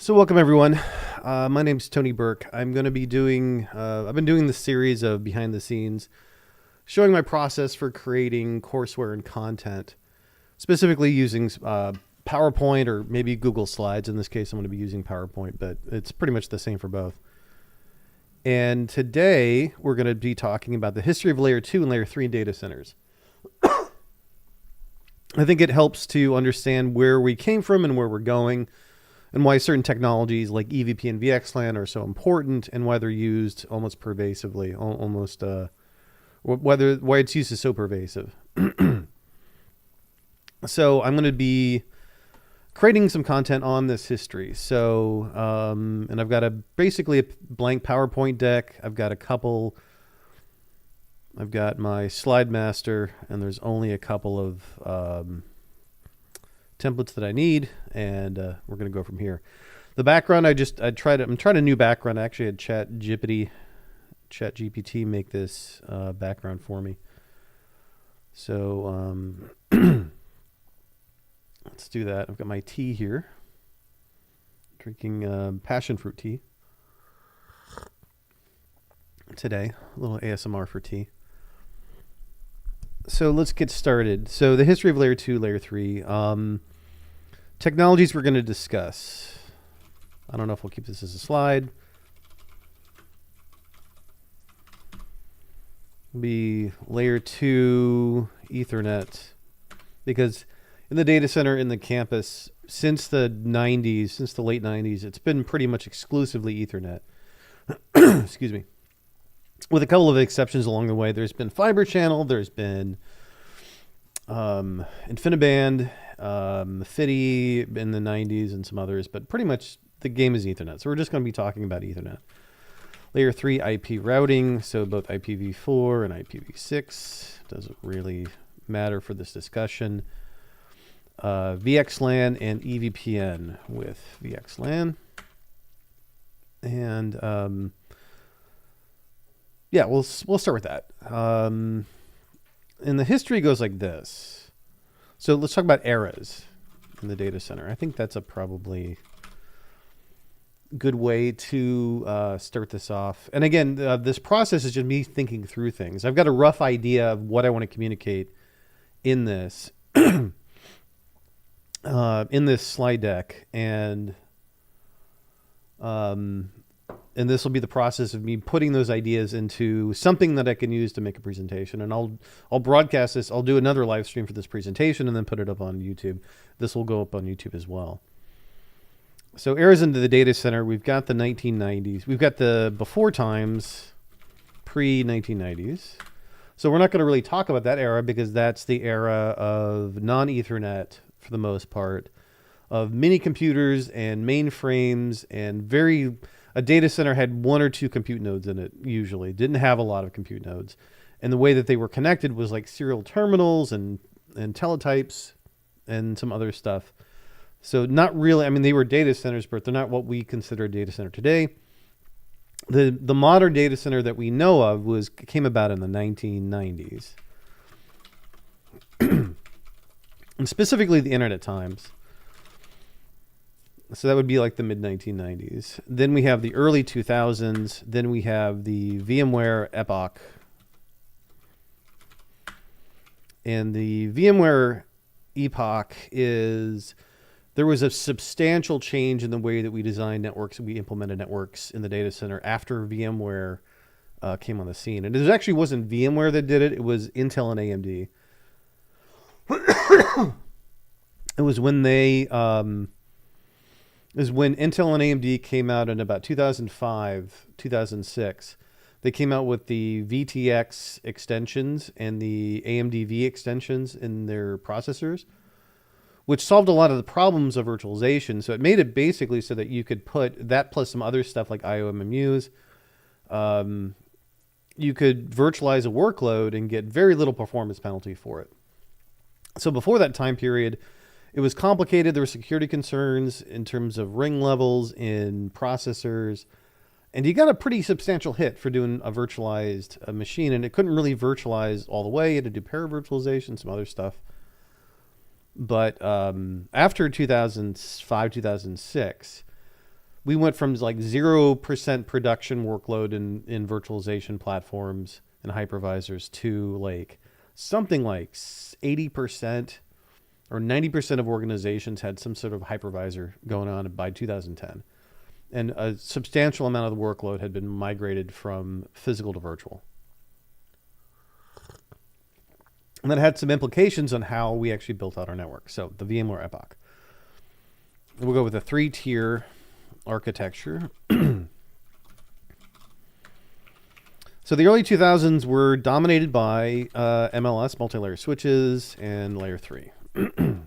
So welcome everyone. My name's Tony Burke. I'm going to be doing, I've been doing this series of behind the scenes, showing my process for creating courseware and content, specifically using PowerPoint or maybe Google Slides. In this case, I'm going to be using PowerPoint, but it's pretty much the same for both. And today we're going to be talking about the history of layer 2 and layer 3 data centers. I think it helps to understand where we came from and where we're going, and why certain technologies like EVP and VXLAN are so important, and why they're used almost pervasively, why its use is so pervasive. So I'm going to be creating some content on this history. So, and I've got basically a blank PowerPoint deck. I've got my slide master, and there's only a couple of templates that I need, and we're going to go from here. The background, I'm trying a new background. I actually had ChatGPT make this background for me. So let's do that. I've got my tea here, drinking passion fruit tea today. A little ASMR for tea. So let's get started. So the history of layer 2, layer 3. Technologies we're going to discuss. I don't know if we'll keep this as a slide. Be layer 2 Ethernet, because in the data center, in the campus, since the late 90s, it's been pretty much exclusively Ethernet. Excuse me. With a couple of exceptions along the way. There's been fiber channel, there's been InfiniBand, FIDI in the 90s, and some others, but pretty much the game is Ethernet. So we're just going to be talking about Ethernet. Layer 3 IP routing, so both IPv4 and IPv6. Doesn't really matter for this discussion. VXLAN and EVPN with VXLAN. And yeah, we'll start with that. And the history goes like this. So let's talk about eras in the data center. I think that's a probably good way to start this off. And again, this process is just me thinking through things. I've got a rough idea of what I want to communicate in this in this slide deck, and this will be the process of me putting those ideas into something that I can use to make a presentation. And I'll broadcast this. I'll do another live stream for this presentation and then put it up on YouTube. This will go up on YouTube as well. So eras into the data center, we've got the 1990s. We've got the before times, pre-1990s. So we're not going to really talk about that era, because that's the era of non-Ethernet for the most part, of mini computers and mainframes, and a data center had one or two compute nodes in it, usually. Didn't have a lot of compute nodes. And the way that they were connected was like serial terminals and teletypes and some other stuff. So not really, I mean, they were data centers, but they're not what we consider a data center today. The modern data center that we know of came about in the 1990s. And specifically the internet times. So that would be like the mid-1990s. Then we have the early 2000s. Then we have the VMware epoch. And the VMware epoch there was a substantial change in the way that we designed networks, we implemented networks in the data center after VMware came on the scene. And it actually wasn't VMware that did it. It was Intel and AMD. It was when Intel and AMD came out in about 2005, 2006. They came out with the VTX extensions and the AMD extensions in their processors, which solved a lot of the problems of virtualization. So it made it basically so that you could put that plus some other stuff like IOMMUs. You could virtualize a workload and get very little performance penalty for it. So before that time period, it was complicated. There were security concerns in terms of ring levels in processors. And you got a pretty substantial hit for doing a virtualized machine. And it couldn't really virtualize all the way. You had to do para-virtualization, some other stuff. But after 2005, 2006, we went from like 0% production workload in virtualization platforms and hypervisors to like something like 80% or 90% of organizations had some sort of hypervisor going on by 2010. And a substantial amount of the workload had been migrated from physical to virtual. And that had some implications on how we actually built out our network. So the VMware epoch. We'll go with a 3-tier architecture. So the early 2000s were dominated by MLS, multi-layer switches, and layer 3. Then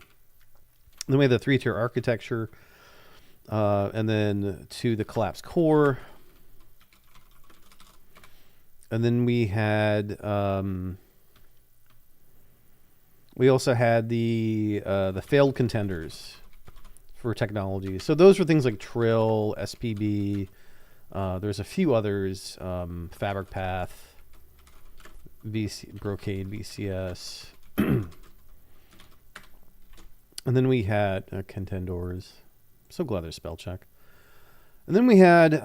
we had the 3-tier architecture, and then to the collapsed core. And then we had... we also had the failed contenders for technology. So those were things like Trill, SPB. There's a few others, Fabric Path, Brocade, VCS. And then we had contendors. So glad there's spell check. And then we had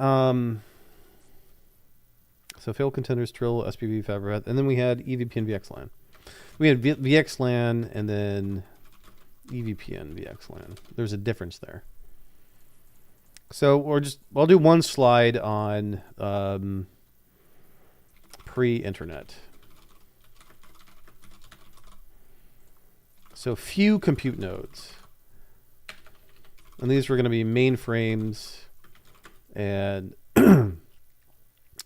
so failed contenders, Trill, SPB, Fabric Path, and then we had EVP and VXLAN. We had VXLAN and then EVPN VXLAN. There's a difference there. So I'll do one slide on pre-internet. So few compute nodes. And these were going to be mainframes and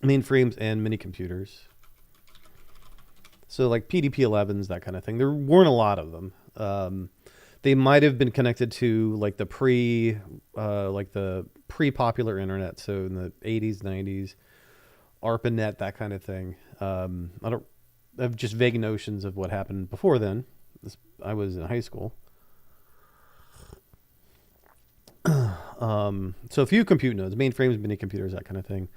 mini computers. So like PDP-11s, that kind of thing. There weren't a lot of them. They might have been connected to like the pre-popular internet. So in the 80s, 90s, ARPANET, that kind of thing. I have just vague notions of what happened before then. I was in high school. So a few compute nodes, mainframes, mini computers, that kind of thing.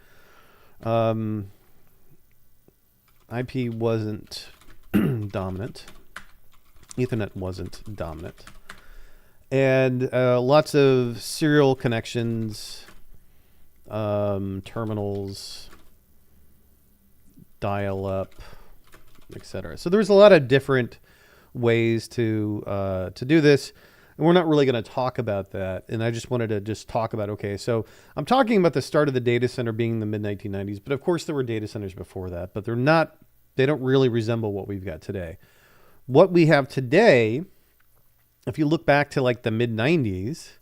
IP wasn't dominant. Ethernet wasn't dominant. And lots of serial connections, terminals, dial-up, etc. So there's a lot of different ways to do this. And we're not really going to talk about that. And I just wanted to just talk about, okay, so I'm talking about the start of the data center being the mid-1990s, but of course there were data centers before that, but they don't really resemble what we've got today. What we have today, if you look back to like the mid-90s,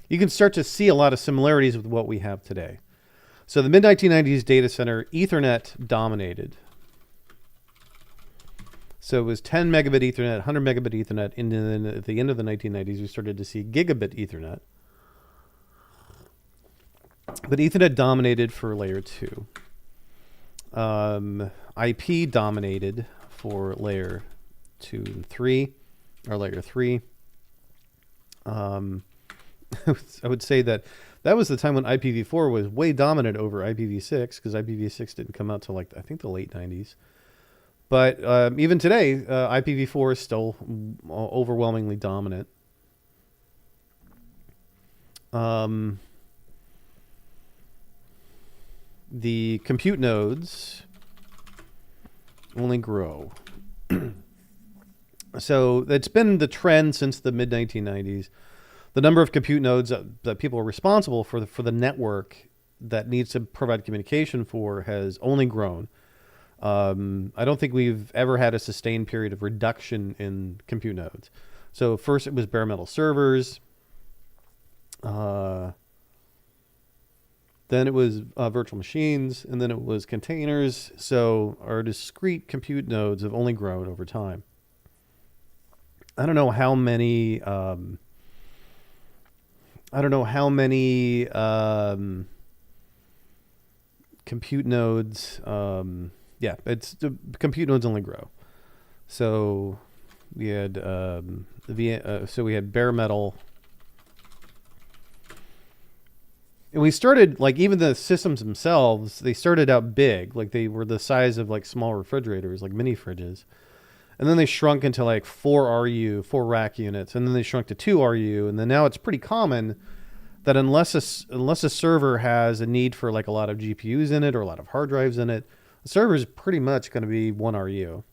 you can start to see a lot of similarities with what we have today. So the mid-1990s data center, Ethernet dominated. So it was 10 megabit Ethernet, 100 megabit Ethernet, and then at the end of the 1990s, we started to see gigabit Ethernet. But Ethernet dominated for layer 2. IP dominated for layer 2 and 3, or layer 3. I would say that was the time when IPv4 was way dominant over IPv6, because IPv6 didn't come out till like, I think, the late 90s. But even today, IPv4 is still overwhelmingly dominant. The compute nodes only grow. So it's been the trend since the mid-1990s. The number of compute nodes that people are responsible for the network that needs to provide communication for has only grown. I don't think we've ever had a sustained period of reduction in compute nodes. So first it was bare metal servers. Then it was virtual machines, and then it was containers. So our discrete compute nodes have only grown over time. I don't know how many compute nodes. It's the compute nodes only grow. So we had we had bare metal. And we started, like, even the systems themselves, they started out big. Like, they were the size of, like, small refrigerators, like mini fridges. And then they shrunk into like 4 rack units, and then they shrunk to 2 RU, and then now it's pretty common that unless a server has a need for like a lot of GPUs in it or a lot of hard drives in it, the server is pretty much going to be 1 RU.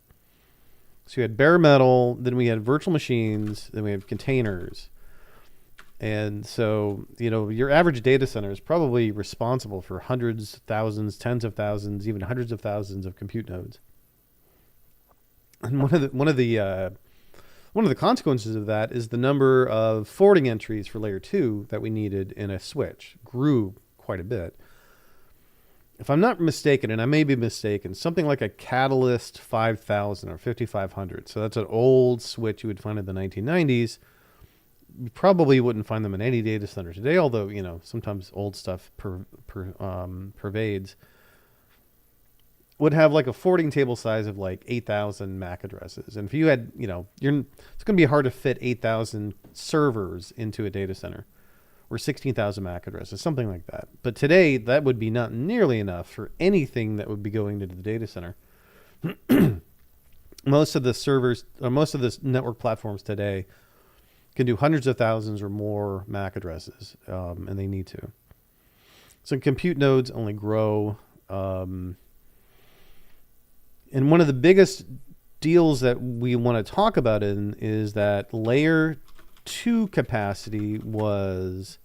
So you had bare metal, then we had virtual machines, then we had containers. And so, your average data center is probably responsible for hundreds, thousands, tens of thousands, even hundreds of thousands of compute nodes. And one of the consequences of that is the number of forwarding entries for layer 2 that we needed in a switch grew quite a bit. If I'm not mistaken, and I may be mistaken, something like a Catalyst 5000 or 5500. So that's an old switch you would find in the 1990s. You probably wouldn't find them in any data center today, although, sometimes old stuff pervades. Would have like a forwarding table size of like 8,000 MAC addresses. And if you had, it's going to be hard to fit 8,000 servers into a data center, or 16,000 MAC addresses, something like that. But today, that would be not nearly enough for anything that would be going into the data center. Most of the servers, or most of the network platforms today can do hundreds of thousands or more MAC addresses, and they need to. So compute nodes only grow. And one of the biggest deals that we want to talk about is that layer 2 capacity was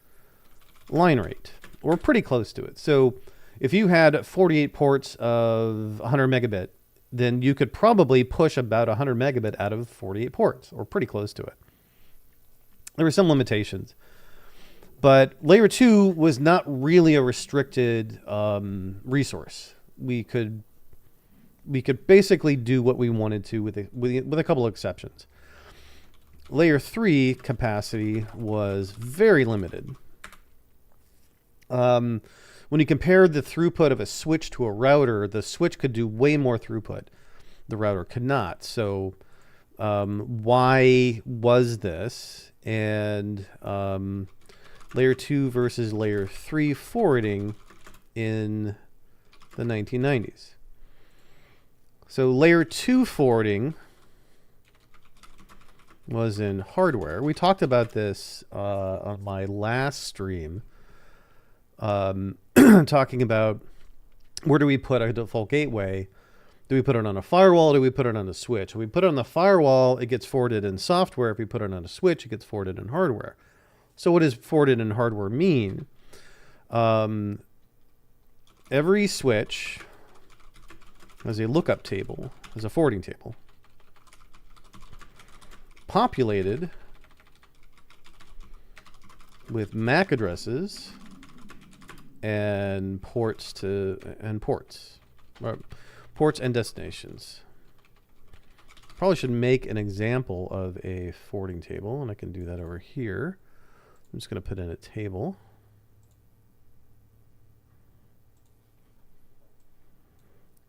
line rate, or pretty close to it. So if you had 48 ports of 100 megabit, then you could probably push about 100 megabit out of 48 ports, or pretty close to it. There were some limitations. But layer 2 was not really a restricted resource. We could basically do what we wanted to with a couple of exceptions. Layer 3 capacity was very limited. When you compare the throughput of a switch to a router, the switch could do way more throughput. The router could not. So why was this? And layer 2 versus layer 3 forwarding in the 1990s. So layer 2 forwarding was in hardware. We talked about this on my last stream, talking about where do we put a default gateway? Do we put it on a firewall? Or do we put it on a switch? If we put it on the firewall, it gets forwarded in software. If we put it on a switch, it gets forwarded in hardware. So what does forwarded in hardware mean? Every switch has a lookup table, has a forwarding table, populated with MAC addresses and ports and destinations. Probably should make an example of a forwarding table, and I can do that over here. I'm just going to put in a table.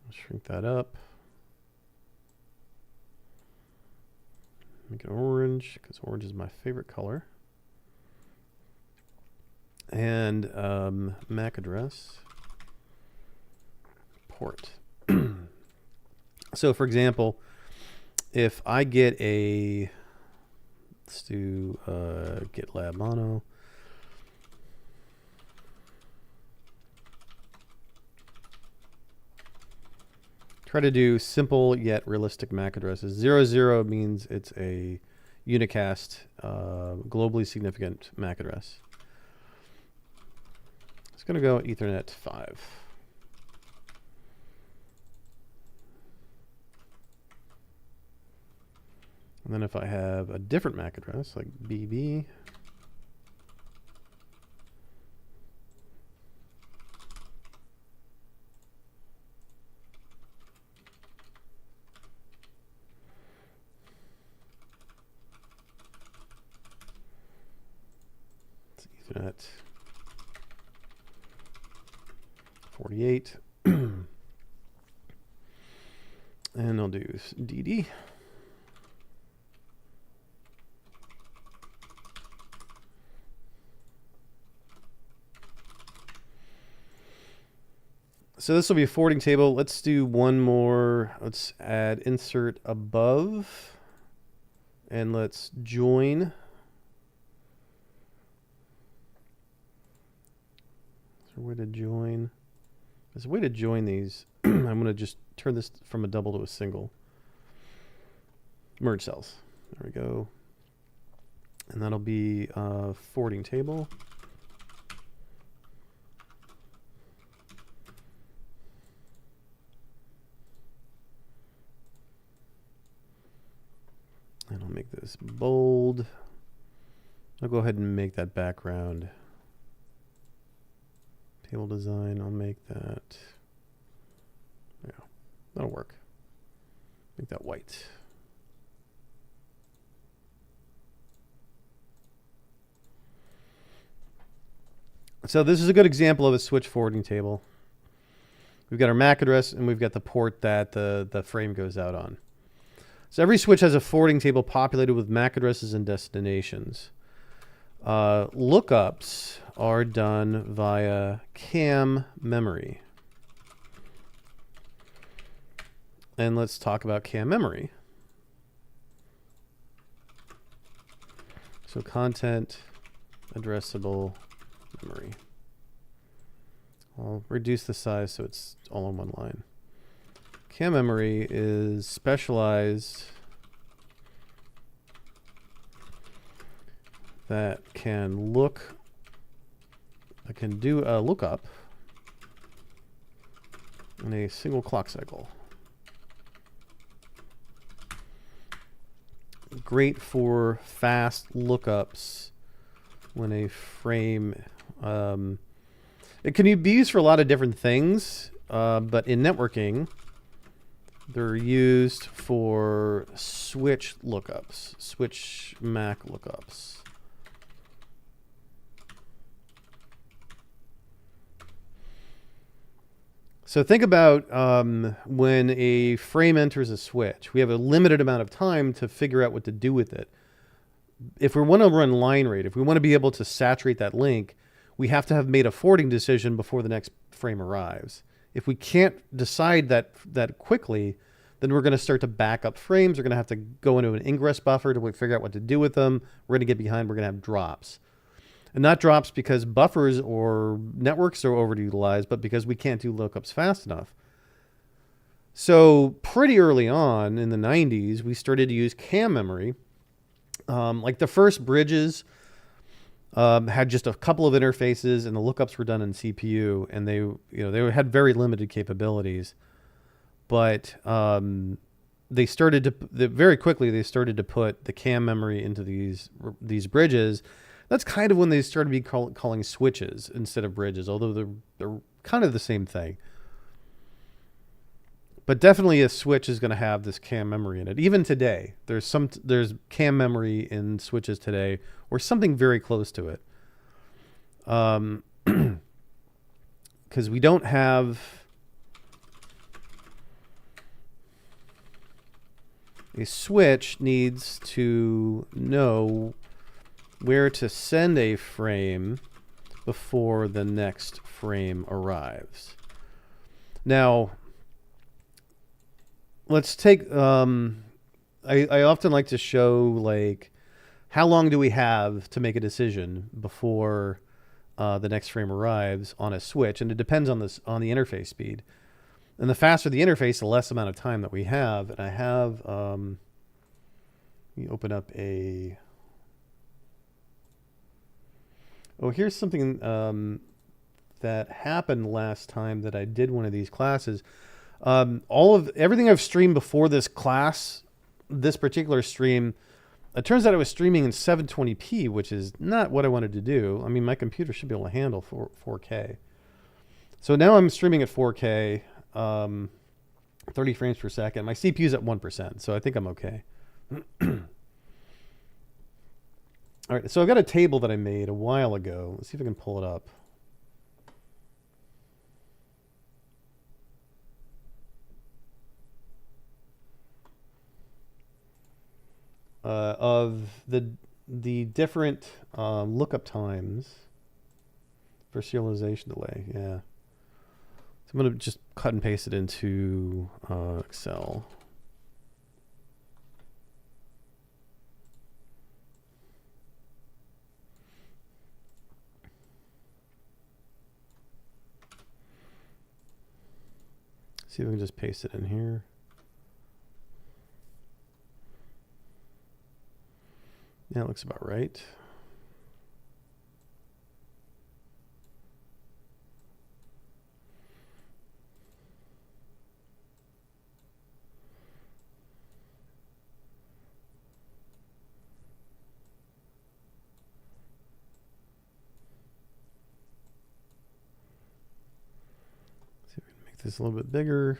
I'll shrink that up. Make it orange, because orange is my favorite color. And MAC address, port. So, for example, if I get a, let's do GitLab mono. Try to do simple yet realistic MAC addresses. 00 means it's a unicast, globally significant MAC address. It's going to go Ethernet 5. And then if I have a different MAC address, like BB, it's Ethernet 48, and I'll do DD. So this will be a forwarding table. Let's do one more. Let's add insert above. And let's join. Is there a way to join? There's a way to join these. I'm going to just turn this from a double to a single. Merge cells. There we go. And that'll be a forwarding table. And I'll make this bold. I'll go ahead and make that background. Table design, I'll make that. Yeah, that'll work. Make that white. So this is a good example of a switch forwarding table. We've got our MAC address and we've got the port that the frame goes out on. So every switch has a forwarding table populated with MAC addresses and destinations. Lookups are done via CAM memory. And let's talk about CAM memory. So content addressable memory. I'll reduce the size so it's all in one line. CAM memory is specialized that can do a lookup in a single clock cycle. Great for fast lookups when a frame. It can be used for a lot of different things, but in networking, they're used for switch lookups, switch MAC lookups. So think about when a frame enters a switch. We have a limited amount of time to figure out what to do with it. If we want to run line rate, if we want to be able to saturate that link, we have to have made a forwarding decision before the next frame arrives. If we can't decide that quickly, then we're going to start to back up frames. We're going to have to go into an ingress buffer to figure out what to do with them. We're going to get behind. We're going to have drops. And not drops because buffers or networks are overutilized, but because we can't do lookups fast enough. So pretty early on in the 90s, we started to use CAM memory. Like the first bridges had just a couple of interfaces, and the lookups were done in CPU, and they had very limited capabilities. But they started to very quickly. They started to put the CAM memory into these bridges. That's kind of when they started to be calling switches instead of bridges, although they're kind of the same thing. But definitely a switch is going to have this CAM memory in it. Even today, there's CAM memory in switches today, or something very close to it. Because we don't have a switch needs to know where to send a frame before the next frame arrives. Now, let's take, I often like to show, like, how long do we have to make a decision before the next frame arrives on a switch, and it depends on the interface speed. And the faster the interface, the less amount of time that we have. And I have, let me open up a... Oh, here's something that happened last time that I did one of these classes. Everything I've streamed before this class, this particular stream, it turns out I was streaming in 720p, which is not what I wanted to do. I mean, my computer should be able to handle 4K. So now I'm streaming at 4K, 30 frames per second. My CPU's at 1%, so I think I'm okay. All right, so I've got a table that I made a while ago. Let's see if I can pull it up. Of the different lookup times for serialization delay. Yeah. So I'm going to just cut and paste it into Excel. See if we can just paste it in here. Yeah, it looks about right. See if we can make this a little bit bigger.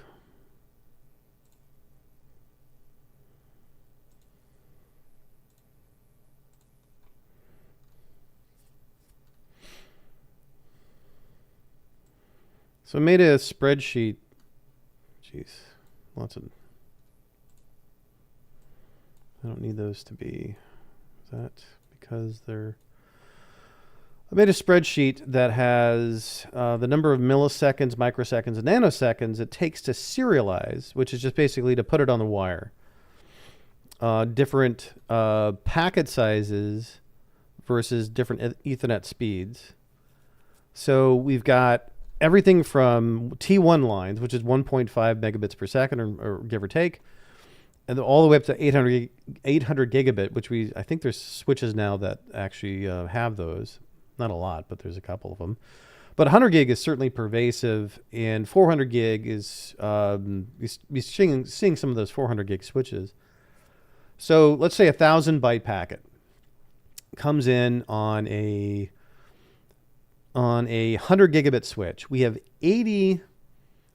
So I made a spreadsheet. Jeez, lots of. I don't need those to be. Is that because they're. I made a spreadsheet that has the number of milliseconds, microseconds, and nanoseconds it takes to serialize, which is just basically to put it on the wire. Different packet sizes versus different Ethernet speeds. So we've got everything from T1 lines, which is 1.5 megabits per second, or give or take, and all the way up to 800 gigabit, which I think there's switches now that actually have those. Not a lot, but there's a couple of them. But 100 gig is certainly pervasive, and 400 gig is we're seeing some of those 400 gig switches. So let's say 1,000 byte packet comes in on a 100 gigabit switch. We have 80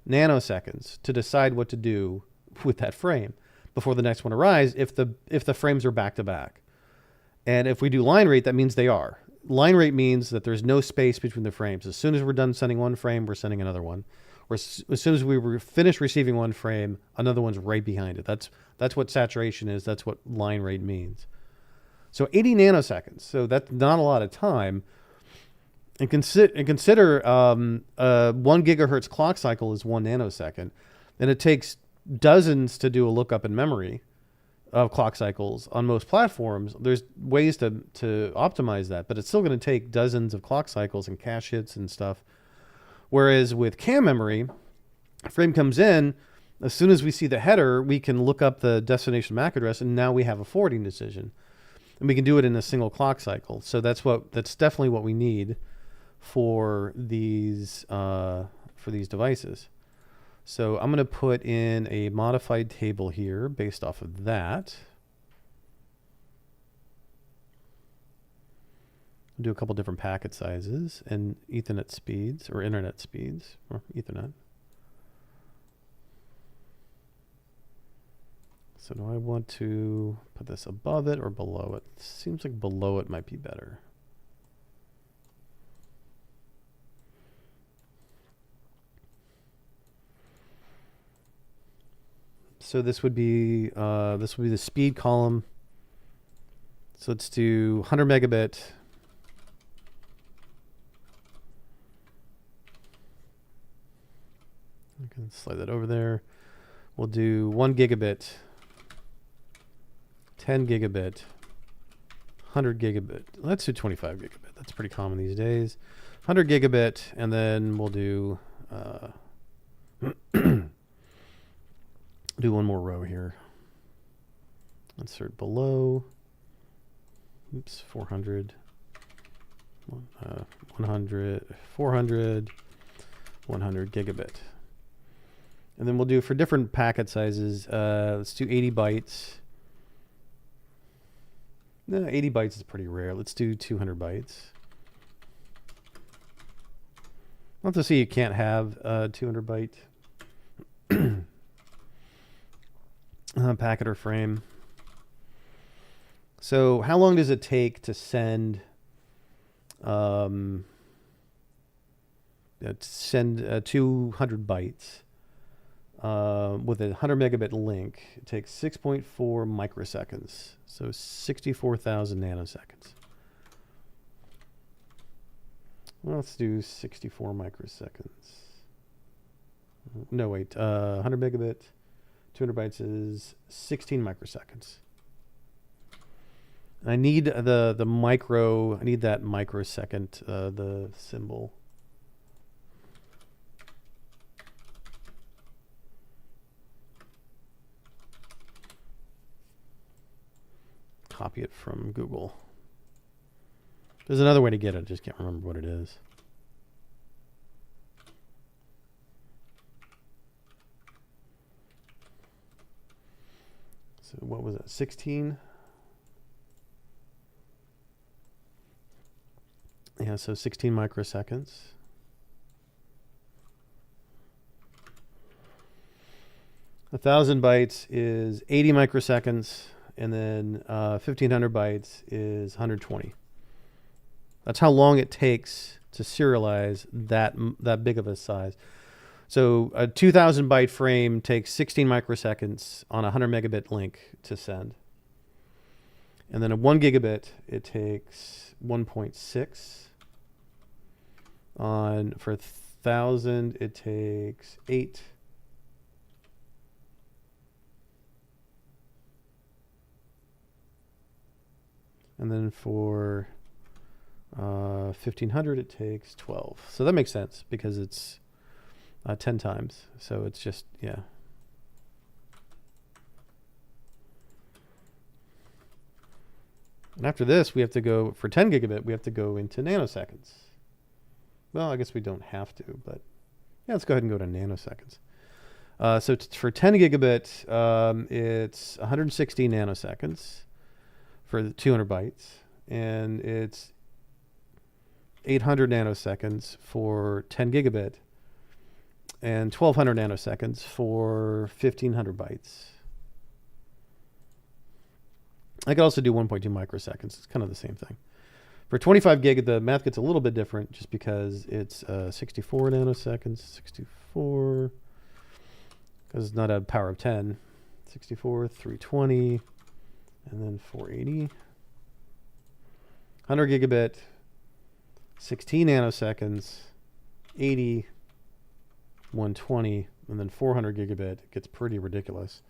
nanoseconds to decide what to do with that frame before the next one arrives if the frames are back to back. And if we do line rate, that means they are. Line rate means that there's no space between the frames. As soon as we're done sending one frame, we're sending another one. Or as soon as we finish receiving one frame, another one's right behind it. That's what saturation is. That's what line rate means. So 80 nanoseconds. So that's not a lot of time. And consider 1 gigahertz clock cycle is 1 nanosecond. And it takes dozens to do a lookup in memory of clock cycles on most platforms. There's ways to optimize that, but it's still going to take dozens of clock cycles and cache hits and stuff. Whereas with CAN memory, a frame comes in, as soon as we see the header, we can look up the destination MAC address, and now we have a forwarding decision. And we can do it in a single clock cycle. So that's definitely what we need for these devices. So I'm going to put in a modified table here based off of that. Do a couple different packet sizes and Ethernet speeds, or internet speeds, or Ethernet. So do I want to put this above it or below it? Seems like below it might be better. So this would be the speed column. So let's do 100 megabit. I can slide that over there. We'll do 1 gigabit, 10 gigabit, 100 gigabit. Let's do 25 gigabit. That's pretty common these days. 100 gigabit, and then we'll do do one more row here. Insert below. Oops, 400. 100, 400, 100 gigabit. And then we'll do for different packet sizes. Let's do 80 bytes. No, 80 bytes is pretty rare. Let's do 200 bytes. Not to say you can't have 200 byte packet or frame. So how long does it take to send 200 bytes with a 100 megabit link? It takes 6.4 microseconds, so 64,000 nanoseconds. Well, let's do 64 microseconds. No, wait. 100 megabit, 200 bytes is 16 microseconds. I need the micro. I need that microsecond. The symbol. Copy it from Google. There's another way to get it. I just can't remember what it is. So what was it? 16? Yeah, so 16 microseconds. A 1,000 bytes is 80 microseconds, and then 1,500 bytes is 120. That's how long it takes to serialize that big of a size. So a 2,000 byte frame takes 16 microseconds on a 100 megabit link to send. And then a 1 gigabit, it takes 1.6. For 1,000, it takes 8. And then for 1,500, it takes 12. So that makes sense because it's 10 times. So it's just, yeah. And after this, we have to go, for 10 gigabit, we have to go into nanoseconds. Well, I guess we don't have to, but yeah, let's go ahead and go to nanoseconds. So for 10 gigabit, it's 160 nanoseconds for the 200 bytes, and it's 800 nanoseconds for 10 gigabit, and 1,200 nanoseconds for 1,500 bytes. I could also do 1.2 microseconds. It's kind of the same thing. For 25 gig, the math gets a little bit different just because it's 64 nanoseconds, 64, because it's not a power of 10, 64, 320, and then 480. 100 gigabit, 16 nanoseconds, 80, 120, and then 400 gigabit. It gets pretty ridiculous.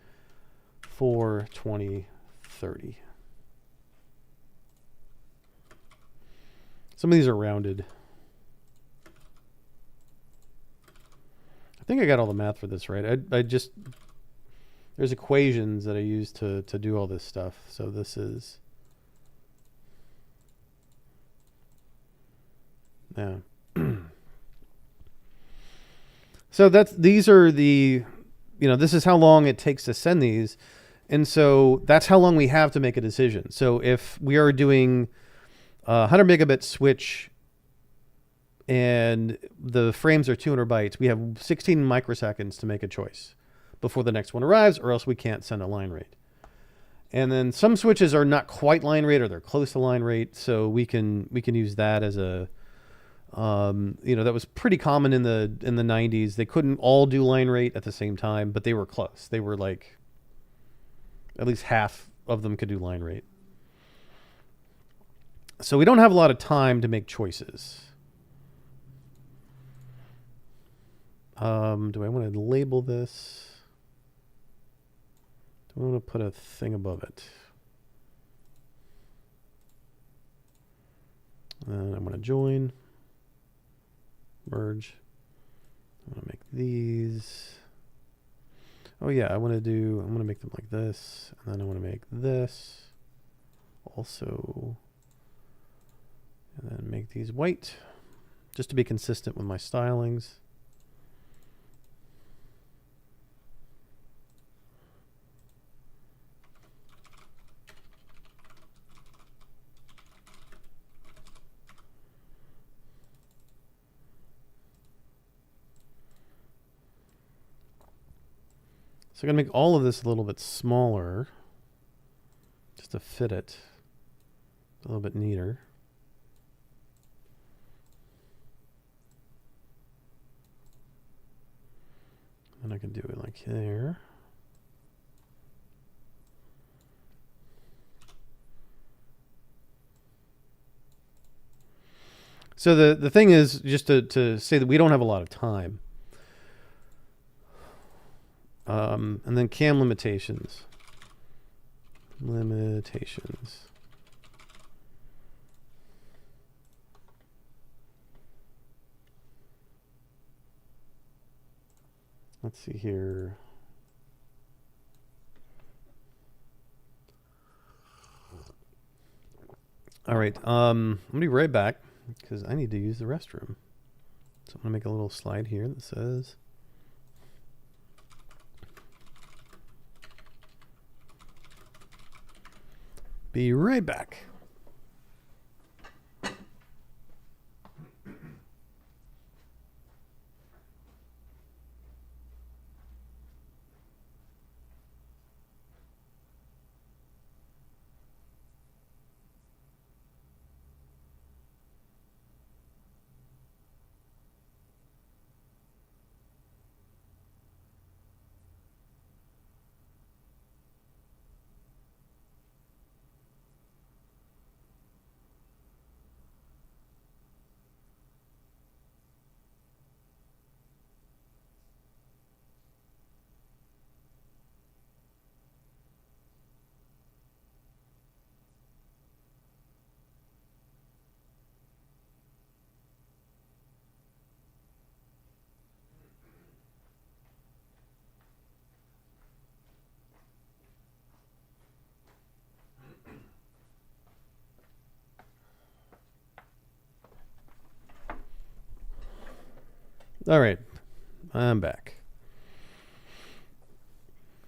420, 30. Some of these are rounded. I think I got all the math for this right. I just, there's equations that I use to do all this stuff. So this is, yeah. So these are the, this is how long it takes to send these. And so that's how long we have to make a decision. So if we are doing a 100 megabit switch and the frames are 200 bytes, we have 16 microseconds to make a choice before the next one arrives, or else we can't send a line rate. And then some switches are not quite line rate, or they're close to line rate, so we can use that as a that was pretty common in the 90s. They couldn't all do line rate at the same time, but they were close. They were like at least half of them could do line rate. So we don't have a lot of time to make choices. Do I want to label this? Do I want to put a thing above it? And I'm going to join, merge. I'm going to make these. Oh yeah, I'm going to make them like this, and then I want to make this also, and then make these white, just to be consistent with my stylings. So I'm going to make all of this a little bit smaller just to fit it a little bit neater. And I can do it like there. So the thing is, just to say that we don't have a lot of time. And then cam limitations. Limitations. Let's see here. All right. I'm gonna be right back because I need to use the restroom. So I'm gonna make a little slide here that says. Be right back. All right, I'm back.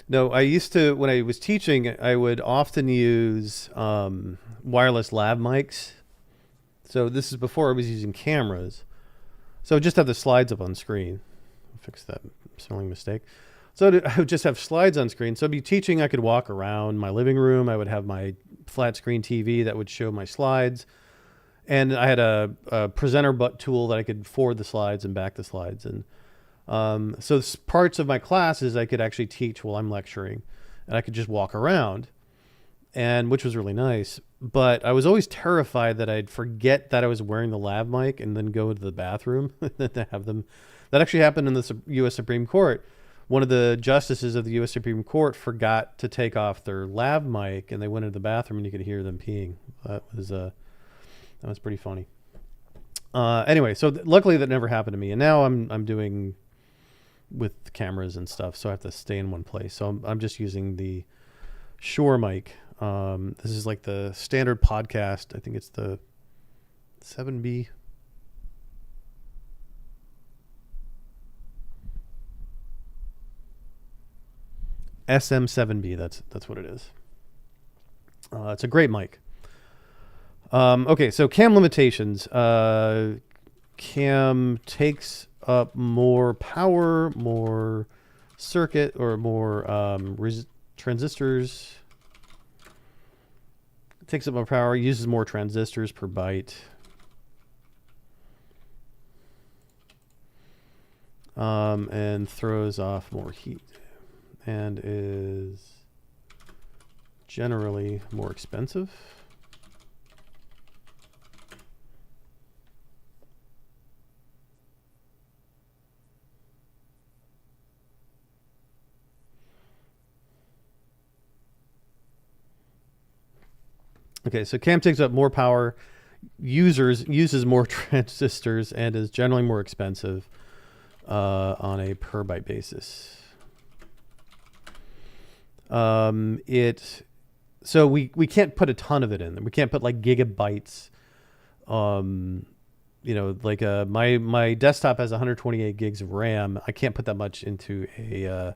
No, I used to, when I was teaching, I would often use wireless lav mics. So this is before I was using cameras. So just have the slides up on screen. I'll fix that spelling mistake. So I would just have slides on screen. So I'd be teaching, I could walk around my living room. I would have my flat screen TV that would show my slides. And I had a presenter tool that I could forward the slides and back the slides. And so parts of my classes I could actually teach while I'm lecturing. And I could just walk around, and which was really nice. But I was always terrified that I'd forget that I was wearing the lav mic and then go into the bathroom to have them. That actually happened in the U.S. Supreme Court. One of the justices of the U.S. Supreme Court forgot to take off their lav mic, and they went into the bathroom, and you could hear them peeing. That was pretty funny. Anyway, so luckily that never happened to me, and now I'm doing with cameras and stuff, so I have to stay in one place. So I'm just using the Shure mic. This is like the standard podcast. I think it's the 7B. SM7B. That's what it is. It's a great mic. Okay, so cam limitations. Cam takes up more power, more circuit, or more transistors. It takes up more power, uses more transistors per byte. And throws off more heat. And is generally more expensive. Okay, so cam takes up more power, uses more transistors, and is generally more expensive on a per byte basis. So we can't put a ton of it in. We can't put like gigabytes. Like my desktop has 128 gigs of RAM. I can't put that much into a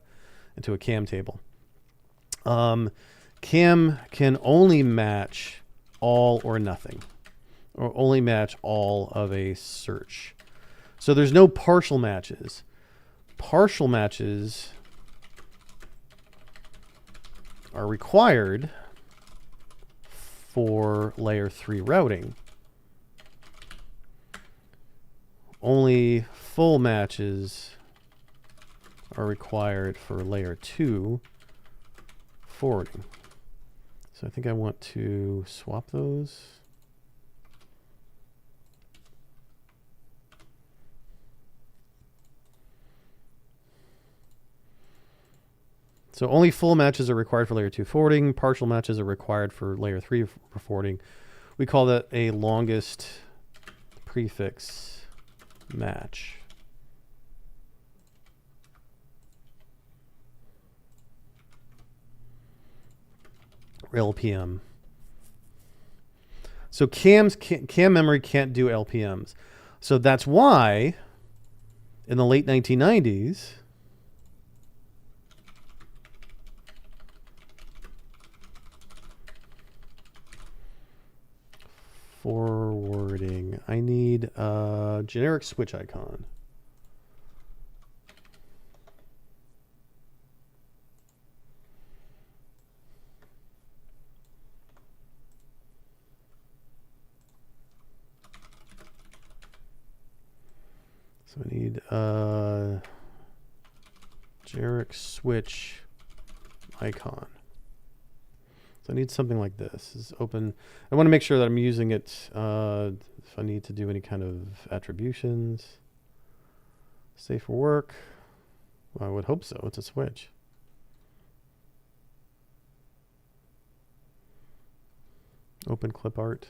cam table. Cam can only match all or nothing, or only match all of a search. So there's no partial matches. Partial matches are required for layer 3 routing. Only full matches are required for layer 2 forwarding. So I think I want to swap those. So only full matches are required for layer 2 forwarding. Partial matches are required for layer 3 forwarding. We call that a longest prefix match. LPM. So CAM memory can't do LPMs. So that's why in the late 1990s, forwarding, I need a generic switch icon. So I need a generic switch icon. So I need something like this. This is open. I want to make sure that I'm using it if I need to do any kind of attributions. Safe for work. Well, I would hope so. It's a switch. Open clip art.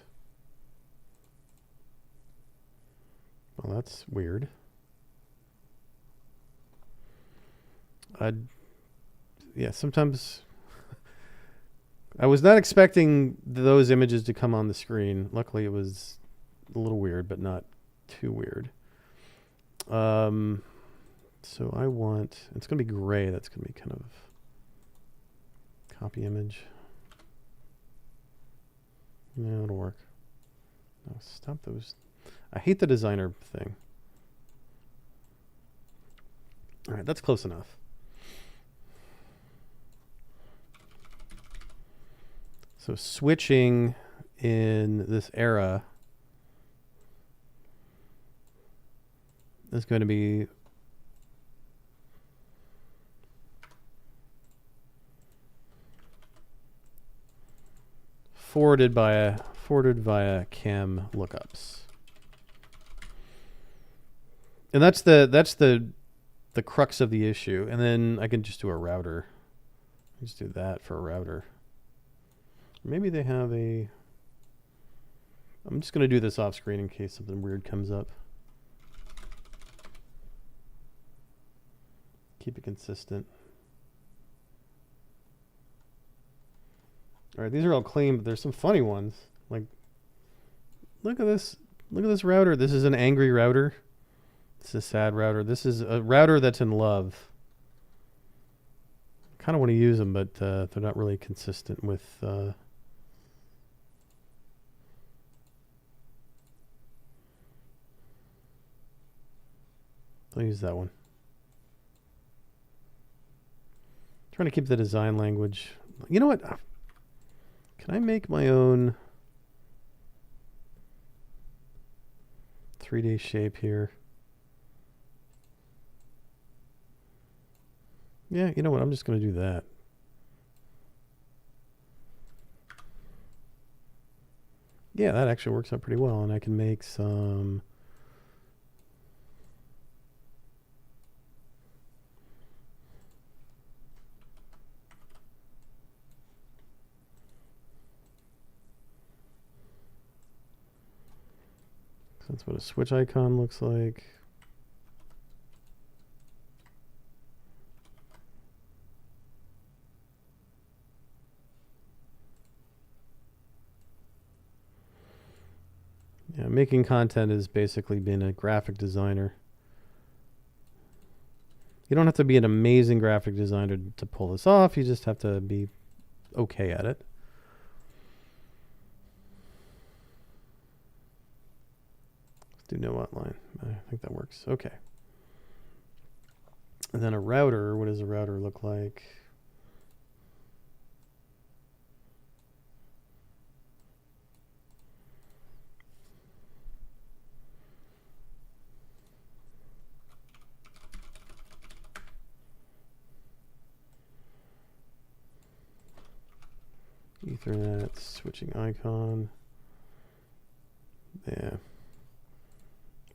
Well, that's weird. Yeah, sometimes I was not expecting those images to come on the screen. Luckily, it was a little weird, but not too weird. So I want, it's going to be gray. That's going to be kind of copy image. Yeah, it'll work. No, stop those. I hate the designer thing. All right, that's close enough. So switching in this era is going to be forwarded via CAM lookups. And that's the crux of the issue. And then I can just do a router. Just do that for a router. Maybe they have a... I'm just going to do this off screen in case something weird comes up. Keep it consistent. All right, these are all clean, but there's some funny ones. Like, look at this. Look at this router. This is an angry router. This is a sad router. This is a router that's in love. Kind of want to use them, but they're not really consistent with... I'll use that one. Trying to keep the design language. You know what? Can I make my own 3D shape here? Yeah, you know what? I'm just going to do that. Yeah, that actually works out pretty well. And I can make some... That's what a switch icon looks like. Yeah, making content is basically being a graphic designer. You don't have to be an amazing graphic designer to pull this off. You just have to be okay at it. Do no outline. I think that works. Okay. And then a router. What does a router look like? Ethernet switching icon. Yeah.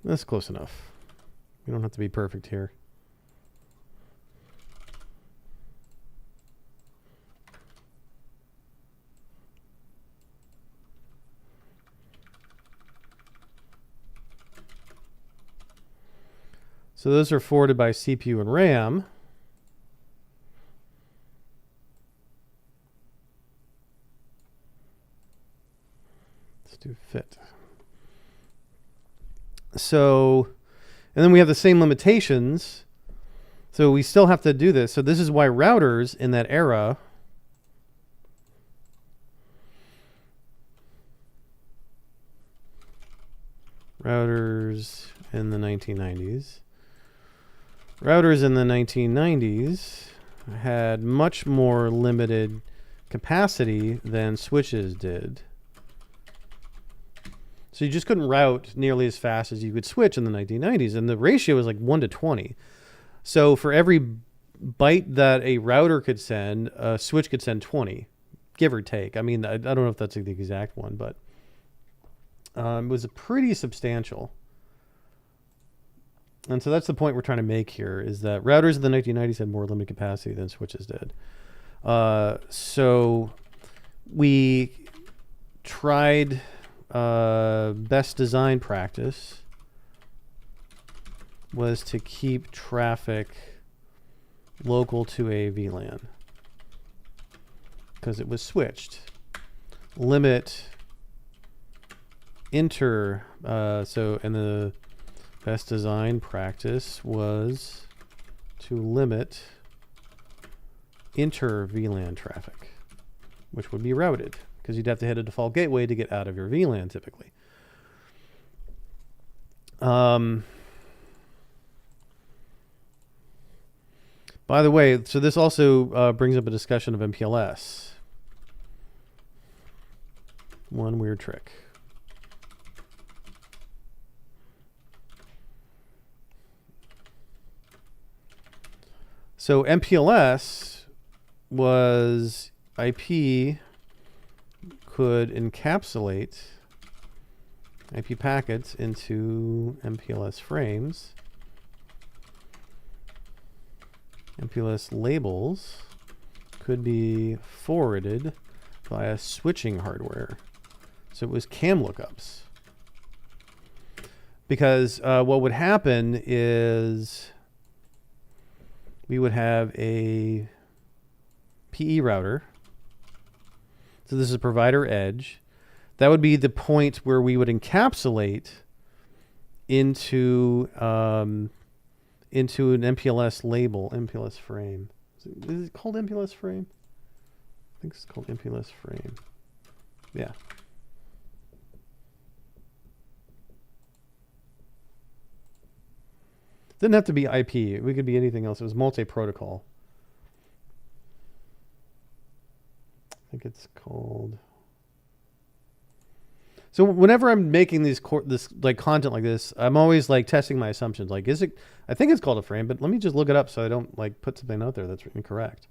That's close enough. You don't have to be perfect here. So those are forwarded by CPU and RAM. Let's do fit. So, and then we have the same limitations. So we still have to do this. So this is why routers in that era routers in the 1990s had much more limited capacity than switches did. So you just couldn't route nearly as fast as you could switch in the 1990s. And the ratio was like 1 to 20. So for every byte that a router could send, a switch could send 20, give or take. I mean, I don't know if that's the exact one, but it was pretty substantial. And so that's the point we're trying to make here, is that routers in the 1990s had more limited capacity than switches did. So we tried best design practice was to keep traffic local to a VLAN because it was switched. Limit inter, so in the best design practice was to limit inter VLAN traffic, which would be routed because you'd have to hit a default gateway to get out of your VLAN typically. By the way, so this also brings up a discussion of MPLS. One weird trick. So MPLS was IP could encapsulate IP packets into MPLS frames. MPLS labels could be forwarded via switching hardware. So it was CAM lookups. Because what would happen is we would have a PE router. So this is a provider edge. That would be the point where we would encapsulate into an MPLS label, MPLS frame. Is it called MPLS frame? I think it's called MPLS frame. Yeah. Didn't have to be IP. We could be anything else. It was multi-protocol. I think it's called. So whenever I'm making this like content like this, I'm always like testing my assumptions. Like, is it? I think it's called a frame, but let me just look it up so I don't like put something out there that's incorrect.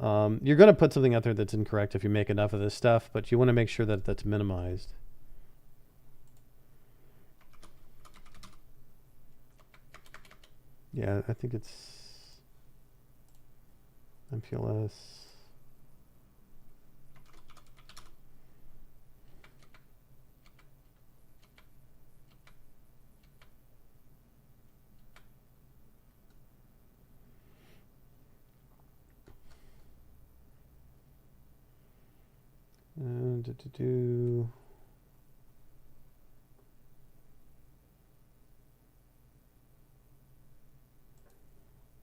You're going to put something out there that's incorrect if you make enough of this stuff, but you want to make sure that that's minimized. Yeah, I think it's MPLS.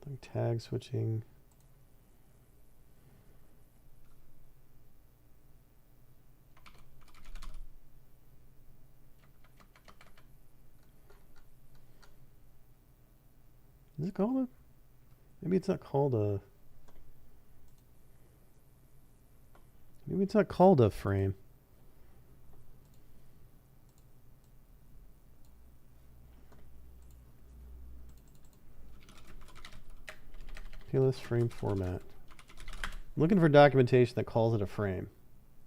Like tag switching. Is it called a? Maybe it's not called a. Maybe it's not called a frame. MPLS frame format. I'm looking for documentation that calls it a frame.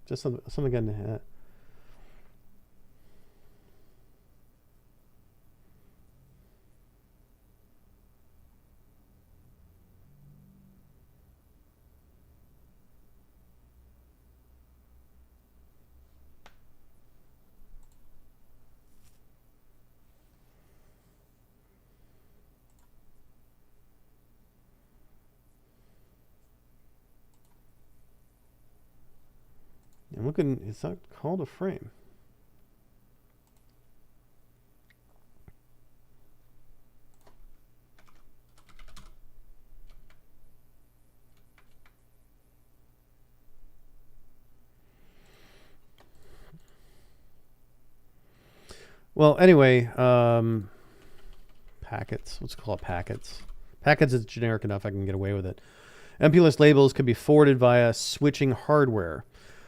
Just something in the. looking, it's not called a frame. Well, anyway, packets. Let's call it packets. Packets is generic enough I can get away with it. MPLS labels can be forwarded via switching hardware.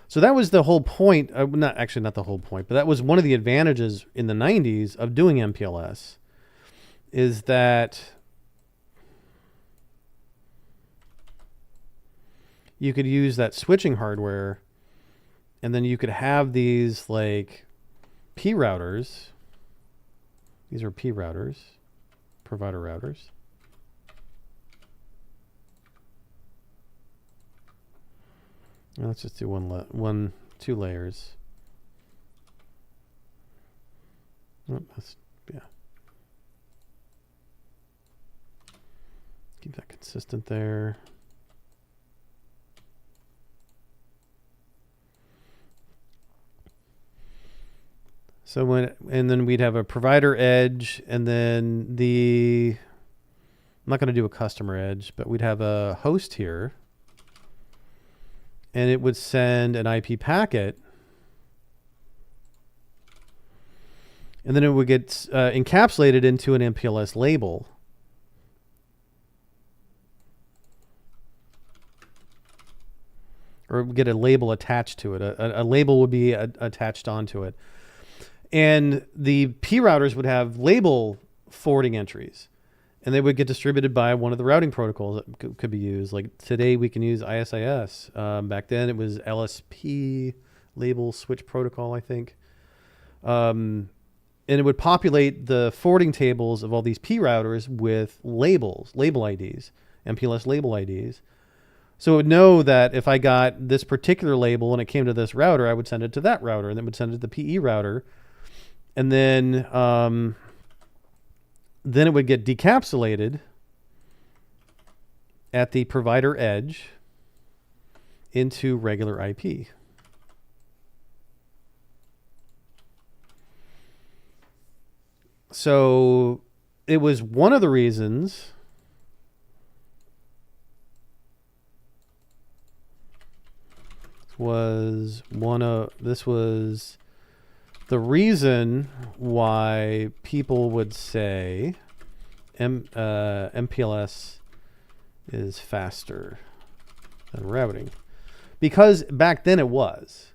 So that was the whole point. Not the whole point, but that was one of the advantages in the 90s of doing MPLS, is that you could use that switching hardware, and then you could have these like P routers. These are P routers, provider routers. Now let's just do two layers. Oh, yeah. Keep that consistent there. So and then we'd have a provider edge, and then I'm not going to do a customer edge, but we'd have a host here, and it would send an IP packet, and then it would get encapsulated into an MPLS label. Or get a label attached to it. A label would be attached onto it. And the P routers would have label forwarding entries, and they would get distributed by one of the routing protocols that could be used. Like today we can use ISIS. Back then it was LSP, label switch protocol, I think. And it would populate the forwarding tables of all these P routers with label IDs, MPLS label IDs. So it would know that if I got this particular label and it came to this router, I would send it to that router, and then would send it to the PE router. And then it would get decapsulated at the provider edge into regular IP. So it was one of the reasons this was the reason why people would say MPLS is faster than routing, because back then it was,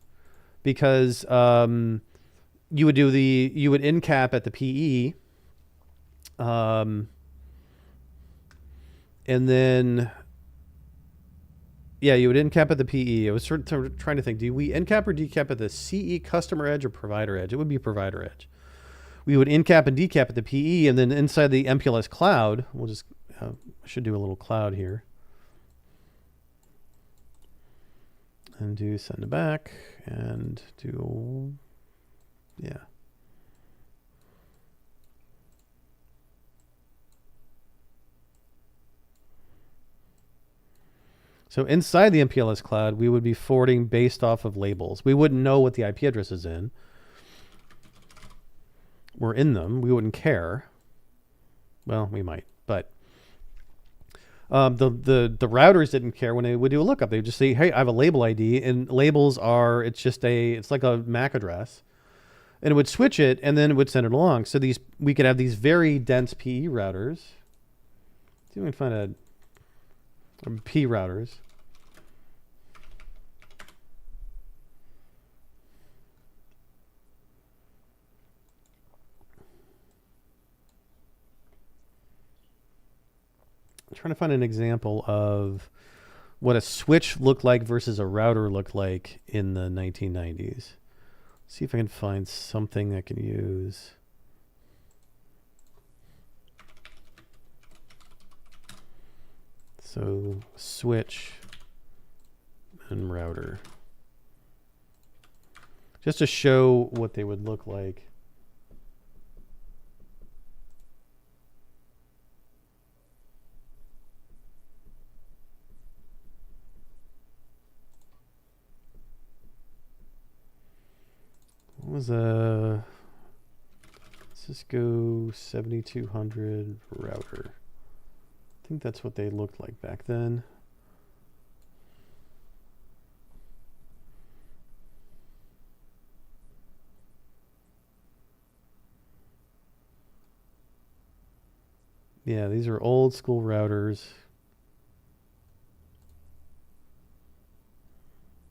because you would encap at the PE, and then you would encap at the PE. I was sort of trying to think, do we encap or decap at the CE customer edge or provider edge? It would be provider edge. We would encap and decap at the PE, and then inside the MPLS cloud, we'll just should do a little cloud here, and do send it back, and do So inside the MPLS cloud, we would be forwarding based off of labels. We wouldn't know what the IP address is in. We're in them. We wouldn't care. Well, we might, but the routers didn't care when they would do a lookup. They would just say, "Hey, I have a label ID," and labels are it's like a MAC address, and it would switch it, and then it would send it along. So we could have these very dense PE routers. See if we can find P routers. I'm trying to find an example of what a switch looked like versus a router looked like in the 1990s. See if I can find something I can use. So switch and router, just to show what they would look like. was a Cisco 7200 router. I think that's what they looked like back then. Yeah, these are old school routers.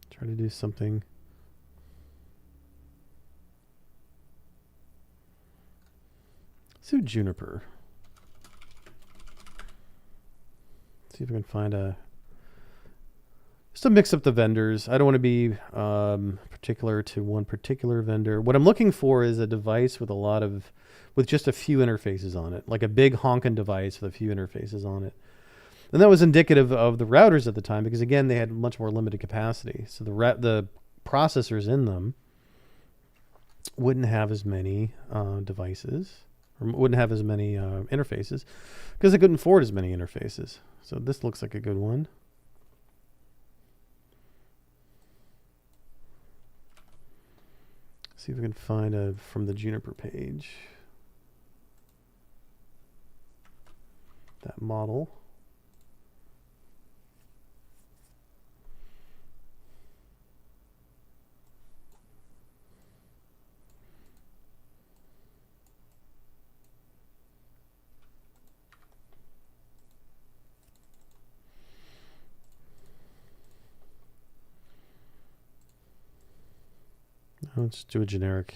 Try to do something. Let's do Juniper. See if we can find a... Just to mix up the vendors. I don't want to be particular to one particular vendor. What I'm looking for is a device with with just a few interfaces on it, like a big honking device with a few interfaces on it. And that was indicative of the routers at the time because, again, they had much more limited capacity. So the processors in them wouldn't have as many devices, or wouldn't have as many interfaces because they couldn't afford as many interfaces. So this looks like a good one. See if we can find from the Juniper page that model. Let's do a generic.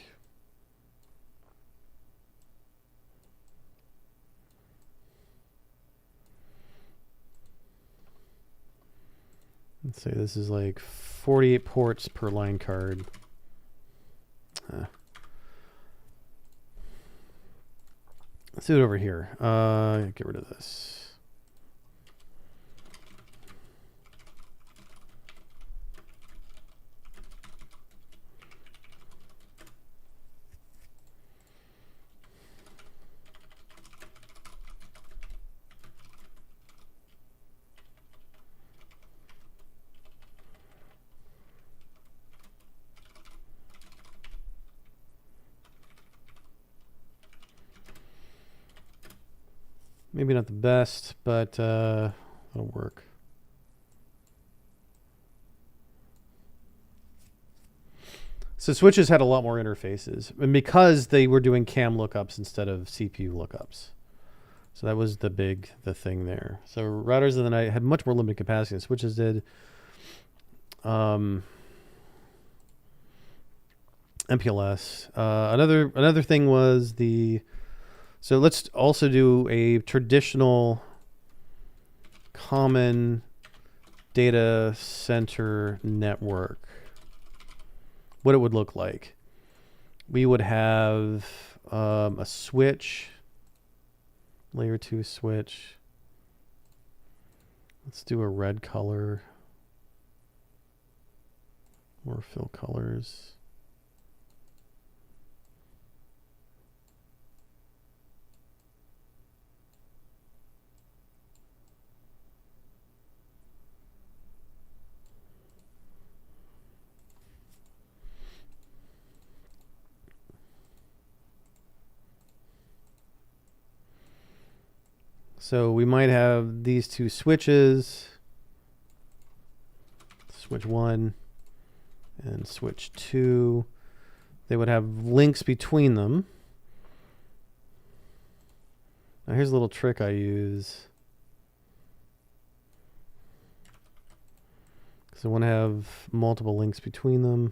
Let's say this is like 48 ports per line card. Let's do it over here. Get rid of this. Maybe not the best, but it'll work. So switches had a lot more interfaces, and because they were doing CAM lookups instead of CPU lookups. So that was the thing there. So routers of the night had much more limited capacity than switches did. MPLS. Another thing was so let's also do a traditional common data center network. What it would look like. We would have a switch, layer 2 switch. Let's do a red color or fill colors. So we might have these two switches, switch 1 and switch 2. They would have links between them. Now here's a little trick I use. So I want to have multiple links between them.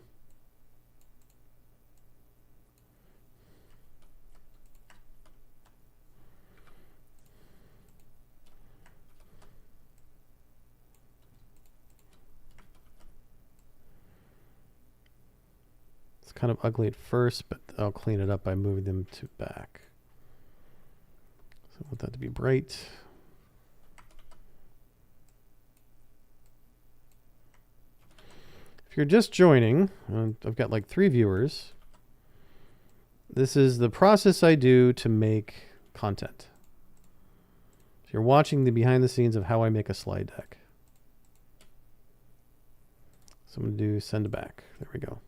Kind of ugly at first, but I'll clean it up by moving them to back. So I want that to be bright. If you're just joining, I've got like 3 viewers. This is the process I do to make content. So you're watching the behind the scenes of how I make a slide deck. So I'm going to do send to back. There we go.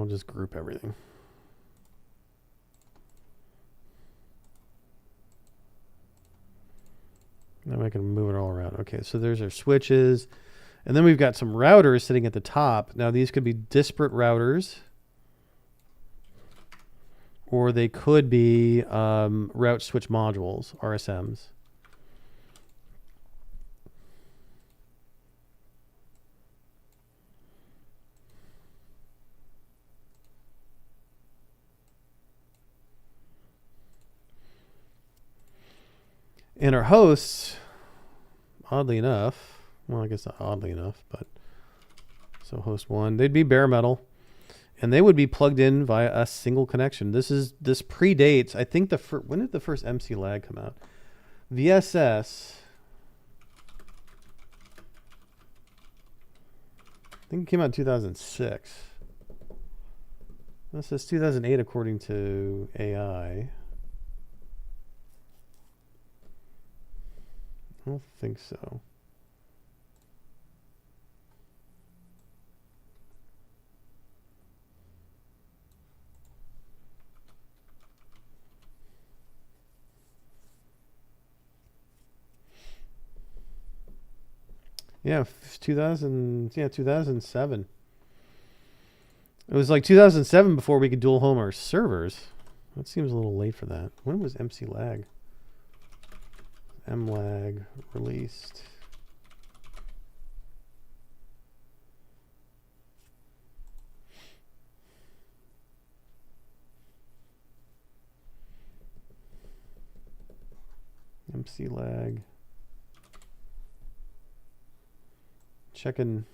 I'll just group everything. Now I can move it all around. Okay, so there's our switches. And then we've got some routers sitting at the top. Now these could be disparate routers. Or they could be route switch modules, RSMs. And our hosts, oddly enough, well, I guess not oddly enough, but so host 1, they'd be bare metal. And they would be plugged in via a single connection. This predates, I think when did the first MC lag come out? VSS, I think it came out in 2006. This is 2008 according to AI. I don't think so. Yeah, 2007. It was like 2007 before we could dual home our servers. That seems a little late for that. When was MC lag? MLAG released. MC lag. Checking.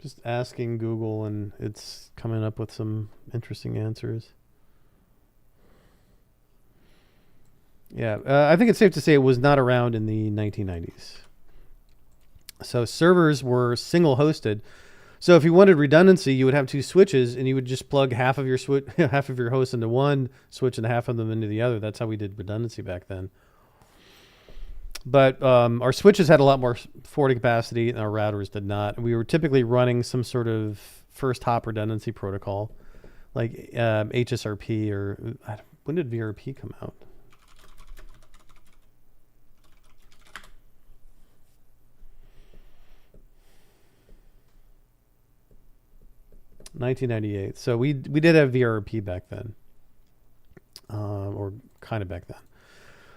Just asking Google, and it's coming up with some interesting answers. Yeah, I think it's safe to say it was not around in the 1990s. So servers were single hosted. So if you wanted redundancy, you would have two switches, and you would just plug half of your half of your hosts into one switch and half of them into the other. That's how we did redundancy back then. But our switches had a lot more forwarding capacity, and our routers did not. We were typically running some sort of first hop redundancy protocol, like HSRP, or when did VRP come out? 1998. So we did have VRP back then, or kind of back then.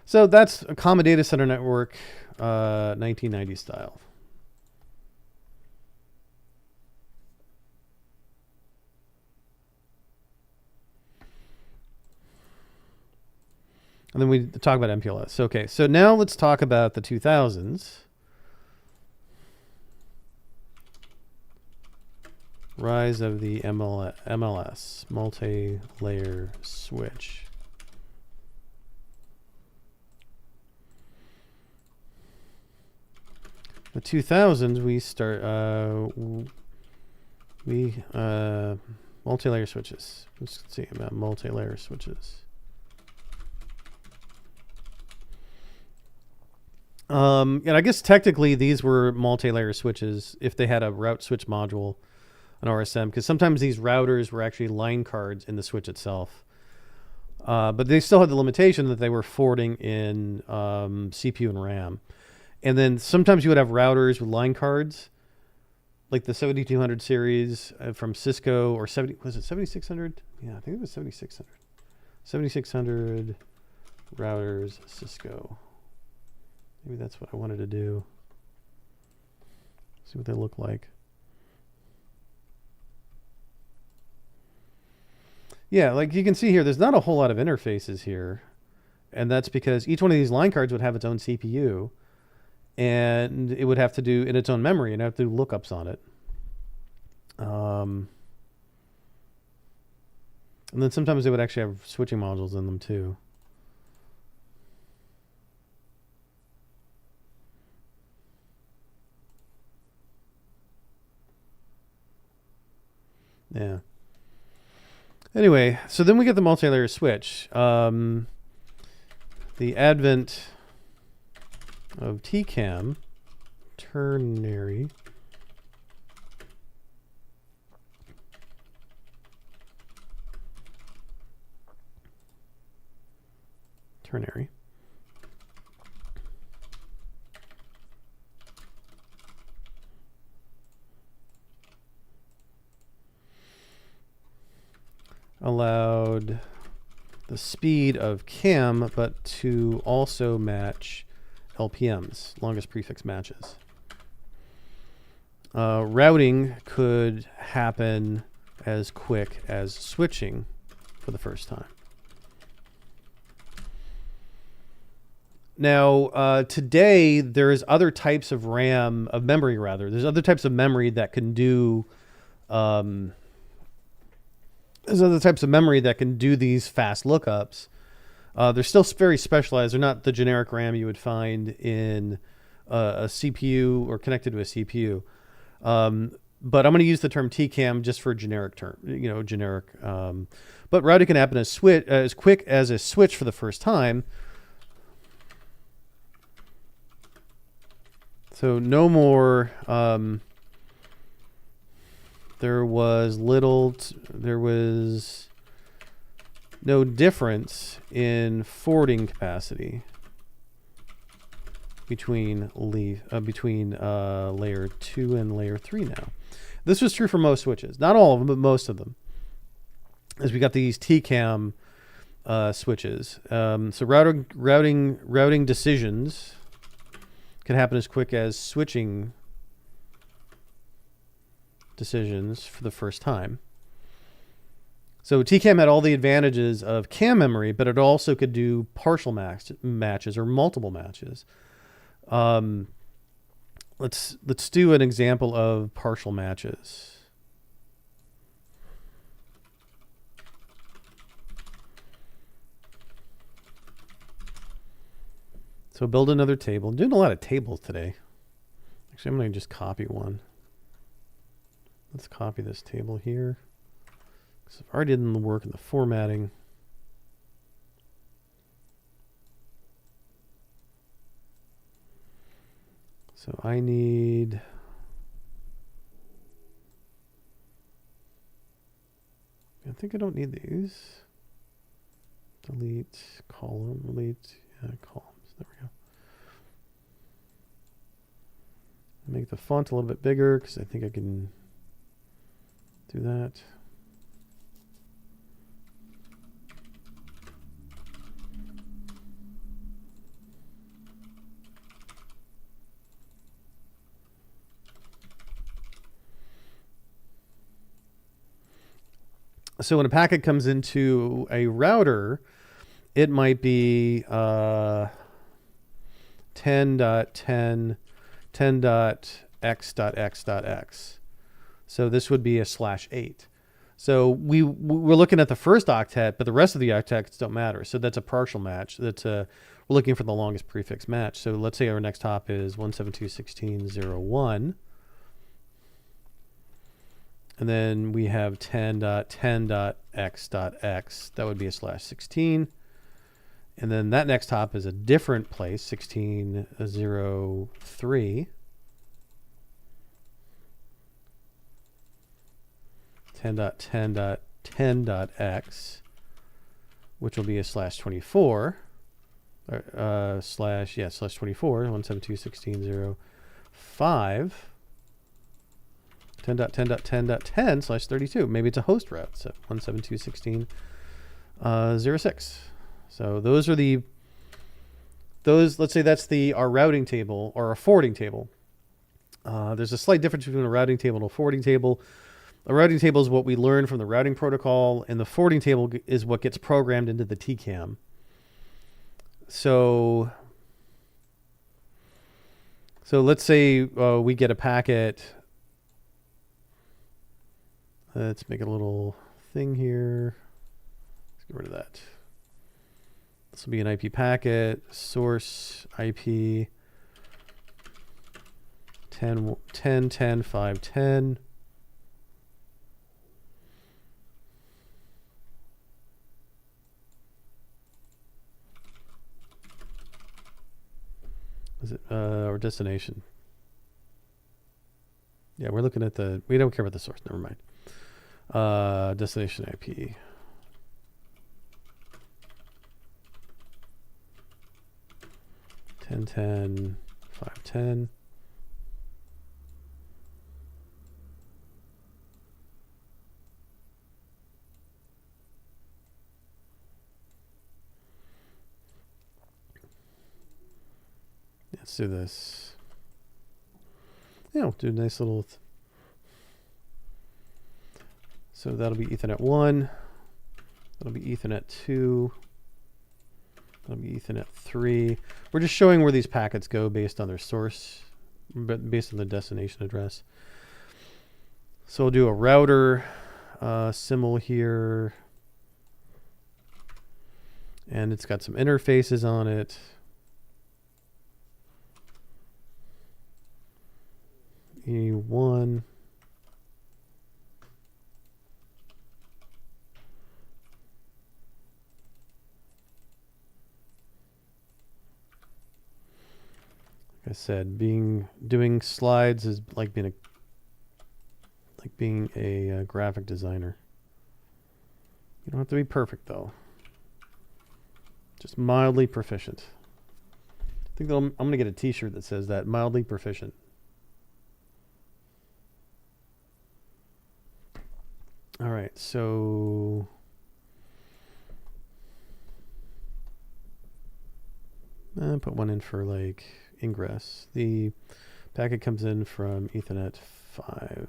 So that's a common data center network, 1990 style. And then we talk about MPLS. Okay, so now let's talk about the 2000s. Rise of the MLS, multi-layer switch. The 2000s, we start multi-layer switches. Let's see about multi-layer switches. And I guess technically these were multi-layer switches if they had a route switch module, an RSM, because sometimes these routers were actually line cards in the switch itself. But they still had the limitation that they were forwarding in CPU and RAM. And then sometimes you would have routers with line cards, like the 7200 series from Cisco, or was it 7600? Yeah, I think it was 7600. 7600 routers, Cisco. Maybe that's what I wanted to do. See what they look like. Yeah, like you can see here, there's not a whole lot of interfaces here. And that's because each one of these line cards would have its own CPU. And it would have to do in its own memory and have to do lookups on it. And then sometimes they would actually have switching modules in them too. Yeah. Anyway, so then we get the multi-layer switch. The advent of TCAM ternary. Ternary. Allowed the speed of CAM, but to also match LPMs, longest prefix matches. Routing could happen as quick as switching for the first time. Now, today, there's other types of RAM, of memory rather. There's other types of memory that can do, there's other types of memory that can do these fast lookups. They're still very specialized. They're not the generic RAM you would find in a CPU or connected to a CPU. But I'm going to use the term TCAM just for a generic term, generic. But routing can happen as quick as a switch for the first time. So no more, there was no difference in forwarding capacity between layer 2 and layer 3 now. This was true for most switches. Not all of them, but most of them. As we got these TCAM switches. So routing decisions can happen as quick as switching decisions for the first time. So TCAM had all the advantages of CAM memory, but it also could do partial matches or multiple matches. Let's do an example of partial matches. So build another table. I'm doing a lot of tables today. Actually, I'm going to just copy one. Let's copy this table here. Because I've already done the work in the formatting. So I need... I think I don't need these. Delete column, delete columns. There we go. Make the font a little bit bigger because I think I can do that. So when a packet comes into a router, it might be 10.10.x.x.x. So this would be a /8. So we're looking at the first octet, but the rest of the octets don't matter. So that's a partial match. We're looking for the longest prefix match. So let's say our next hop is 172.16.01. And then we have 10.10.x.x. That would be a /16. And then that next hop is a different place, 16.03. 10.10.10.x, which will be a /24. /24, 172.16.05. 10.10.10.10/32. Maybe it's a host route. So 172.16.06. So those are let's say that's our routing table or our forwarding table. There's a slight difference between a routing table and a forwarding table. A routing table is what we learn from the routing protocol, and the forwarding table is what gets programmed into the TCAM. So let's say we get a packet. Let's make a little thing here. Let's get rid of that. This will be an IP packet, source IP 10.10.10.5.10. Is it our destination? Yeah, we're looking at the, we don't care about the source. Never mind. Destination IP. Ten 510. Let's do this. Yeah, we'll do a nice little. So that'll be Ethernet 1. That'll be Ethernet 2. That'll be Ethernet 3. We're just showing where these packets go based on their source, but based on the destination address. So we'll do a router symbol here. And it's got some interfaces on it. E1. Like I said, doing slides is like being a graphic designer. You don't have to be perfect though. Just mildly proficient. I think I'm gonna get a T-shirt that says that, mildly proficient. All right, so put one in for like ingress. The packet comes in from Ethernet 5.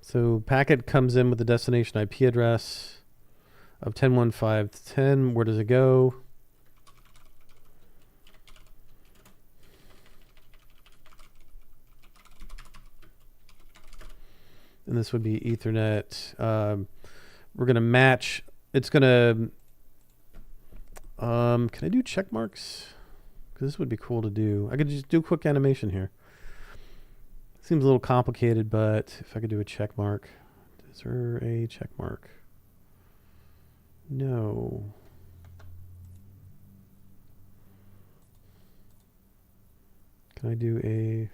So packet comes in with the destination IP address of 10.1.5.10. Where does it go? And this would be Ethernet. We're going to match. It's going to. Can I do check marks? Because this would be cool to do. I could just do a quick animation here. Seems a little complicated, but if I could do a check mark. Is there a check mark? No. Can I do a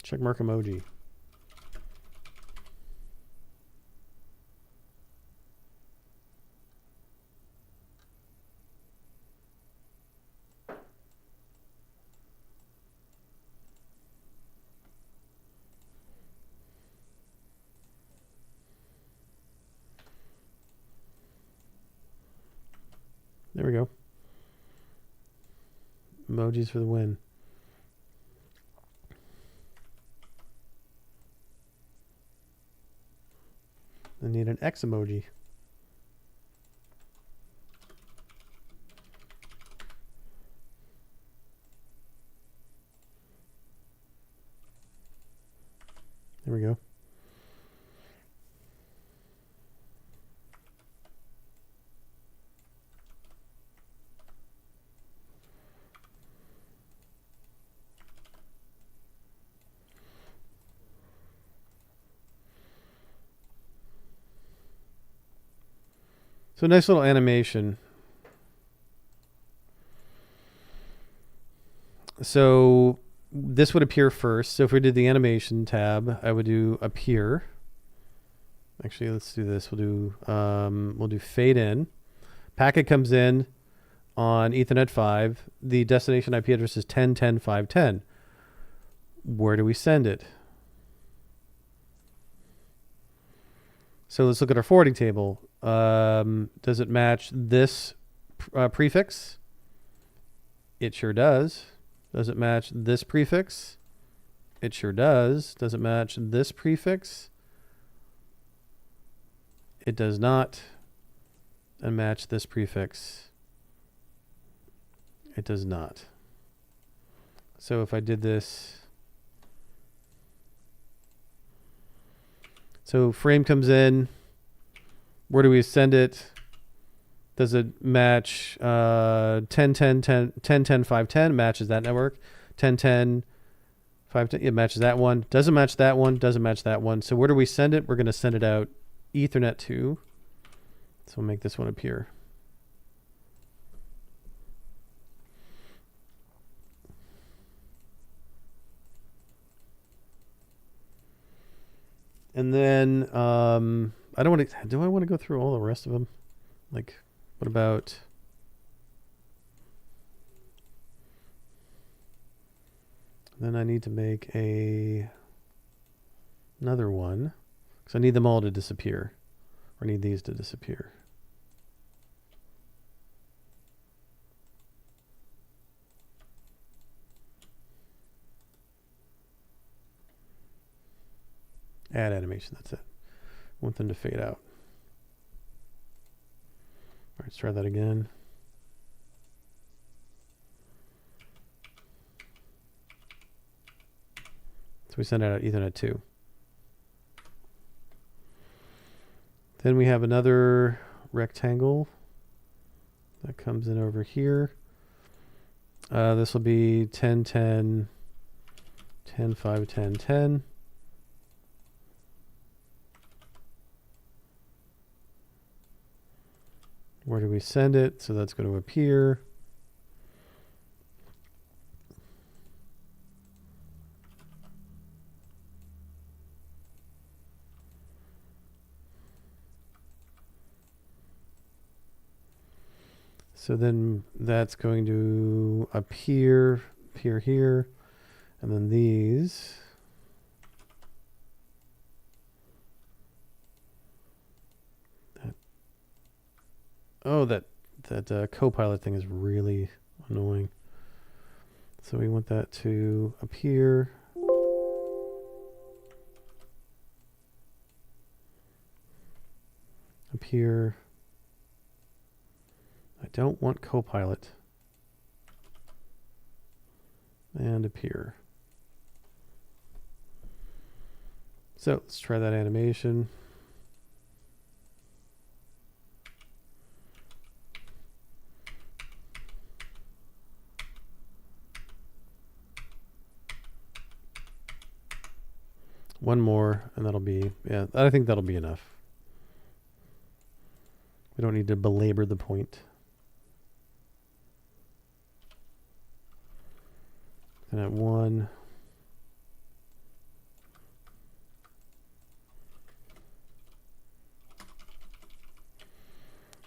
check mark emoji? There we go. Emojis for the win. I need an X emoji. There we go. So nice little animation. So this would appear first. So if we did the animation tab, I would do appear. Actually, let's do this. We'll do fade in. Packet comes in on Ethernet 5. The destination IP address is 10.10.5.10. Where do we send it? So let's look at our forwarding table. Does it match this prefix? It sure does. Does it match this prefix? It sure does. Does it match this prefix? It does not. And match this prefix? It does not. So if I did this, so frame comes in. Where do we send it? Does it match 10.10.5.10? Matches that network. 10.10.5.10. It matches that one. Doesn't match that one. Doesn't match that one. So where do we send it? We're going to send it out Ethernet 2. So we'll make this one appear. And then I don't want to. Do I want to go through all the rest of them? Like, what about? Then I need to make another one because I need them all to disappear, or need these to disappear. Add animation. That's it. Want them to fade out. All right, let's try that again. So we send out Ethernet 2. Then we have another rectangle that comes in over here. This will be 10, 10, 10, 5, 10, 10. Where do we send it? So that's going to appear. So then that's going to appear here, and then these. That Copilot thing is really annoying. So we want that to appear. Appear. I don't want Copilot. And appear. So let's try that animation. One more, and that'll be, yeah, I think that'll be enough. We don't need to belabor the point. And at 1.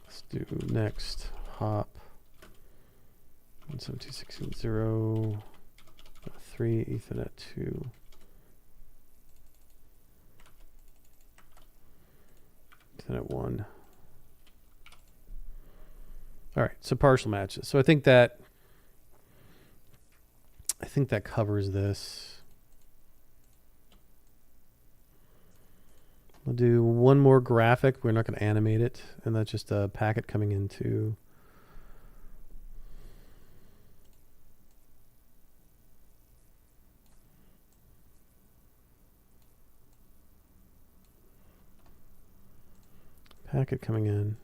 Let's do next hop 172.16.0 3 Ethernet 2. Ethernet 1. All right, so partial matches. So I think that covers this. We'll do one more graphic. We're not going to animate it, and that's just a packet coming into packet coming in.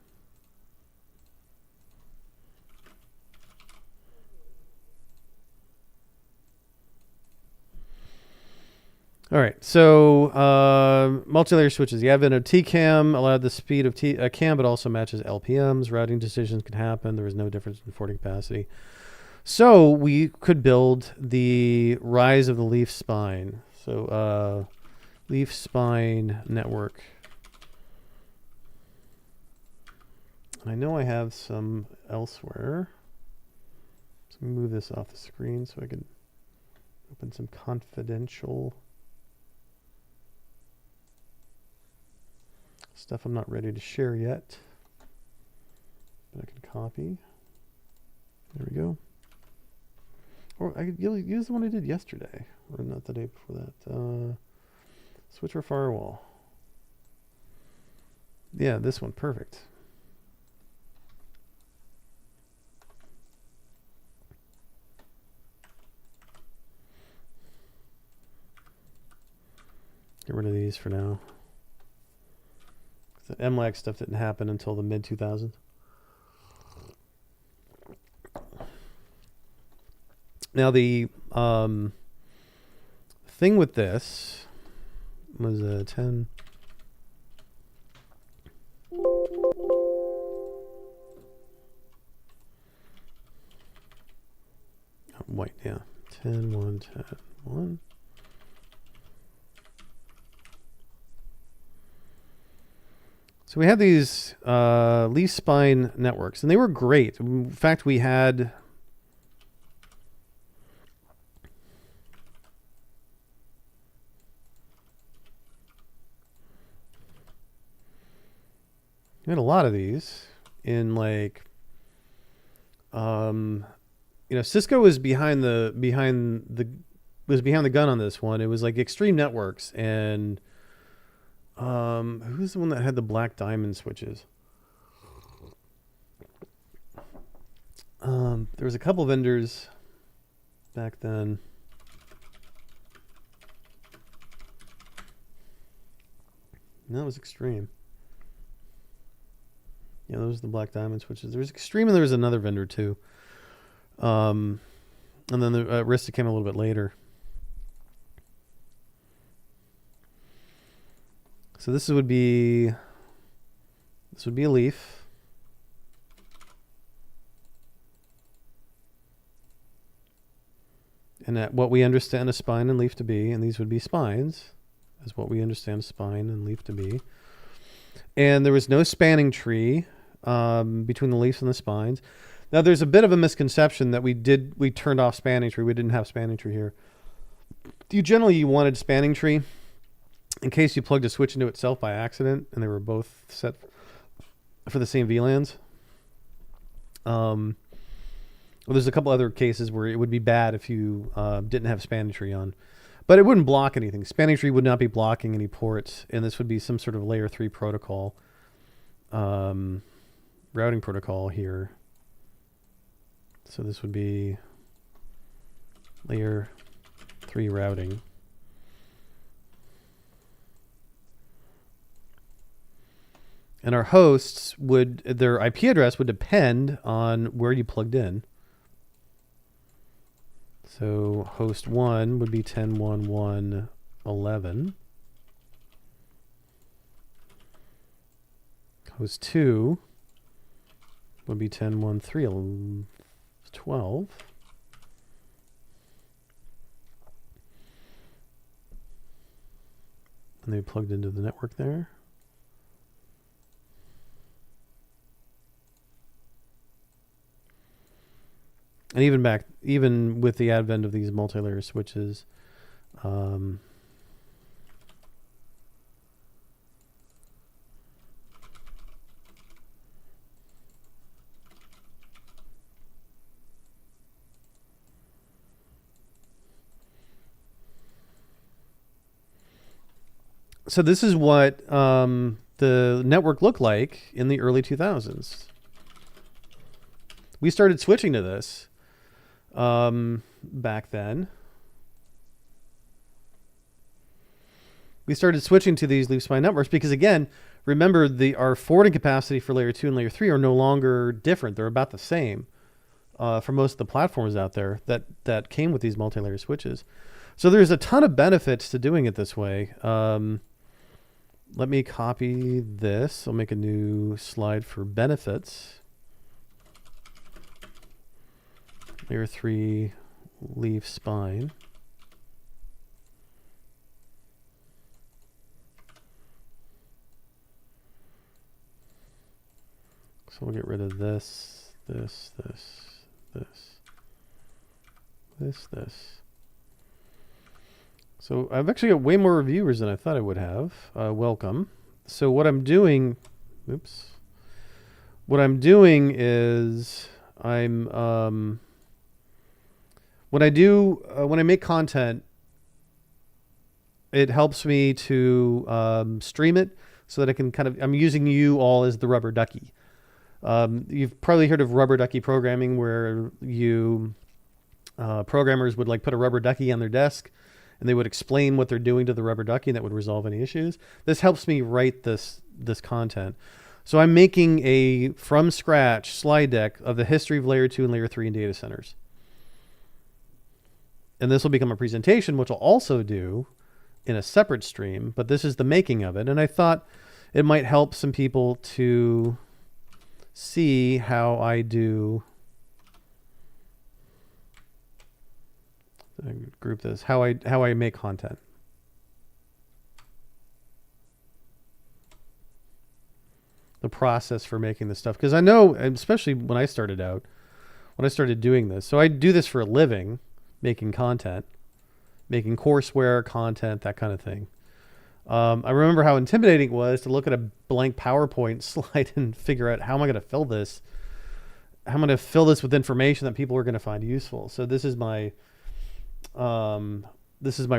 All right, so multi-layer switches. You have in a TCAM allowed the speed of CAM, but also matches LPMs. Routing decisions can happen. There is no difference in forwarding capacity. So we could build the rise of the leaf spine. So leaf spine network. I know I have some elsewhere. So let me move this off the screen so I can open some confidential stuff I'm not ready to share yet, but I can copy. There we go. Or I could use the one I did yesterday, or not the day before that. Switcher firewall. Yeah, this one, perfect. Get rid of these for now. The MLAG stuff didn't happen until the mid-2000s. Now the thing with this was 10. white, yeah. 10, 1, 10, 1. So we had these leaf spine networks, and they were great. In fact, we had a lot of these in like, Cisco was behind the gun on this one. It was like Extreme Networks and who's the one that had the black diamond switches? There was a couple vendors back then. No, it was Extreme. Yeah, those are the black diamond switches. There was Extreme and there was another vendor too. And then the Arista came a little bit later. So this would be a leaf. And at what we understand a spine and leaf to be, and these would be spines, is what we understand a spine and leaf to be. And there was no spanning tree between the leaves and the spines. Now there's a bit of a misconception that we turned off spanning tree. We didn't have spanning tree here. You wanted spanning tree in case you plugged a switch into itself by accident and they were both set for the same VLANs. Well, there's a couple other cases where it would be bad if you didn't have spanning tree on, but it wouldn't block anything. Spanning tree would not be blocking any ports, and this would be some sort of layer 3 protocol, routing protocol here. So this would be layer 3 routing. And our hosts their IP address would depend on where you plugged in. So host 1 would be 10.1.1.11. Host 2 would be 10.1.3.12. And they plugged into the network there. And even with the advent of these multi-layer switches, so this is what the network looked like in the early 2000s. We started switching to this back then. We started switching to these leaf spine networks because, again, remember our forwarding capacity for layer 2 and layer 3 are no longer different. They're about the same for most of the platforms out there that came with these multi-layer switches. So there's a ton of benefits to doing it this way. Let me copy this. I'll make a new slide for benefits. Layer 3 leaf spine. So we'll get rid of this. So I've actually got way more reviewers than I thought I would have. Welcome. So what I'm doing, what I'm doing is when I make content, it helps me to stream it so that I can I'm using you all as the rubber ducky. You've probably heard of rubber ducky programming, where programmers would put a rubber ducky on their desk and they would explain what they're doing to the rubber ducky, and that would resolve any issues. This helps me write this content. So I'm making a from scratch slide deck of the history of layer 2 and layer 3 in data centers. And this will become a presentation, which I'll also do in a separate stream, but this is the making of it. And I thought it might help some people to see how I do I group this. How I make content. The process for making this stuff, because I know, especially when I started out, when I started doing this. So I do this for a living, making content, making courseware content, that kind of thing. I remember how intimidating it was to look at a blank PowerPoint slide and figure out how am I going to fill this? How am I going to fill this with information that people are going to find useful? So this is my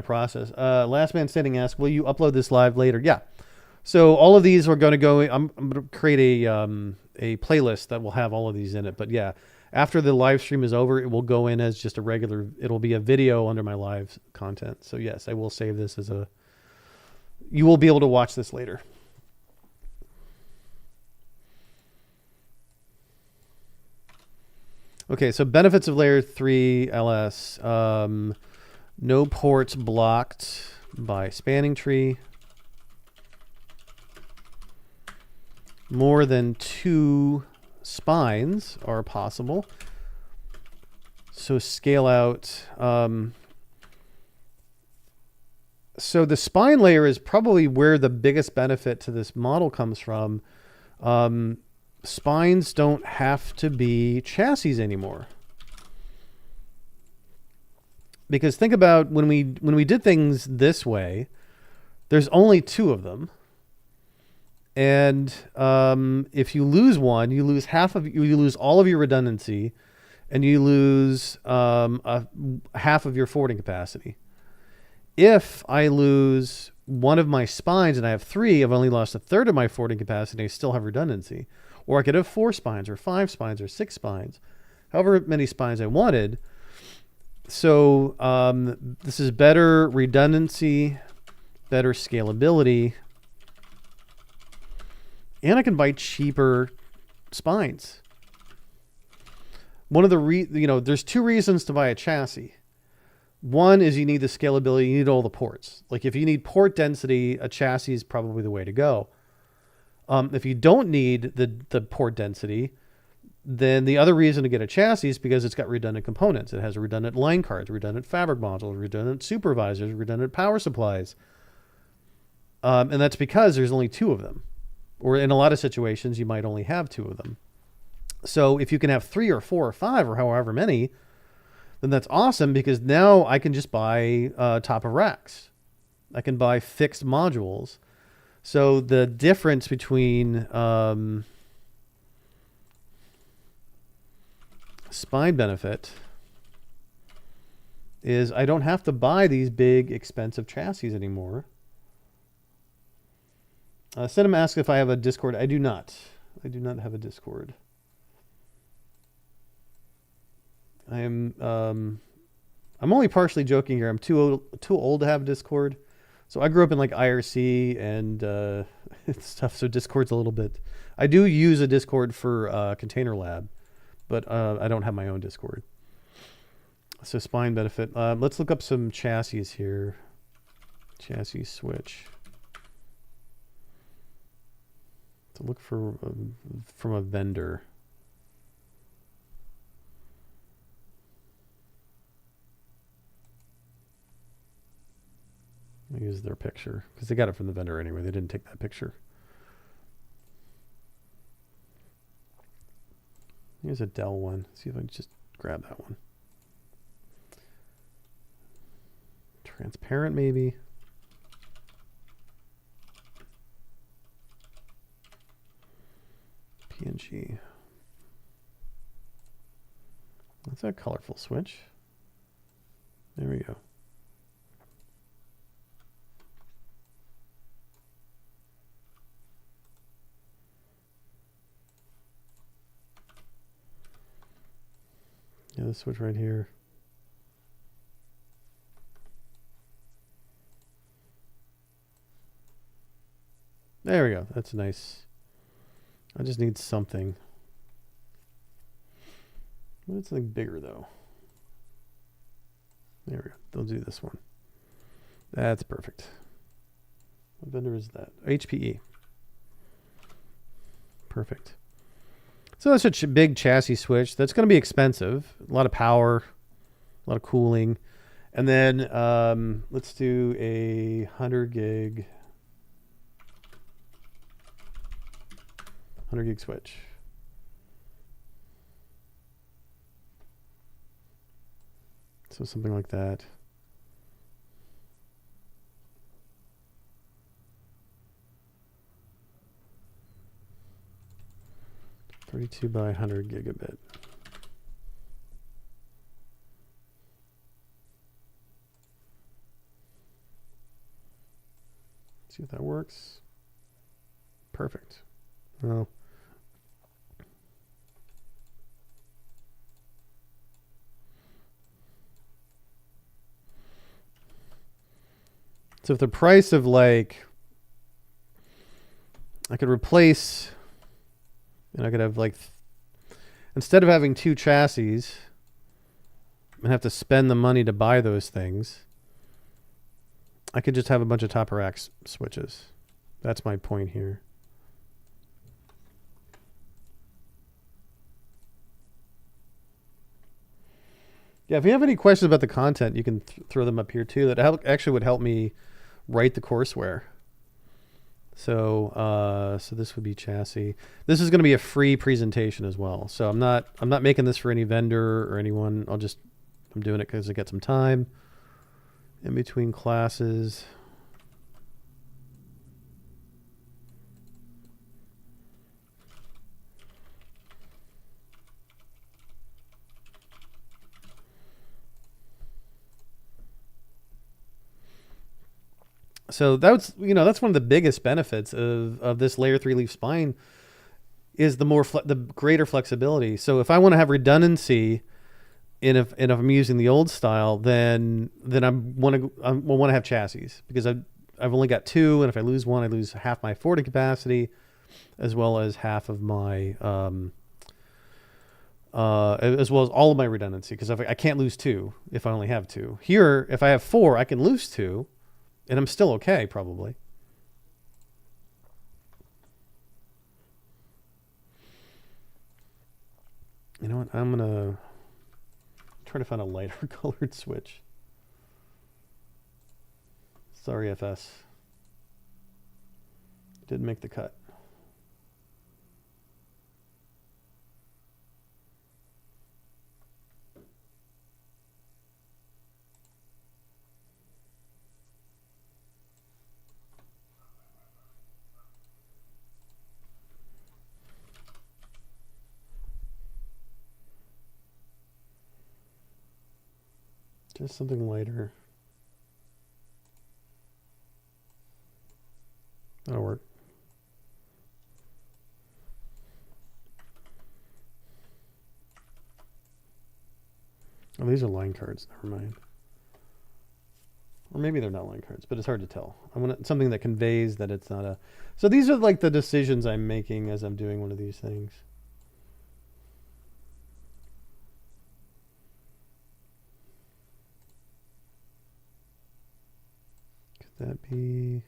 process. Last Man Standing asks, will you upload this live later? Yeah. So all of these are going to go. I'm going to create a playlist that will have all of these in it. But yeah, after the live stream is over, it will go in as just a regular. It'll be a video under my live content. So yes, I will save this as a. You will be able to watch this later. Okay, so benefits of layer 3 LS. No ports blocked by spanning tree. More than 2 spines are possible. So scale out. So the spine layer is probably where the biggest benefit to this model comes from. Spines don't have to be chassis anymore. Because think about when we did things this way, there's only 2 of them. And if you lose one, you lose you lose all of your redundancy, and you lose half of your forwarding capacity. If I lose one of my spines and I have 3, I've only lost 1/3 of my forwarding capacity. I still have redundancy. Or I could have 4 spines or 5 spines or 6 spines, however many spines I wanted. So this is better redundancy, better scalability, and I can buy cheaper spines. One of the there's 2 reasons to buy a chassis. One is you need the scalability, you need all the ports. Like if you need port density, a chassis is probably the way to go. If you don't need the port density, then the other reason to get a chassis is because it's got redundant components. It has redundant line cards, redundant fabric modules, redundant supervisors, redundant power supplies. And that's because there's only 2 of them. Or in a lot of situations, you might only have 2 of them. So if you can have 3 or 4 or 5 or however many, then that's awesome, because now I can just buy top of racks. I can buy fixed modules. So the difference between spine benefit is I don't have to buy these big expensive chassis anymore. Cinema asks if I have a Discord. I do not. I do not have a Discord. I'm only partially joking here. I'm too old to have Discord. So I grew up in like IRC and stuff. So Discord's a little bit. I do use a Discord for Container Lab, but I don't have my own Discord. So spine benefit. Let's look up some chassis here. Chassis switch. To look for from a vendor. I'll use their picture because they got it from the vendor anyway. They didn't take that picture. Here's a Dell one. See if I can just grab that one. Transparent maybe. PNG. That's a colorful switch. There we go. Yeah, this switch right here. There we go. That's nice. I just need something. I need something bigger though. There we go. They'll do this one. That's perfect. What vendor is that? HPE. Perfect. So that's such a big chassis switch. That's going to be expensive. A lot of power, a lot of cooling. And then let's do a 100 gig switch. So something like that. $32 by 100 gigabit. See if that works. Perfect. Well, so if the price of like, I could replace, and I could have like, instead of having 2 chassis and have to spend the money to buy those things, I could just have a bunch of top of rack switches. That's my point here. Yeah, if you have any questions about the content, you can throw them up here too. That actually would help me write the courseware. So, so this would be chassis. This is going to be a free presentation as well. So I'm not making this for any vendor or anyone. I'm doing it because I get some time in between classes. So that's one of the biggest benefits of this layer 3 leaf spine is the greater flexibility. So if I want to have redundancy, if I'm using the old style, then I want to have chassis, because I've only got 2, and if I lose one, I lose half my forwarding capacity, as well as half of my as well as all of my redundancy, because I can't lose 2 if I only have 2. Here, if I have 4, I can lose 2. And I'm still okay, probably. You know what? I'm going to try to find a lighter colored switch. Sorry, FS. Didn't make the cut. Just something lighter. That'll work. Oh, these are line cards. Never mind. Or maybe they're not line cards, but it's hard to tell. I want something that conveys that it's not a... So these are like the decisions I'm making as I'm doing one of these things. Could that be...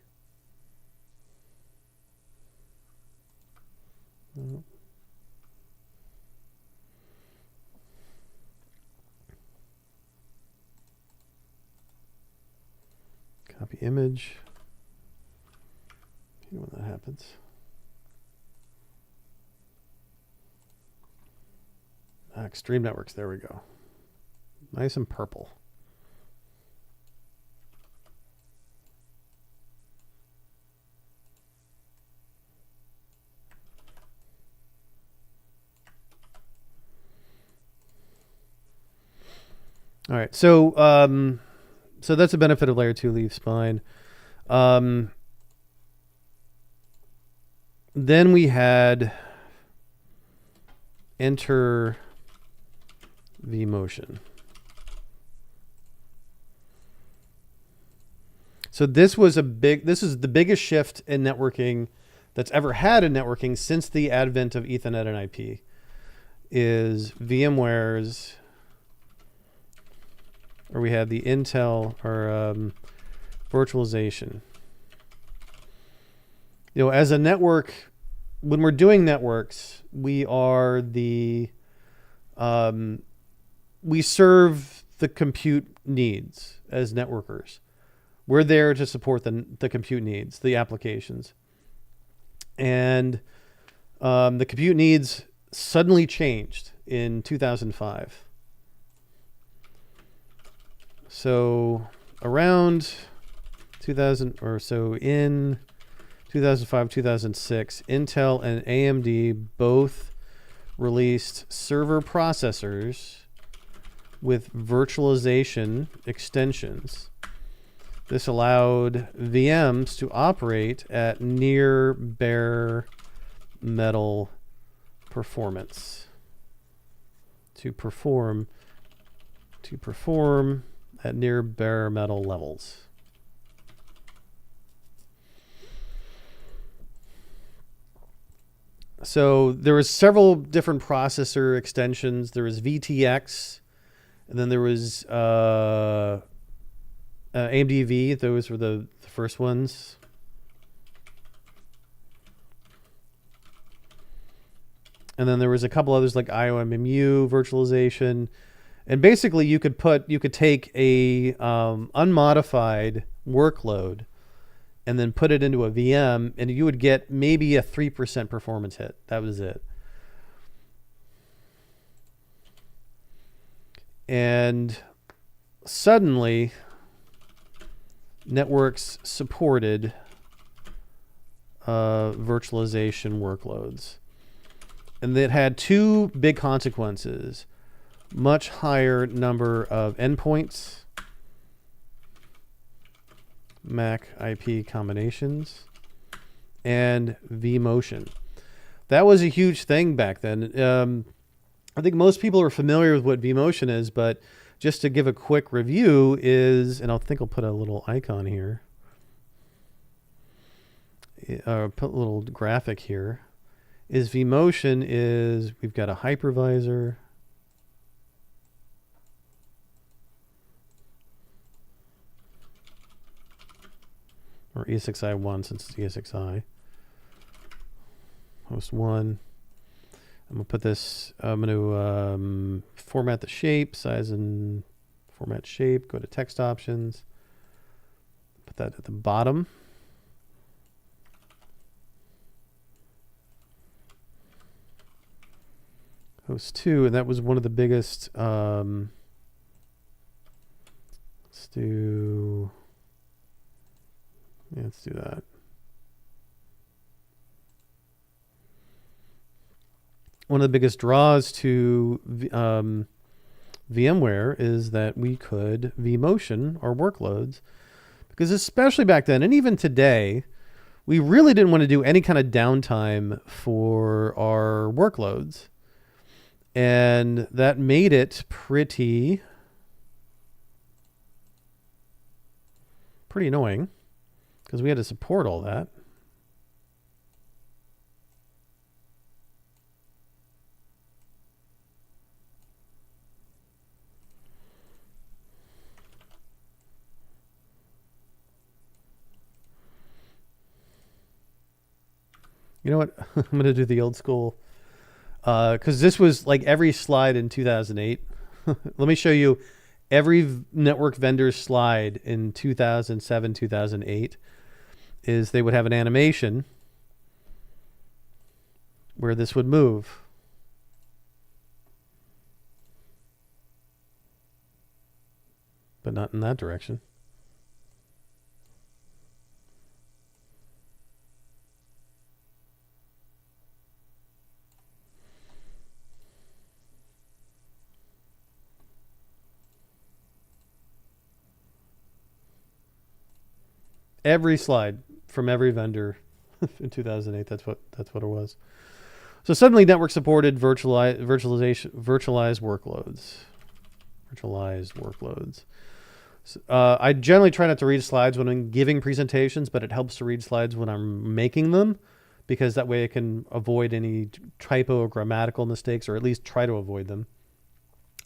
No. Copy image. You know when that happens. Extreme Networks, there we go. Nice and purple. All right, so so that's a benefit of layer 2 leaf spine. Then we had enter vMotion. So this is the biggest shift in networking that's ever had in networking since the advent of Ethernet and IP, is VMware's, or we have the Intel or virtualization. You know, as a network, when we're doing networks, we are the we serve the compute needs as networkers. We're there to support the compute needs, the applications. And the compute needs suddenly changed in 2005. So around 2000 or so in 2005, 2006, Intel and AMD both released server processors with virtualization extensions. This allowed VMs to operate at near bare metal performance. To perform at near bare metal levels. So there was several different processor extensions. There was VTX, and then there was AMD-V. Those were the first ones. And then there was a couple others like IOMMU virtualization. And basically you could take a unmodified workload and then put it into a VM, and you would get maybe a 3% performance hit. That was it. And suddenly, networks supported virtualization workloads. And it had two big consequences. Much higher number of endpoints, MAC IP combinations, and vMotion. That was a huge thing back then. I think most people are familiar with what vMotion is, but just to give a quick review is, and I'll put a little icon here, put a little graphic here, is vMotion is, we've got a hypervisor, or ESXi1 since it's ESXi. Host 1. I'm going to put this, I'm going to format the shape, size and format shape, go to text options, put that at the bottom. Host 2, and that was one of the biggest, let's do that. One of the biggest draws to VMware is that we could vMotion our workloads, because especially back then and even today, we really didn't want to do any kind of downtime for our workloads. And that made it pretty annoying, because we had to support all that. You know what? I'm going to do the old school, because this was like every slide in 2008. Let me show you every network vendor's slide in 2007, 2008. Is they would have an animation where this would move. But not in that direction. Every slide from every vendor in 2008. That's what it was. So suddenly, network supported virtualized workloads. Virtualized workloads. So, I generally try not to read slides when I'm giving presentations, but it helps to read slides when I'm making them, because that way I can avoid any typo or grammatical mistakes, or at least try to avoid them.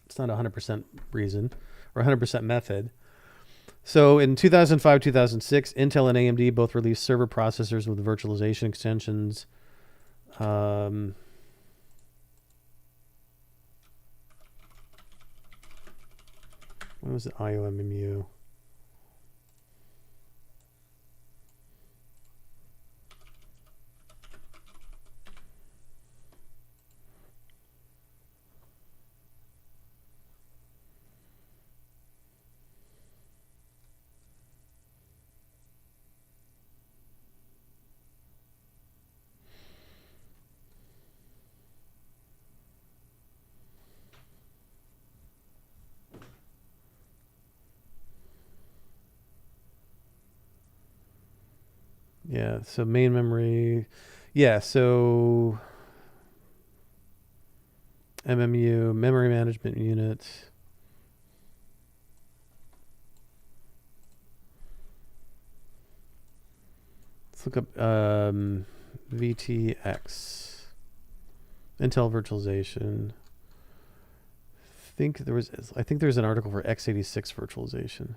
It's not a 100% reason or 100% method. So in 2005, 2006, Intel and AMD both released server processors with virtualization extensions. When was it IOMMU? Yeah, so main memory. Yeah, so MMU, memory management unit. Let's look up VTX. Intel virtualization. I think there's an article for x86 virtualization.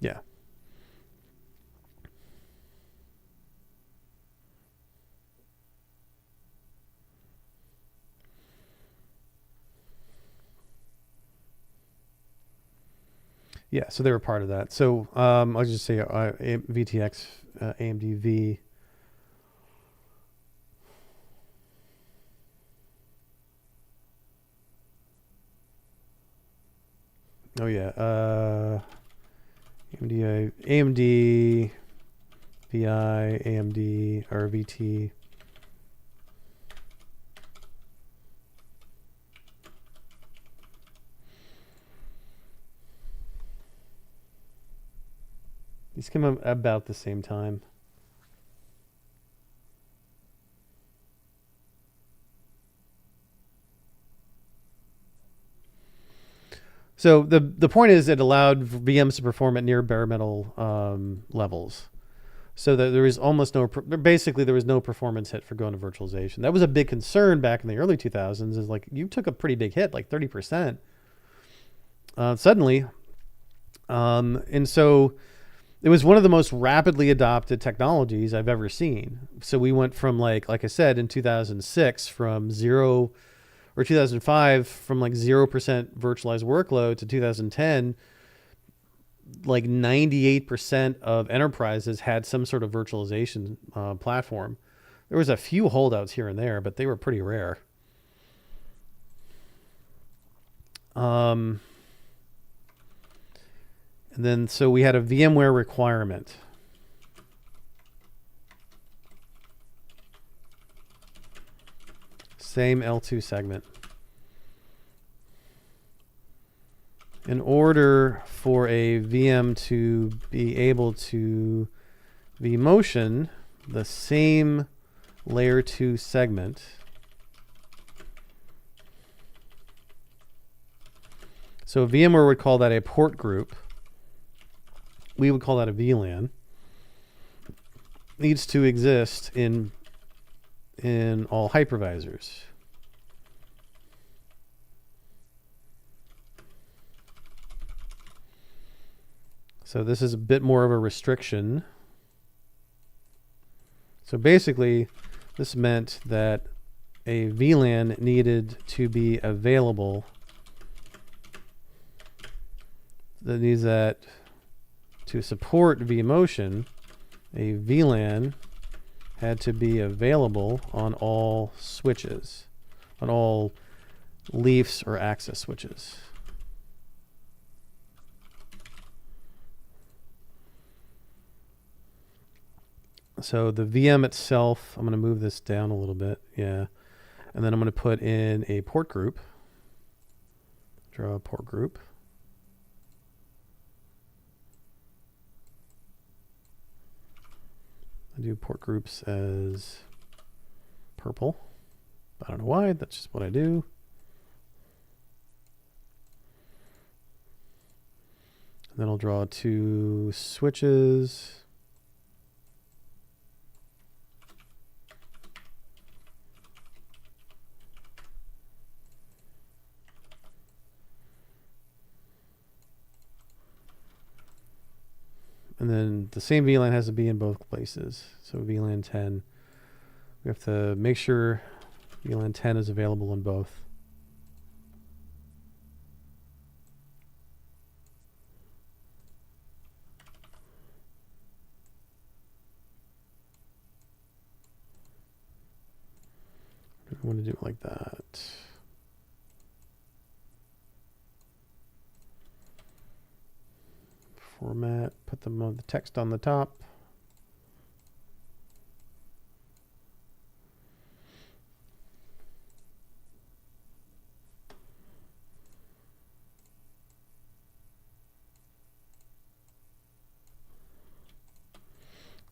Yeah. Yeah, so they were part of that. So I'll just say VTX, AMD V. Oh yeah, AMD VI, AMD or VT. These came out about the same time. So the point is it allowed VMs to perform at near bare metal levels. So that there was almost basically there was no performance hit for going to virtualization. That was a big concern back in the early 2000s, is like you took a pretty big hit, like 30%, suddenly. And so it was one of the most rapidly adopted technologies I've ever seen. So we went from like I said, in 2006 from 2005 from like 0% virtualized workload to 2010, like 98% of enterprises had some sort of virtualization platform. There was a few holdouts here and there, but they were pretty rare. And then so we had a VMware requirement. Same L2 segment. In order for a VM to be able to vMotion the same layer 2 segment, so VMware would call that a port group. We would call that a VLAN. Needs to exist in all hypervisors. So this is a bit more of a restriction. So basically, this meant that a VLAN needed to be available. That means that to support vMotion, a VLAN had to be available on all switches, on all leafs or access switches. So the VM itself, I'm going to move this down a little bit. Yeah. And then I'm going to put in a port group. Draw a port group. I do port groups as purple. I don't know why, that's just what I do. And then I'll draw 2 switches. And then the same VLAN has to be in both places. So VLAN 10 We have to make sure VLAN 10 is available in both. I want to do it like that. Format, put the text on the top.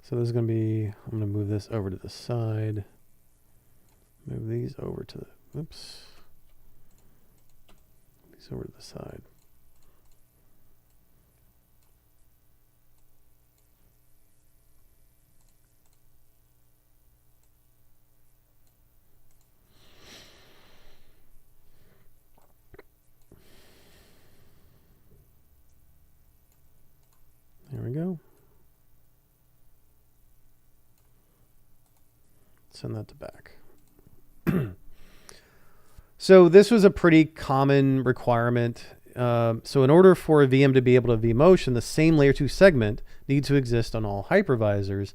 So this is going to be, I'm going to move this over to the side. Move these over to the, oops. These over to the side. There we go. Send that to back. So this was a pretty common requirement. So in order for a VM to be able to vMotion, the same layer 2 segment needs to exist on all hypervisors.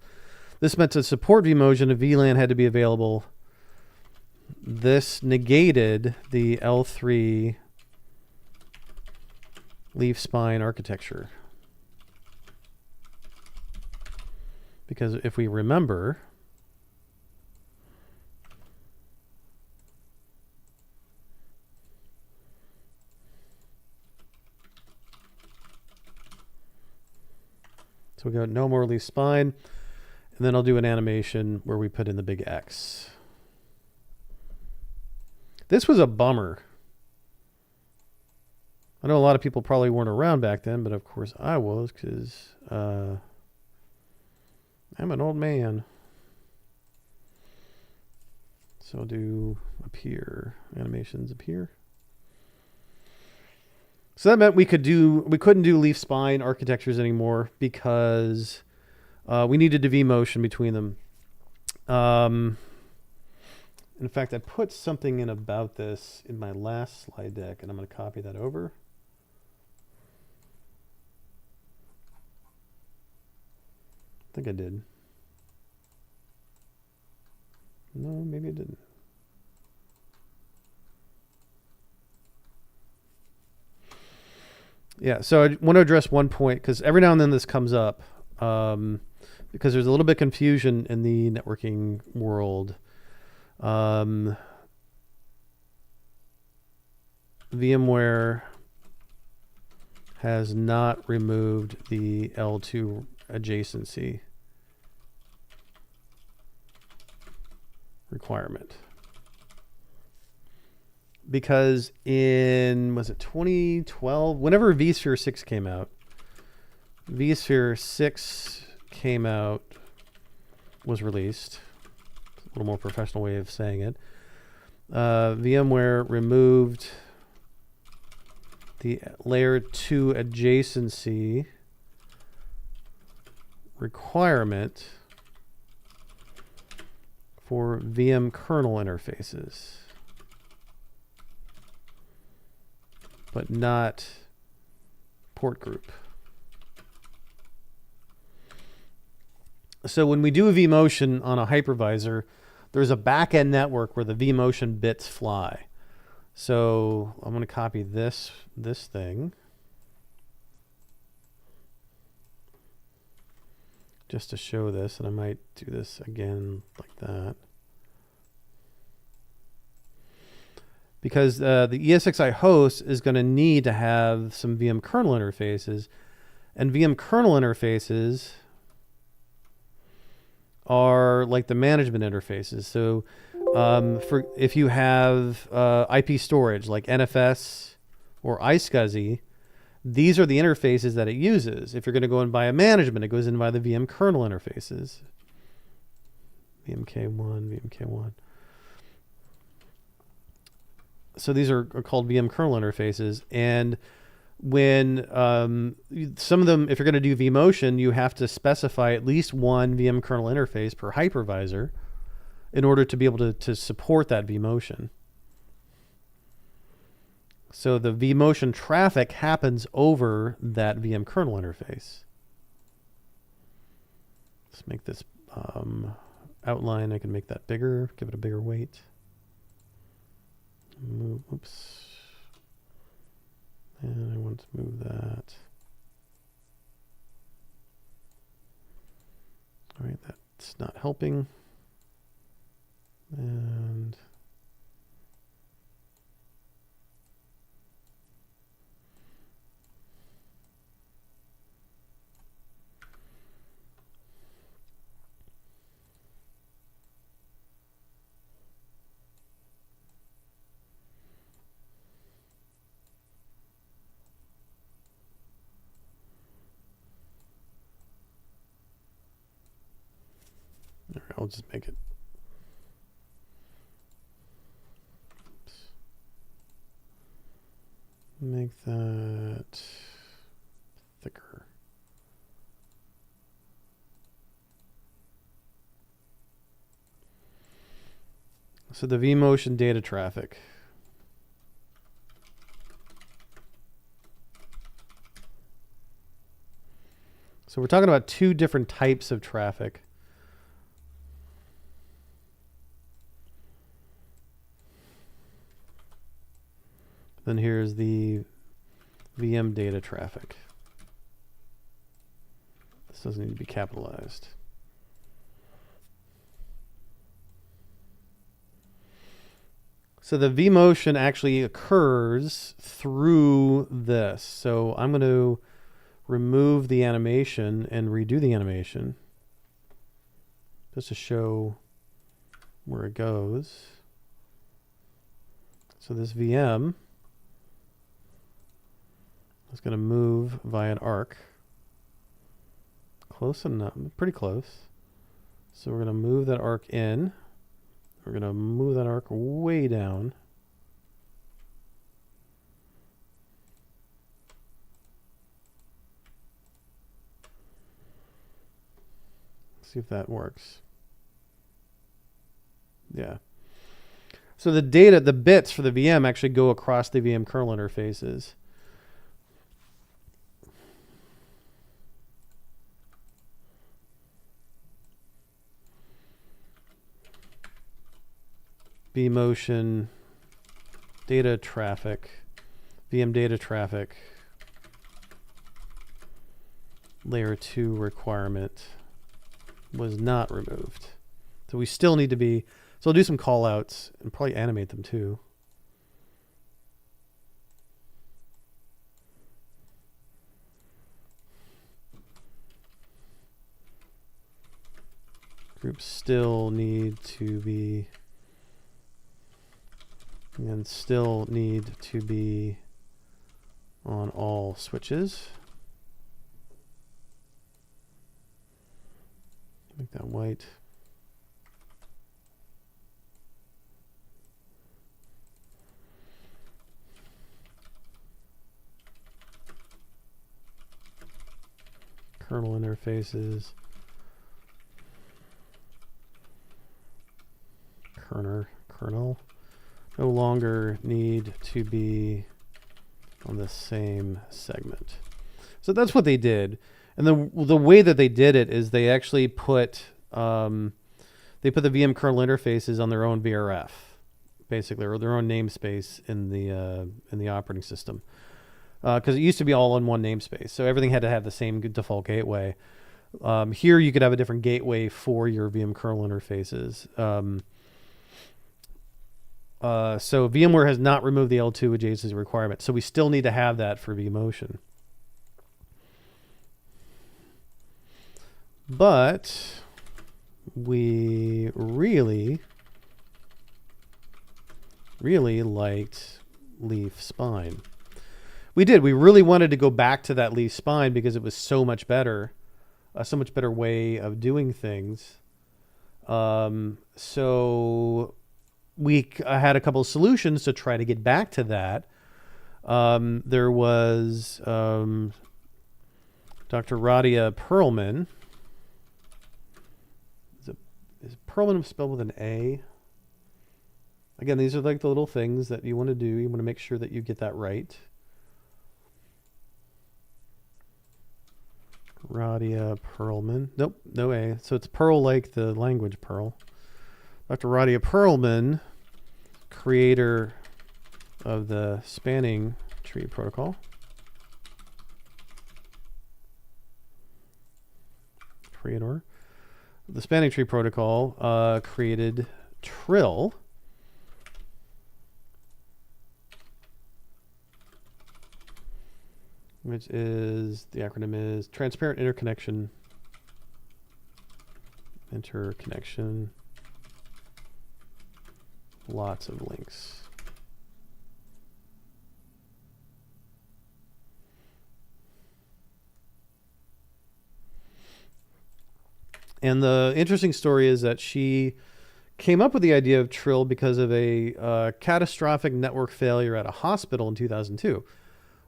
This meant to support vMotion, a VLAN had to be available. This negated the L3 leaf spine architecture. Because if we remember, so we got no more leaf spine, and then I'll do an animation where we put in the big X. This was a bummer. I know a lot of people probably weren't around back then, but of course I was, because I'm an old man. So I'll do appear, animations appear. So that meant we couldn't do leaf spine architectures anymore because we needed to vMotion between them. In fact, I put something in about this in my last slide deck, and I'm going to copy that over. I think I did. No, maybe I didn't. Yeah, so I want to address one point, because every now and then this comes up, because there's a little bit of confusion in the networking world. VMware has not removed the L2 adjacency requirement, because in, was it 2012, whenever vSphere 6 came out, was released, a little more professional way of saying it. VMware removed the layer 2 adjacency requirement for VM kernel interfaces, but not port group. So when we do a vMotion on a hypervisor, there's a back-end network where the vMotion bits fly. So I'm going to copy this thing just to show this, and I might do this again like that. Because the ESXi host is going to need to have some VM kernel interfaces, and VM kernel interfaces are like the management interfaces. So for if you have IP storage like NFS or iSCSI, these are the interfaces that it uses. If you're going to go and buy a management, it goes in by the VM kernel interfaces. VMK1. So these are called VM kernel interfaces. And when some of them, if you're going to do vMotion, you have to specify at least one VM kernel interface per hypervisor. in order to be able to support that vMotion. So the vMotion traffic happens over that VM kernel interface. Let's make this outline. I can make that bigger, give it a bigger weight. Move, oops. And I want to move that. All right, that's not helping. And all right, I'll just make it. Oops. Make that thicker. So the vMotion data traffic. So we're talking about two different types of traffic. Then here's the VM data traffic. This doesn't need to be capitalized. So the vMotion actually occurs through this. So I'm going to remove the animation and redo the animation just to show where it goes. So this VM is going to move via an arc. Close enough, pretty close. So we're going to move that arc in. We're going to move that arc way down. See if that works. Yeah. So the data, the bits for the VM actually go across the VM kernel interfaces. vMotion data traffic, VM data traffic, layer 2 requirement was not removed. So we still need to be, so I'll do some call outs and probably animate them too. Groups still need to be, and still need to be on all switches. Make that white. Kernel interfaces. Kernel no longer need to be on the same segment. So that's what they did. And the way that they did it is they actually put the VM kernel interfaces on their own VRF, basically, or their own namespace in the operating system. Because it used to be all in one namespace, so everything had to have the same default gateway. Here you could have a different gateway for your VM kernel interfaces. So VMware has not removed the L2 adjacency requirement, so we still need to have that for vMotion. But we really liked leaf spine. We did. We really wanted to go back to that leaf spine because it was so much better, so much better way of doing things. So we had a couple of solutions to try to get back to that. There was Dr. Radia Perlman. Perlman was spelled with an A. Again, these are like the little things that you want to do. You want to make sure that you get that right. Radia Perlman. Nope, no A. So it's Perl like the language Perl. Dr. Radia Perlman, creator of the spanning tree protocol. Creator. The spanning tree protocol created Trill. Which is, the acronym is Transparent Interconnection. Lots of links. And the interesting story is that she came up with the idea of Trill because of a catastrophic network failure at a hospital in 2002,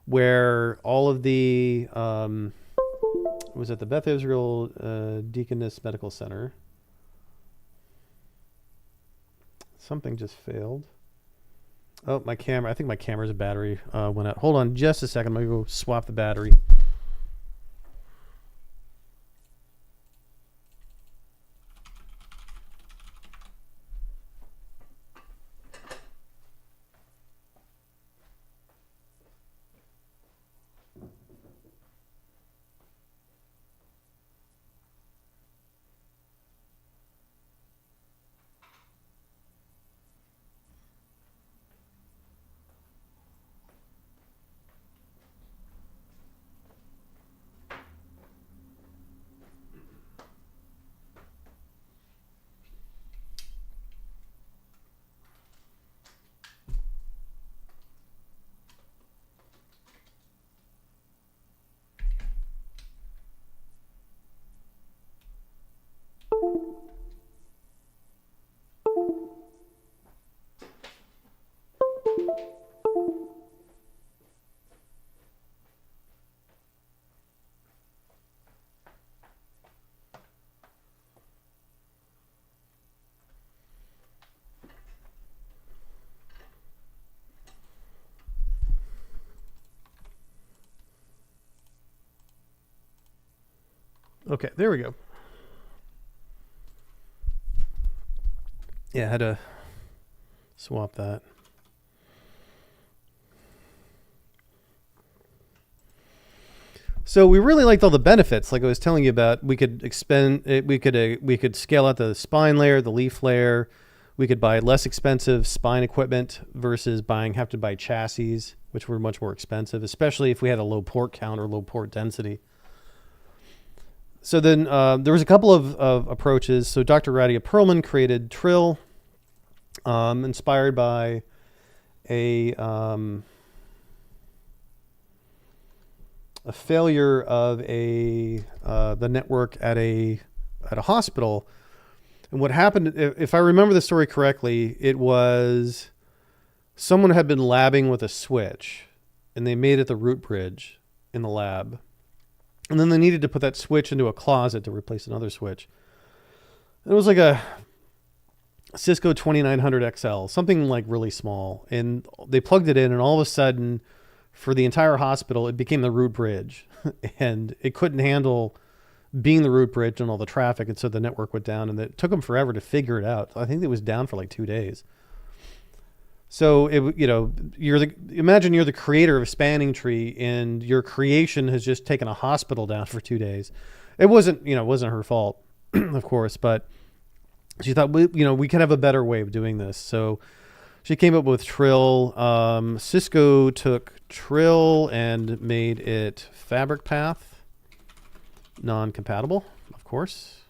where all of the, was at the Beth Israel Deaconess Medical Center. Something just failed. Oh, my camera. I think my camera's battery went out. Hold on just a second. I'm going to go swap the battery. Okay, there we go. Yeah, I had to swap that. So we really liked all the benefits, like I was telling you about. We could we could scale out the spine layer, the leaf layer. We could buy less expensive spine equipment versus have to buy chassis, which were much more expensive, especially if we had a low port count or low port density. So then there was a couple of approaches. So Dr. Radia Perlman created Trill, inspired by a failure of the network at a hospital. And what happened, if I remember the story correctly, it was someone had been labbing with a switch, and they made it the root bridge in the lab. And then they needed to put that switch into a closet to replace another switch. It was like a Cisco 2900 XL, something like really small. And they plugged it in, and all of a sudden, for the entire hospital, it became the root bridge. And it couldn't handle being the root bridge and all the traffic. And so the network went down, and it took them forever to figure it out. I think it was down for like 2 days. So imagine you're the creator of a spanning tree, and your creation has just taken a hospital down for 2 days. It wasn't her fault, of course, but she thought we could have a better way of doing this. So she came up with Trill. Cisco took Trill and made it fabric path non-compatible, of course.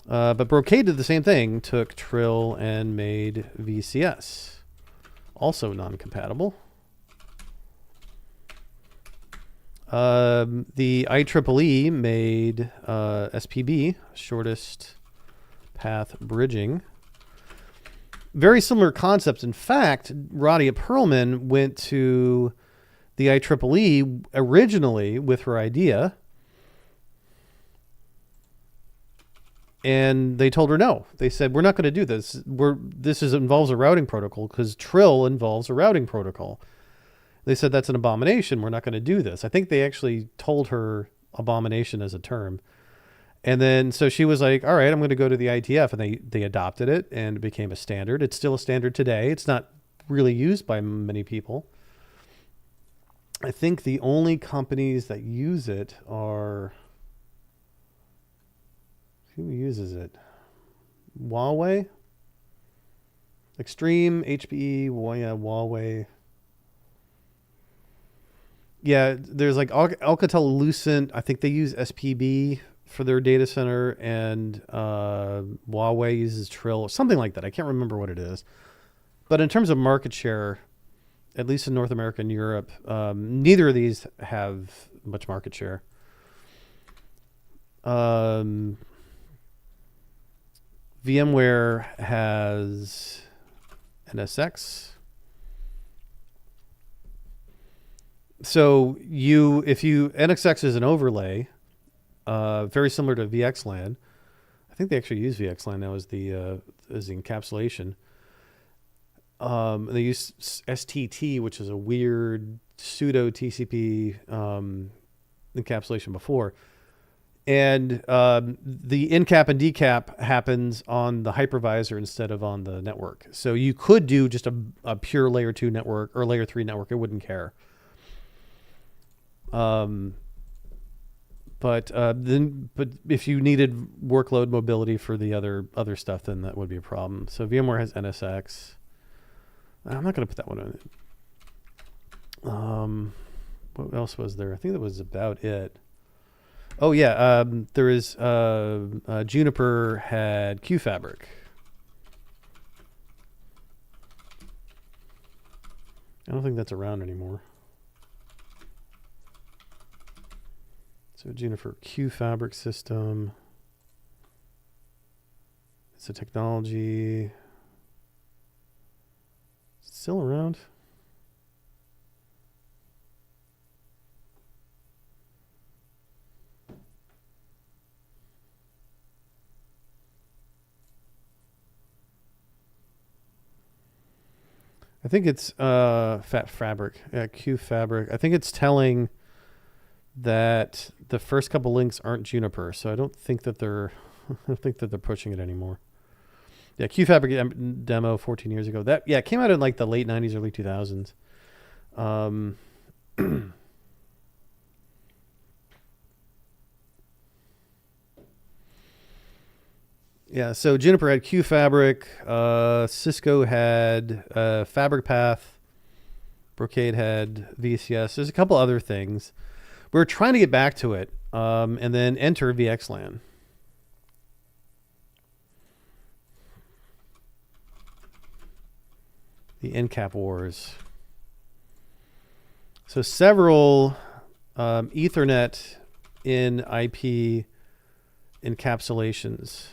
But Brocade did the same thing, took Trill and made VCS, also non-compatible. The IEEE made SPB, shortest path bridging. Very similar concepts. In fact, Radia Perlman went to the IEEE originally with her idea, And they told her no. They said, we're not going to do this. Involves a routing protocol because Trill involves a routing protocol. They said that's an abomination. We're not going to do this. I think they actually told her abomination as a term. And then so she was like, all right, I'm going to go to the ITF. And they adopted it and it became a standard. It's still a standard today. It's not really used by many people. I think the only companies that use it are... Who uses it? Huawei? Extreme, HPE, Huawei. Yeah, there's like Alcatel-Lucent. I think they use SPB for their data center, and Huawei uses Trill, something like that. I can't remember what it is. But in terms of market share, at least in North America and Europe, neither of these have much market share. VMware has NSX. So NSX is an overlay, very similar to VXLAN. I think they actually use VXLAN now as the encapsulation. They use STT, which is a weird pseudo TCP encapsulation before. And the in-cap and decap happens on the hypervisor instead of on the network. So you could do just a pure layer 2 network or layer 3 network. It wouldn't care. But if you needed workload mobility for the other stuff, then that would be a problem. So VMware has NSX. I'm not going to put that one on it. What else was there? I think that was about it. Oh yeah, there is Juniper had QFabric. I don't think that's around anymore. So Juniper QFabric system. It's a technology. Still around? I think it's Fabric, QFabric. I think it's telling that the first couple links aren't Juniper, so I don't think that they're pushing it anymore. Yeah, QFabric demo 14 years ago. It came out in like the late 90s, early 2000s. Yeah, so Juniper had QFabric, Cisco had Fabric Path, Brocade had VCS. There's a couple other things. We're trying to get back to it, and then enter VXLAN. The NCAP wars. So several Ethernet in IP encapsulations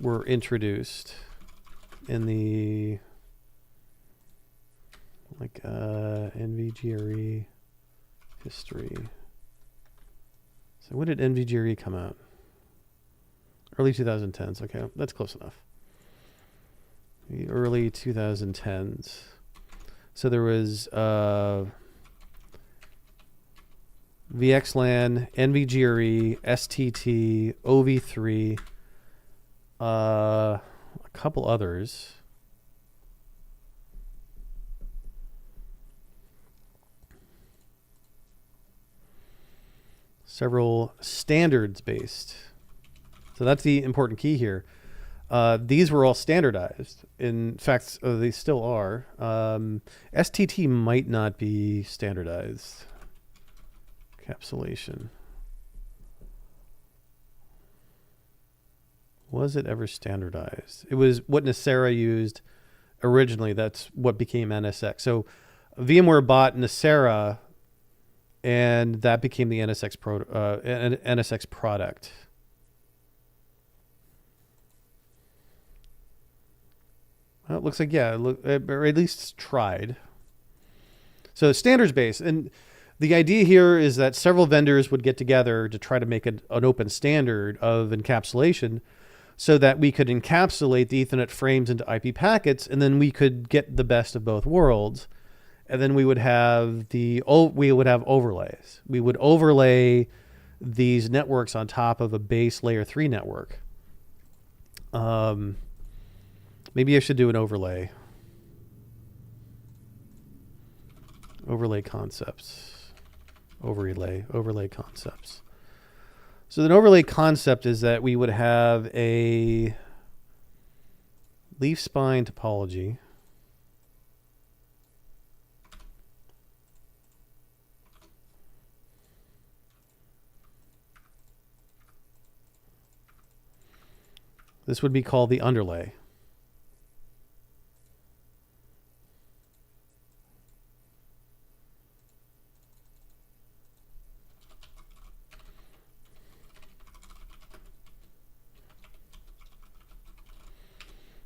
were introduced in the NVGRE history. So when did NVGRE come out? Early 2010s. Okay, that's close enough. The early 2010s. So there was VXLAN, NVGRE, STT, OV3, a couple others. Several standards based. So that's the important key here. These were all standardized. In fact, they still are. STT might not be standardized. Encapsulation. Was it ever standardized? It was what Nicira used originally. That's what became NSX. So VMware bought Nicira, and that became the NSX product. Well, it looks like, or at least tried. So standards based. And The idea here is that several vendors would get together to try to make an open standard of encapsulation so that we could encapsulate the Ethernet frames into IP packets, and then we could get the best of both worlds. And then we would have overlays. We would overlay these networks on top of a base layer 3 network. Maybe I should do an overlay. Overlay concepts. Overlay concepts. So an overlay concept is that we would have a leaf spine topology. This would be called the underlay.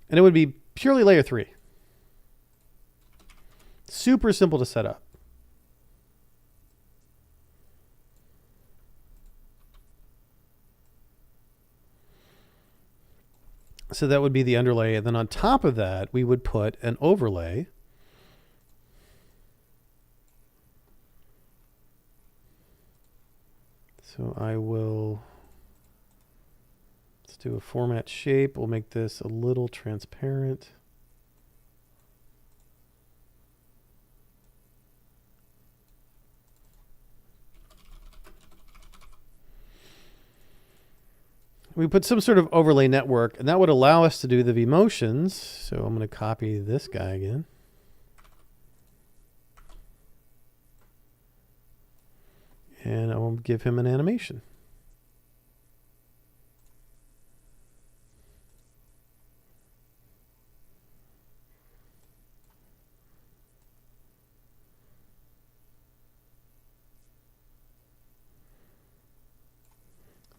And it would be purely layer 3. Super simple to set up. So that would be the underlay. And then on top of that, we would put an overlay. So let's do a format shape. We'll make this a little transparent. We put some sort of overlay network, and that would allow us to do the vMotions. So I'm going to copy this guy again. And I will give him an animation.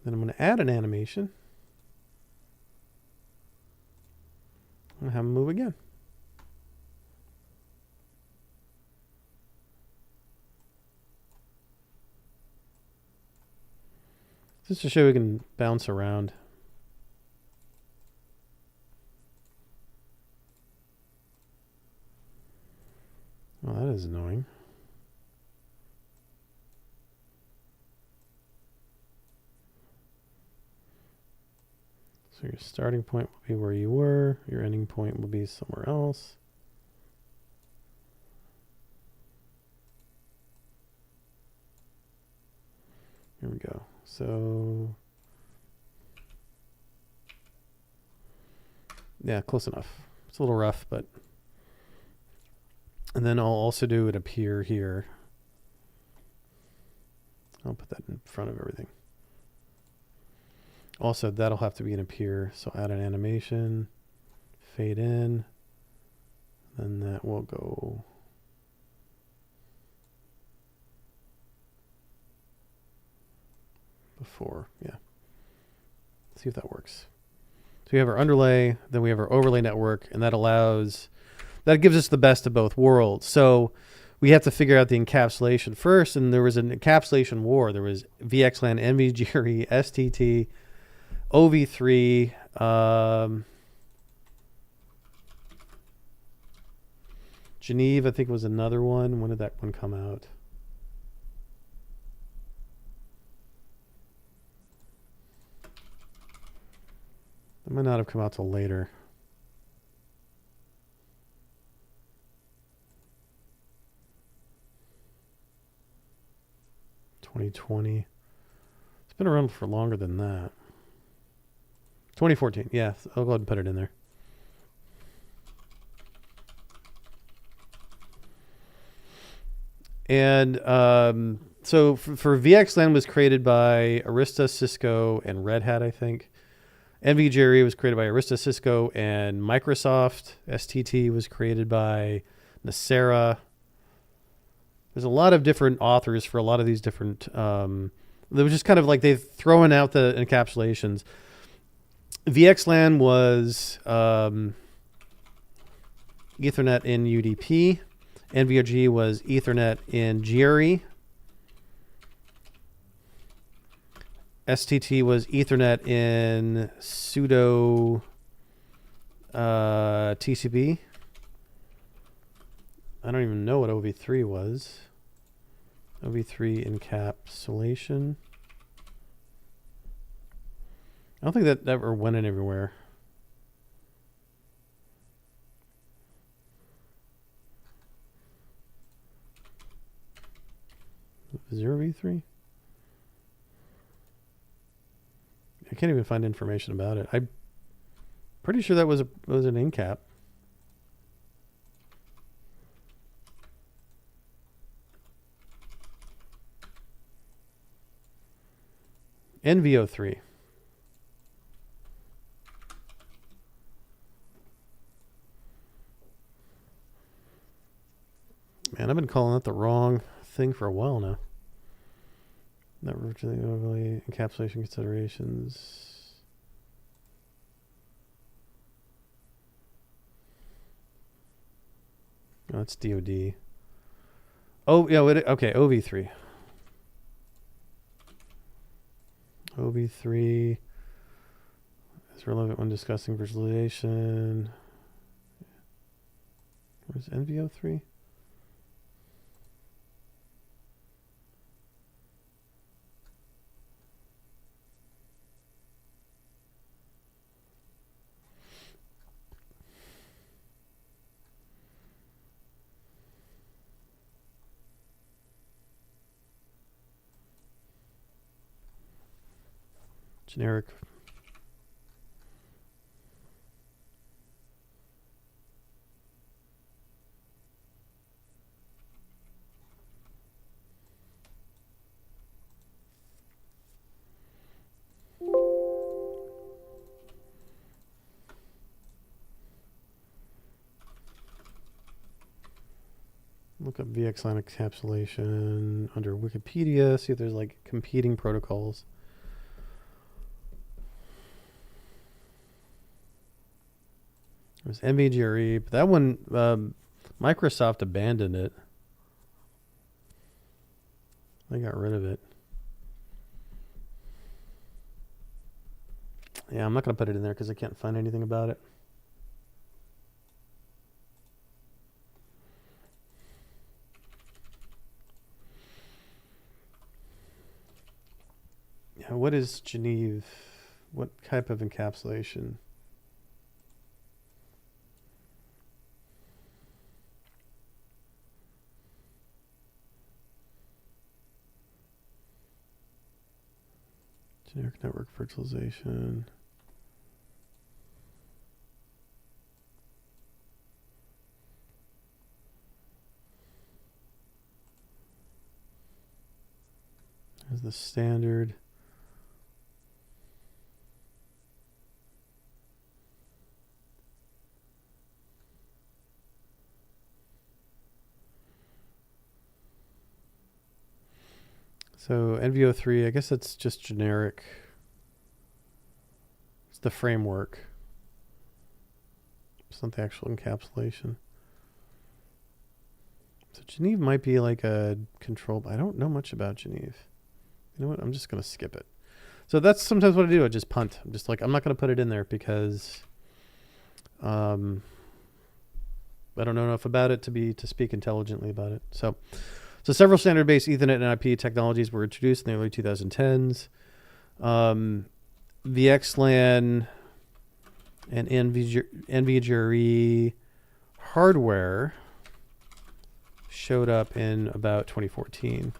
Then I'm going to add an animation. I'm going to have him move again. Just to show we can bounce around. Oh, that is annoying. So your starting point will be where you were. Your ending point will be somewhere else. Here we go. So, yeah, close enough. It's a little rough, but. And then I'll also do it appear here. I'll put that in front of everything. Also, that'll have to be an appear. So add an animation, fade in, then that will go. Before, yeah. See if that works. So we have our underlay, then we have our overlay network, and that gives us the best of both worlds. So we have to figure out the encapsulation first, and there was an encapsulation war. There was VXLAN, NVGRE, STT, OV3, Geneve, I think was another one. When did that one come out? It might not have come out till later. $2020. It's been around for longer than that. 2014. Yeah, I'll go ahead and put it in there. And so for VXLAN was created by Arista, Cisco, and Red Hat, I think. NVGRE was created by Arista, Cisco, and Microsoft. STT was created by Nicira. There's a lot of different authors for a lot of these different. They were just kind of like they've thrown out the encapsulations. VXLAN was Ethernet in UDP. NVRG was Ethernet in GRE. STT was Ethernet in pseudo TCP. I don't even know what OV3 was. OV3 encapsulation. I don't think that ever went in everywhere. Zero V3? I can't even find information about it. I'm pretty sure that was an in-cap. NVO3. Man, I've been calling that the wrong thing for a while now. Network overlay encapsulation considerations. Oh, that's DoD. Oh, yeah, okay, OV3. OV3 is relevant when discussing virtualization. Where's NVO3? Generic. Look up VXLAN encapsulation under Wikipedia, see if there's like competing protocols. There's MVGRE, but that one, Microsoft abandoned it. They got rid of it. Yeah, I'm not going to put it in there because I can't find anything about it. Yeah, what is Geneve? What type of encapsulation? Generic network virtualization. There's the standard. So NVO3, I guess that's just generic. It's the framework. It's not the actual encapsulation. So Geneve might be like a control, but I don't know much about Geneve. You know what? I'm just going to skip it. So that's sometimes what I do. I just punt. I'm just like, I'm not going to put it in there because I don't know enough about it to speak intelligently about it. So several standard-based Ethernet and IP technologies were introduced in the early 2010s. VXLAN and NVGRE hardware showed up in about 2014,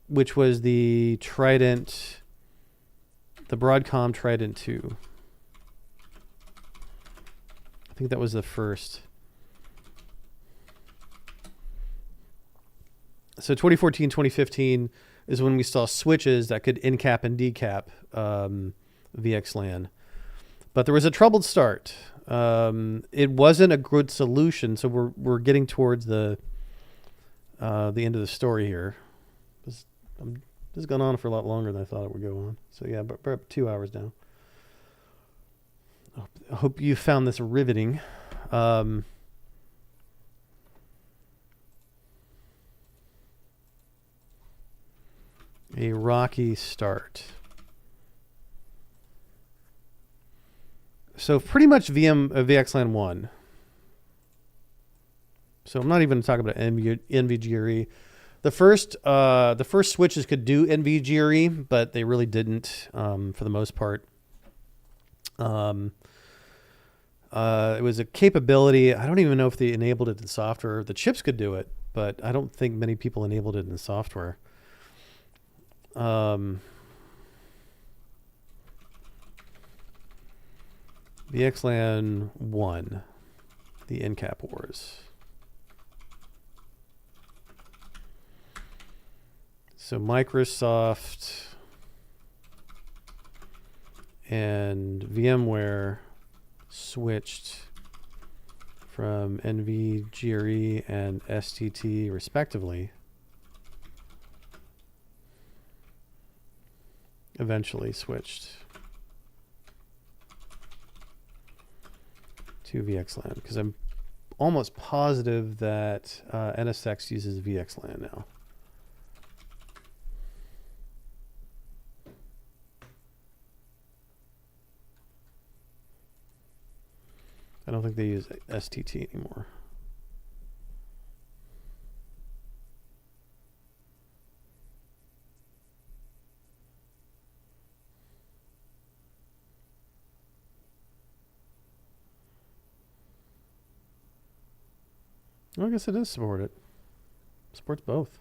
which was the Trident, the Broadcom Trident 2. I think that was the first. So 2014, 2015 is when we saw switches that could in-cap and decap VXLAN. But there was a troubled start. It wasn't a good solution, so we're getting towards the end of the story here. This has gone on for a lot longer than I thought it would go on. So yeah, but we're up 2 hours now. I hope you found this riveting. a rocky start. So pretty much VXLAN 1. So I'm not even talking about NVGRE. The first switches could do NVGRE, but they really didn't for the most part. It was a capability. I don't even know if they enabled it in software. The chips could do it, but I don't think many people enabled it in software. VXLAN 1, the NCAP wars. So Microsoft and VMware switched from NVGRE and STT respectively. Eventually switched to VXLAN because I'm almost positive that NSX uses VXLAN now. I don't think they use STT anymore. Well, I guess it does support it. Supports both.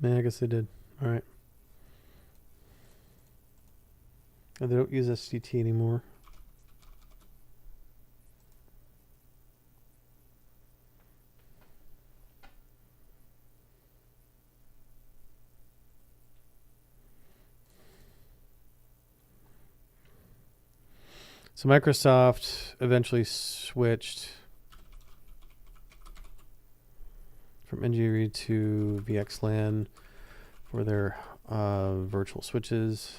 Yeah, I guess they did. All right. Oh, they don't use STT anymore. So Microsoft eventually switched from NGRE to VXLAN for their virtual switches.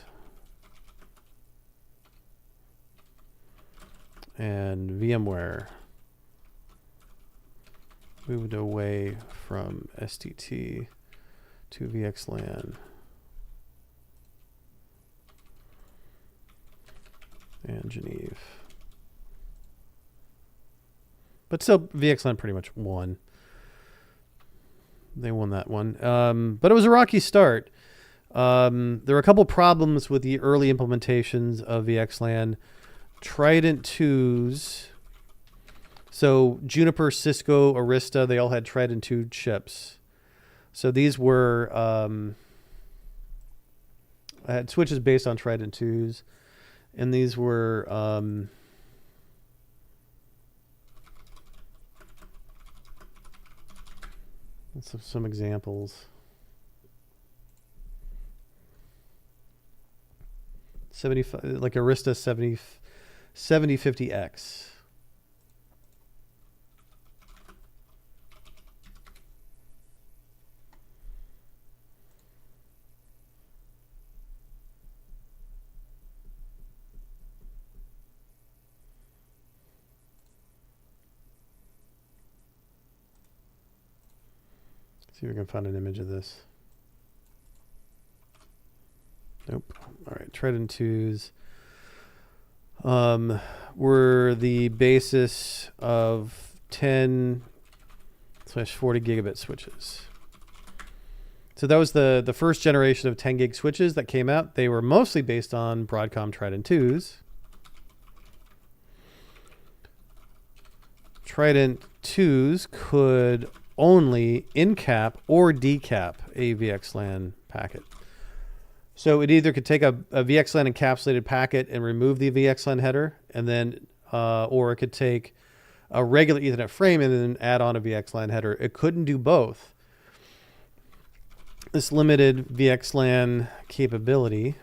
And VMware moved away from STT to VXLAN. And Geneve. But still, VXLAN pretty much won. They won that one. But it was a rocky start. There were a couple problems with the early implementations of VXLAN. Trident 2s. So Juniper, Cisco, Arista, they all had Trident 2 chips. So these were I had switches based on Trident 2s. And these were some examples. 75, like Arista 7050X. See if we can find an image of this. Nope. All right, Trident 2s were the basis of 10/40 gigabit switches. So that was the first generation of 10 gig switches that came out. They were mostly based on Broadcom Trident 2s. Trident 2s could only in-cap or decap a VXLAN packet. So it either could take a VXLAN encapsulated packet and remove the VXLAN header, and then, or it could take a regular Ethernet frame and then add on a VXLAN header. It couldn't do both. This limited VXLAN capability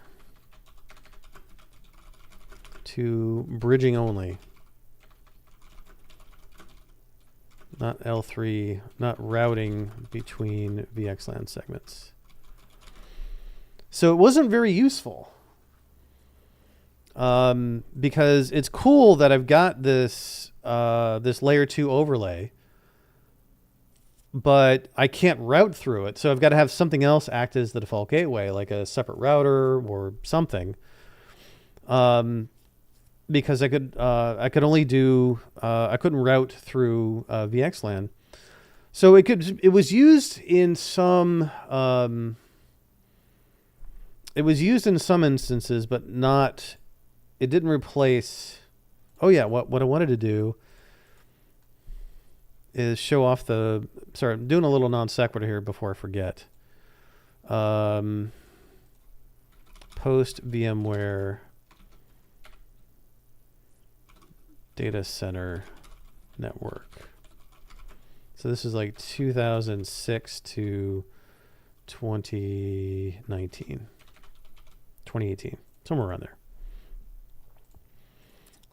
to bridging only. not L3, not routing between VXLAN segments. So it wasn't very useful. Because it's cool that I've got this this layer 2 overlay, but I can't route through it. So I've got to have something else act as the default gateway, like a separate router or something. Because I could only do I couldn't route through VXLAN. So it was used in some instances, but not. It didn't replace. Oh yeah, what I wanted to do is show off the. Sorry, I'm doing a little non sequitur here before I forget. Post VMware data center network. So this is like 2006 to 2019, 2018, somewhere around there.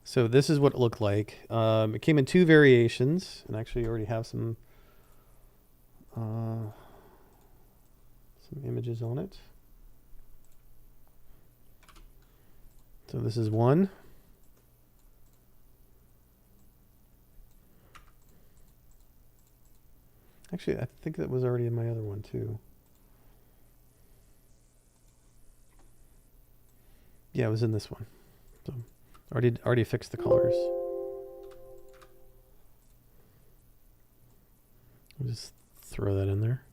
So this is what it looked like. It came in 2 variations, and actually I already have some images on it. So this is one. Actually, I think that was already in my other one too. Yeah, it was in this one. So already fixed the colors. I'll just throw that in there.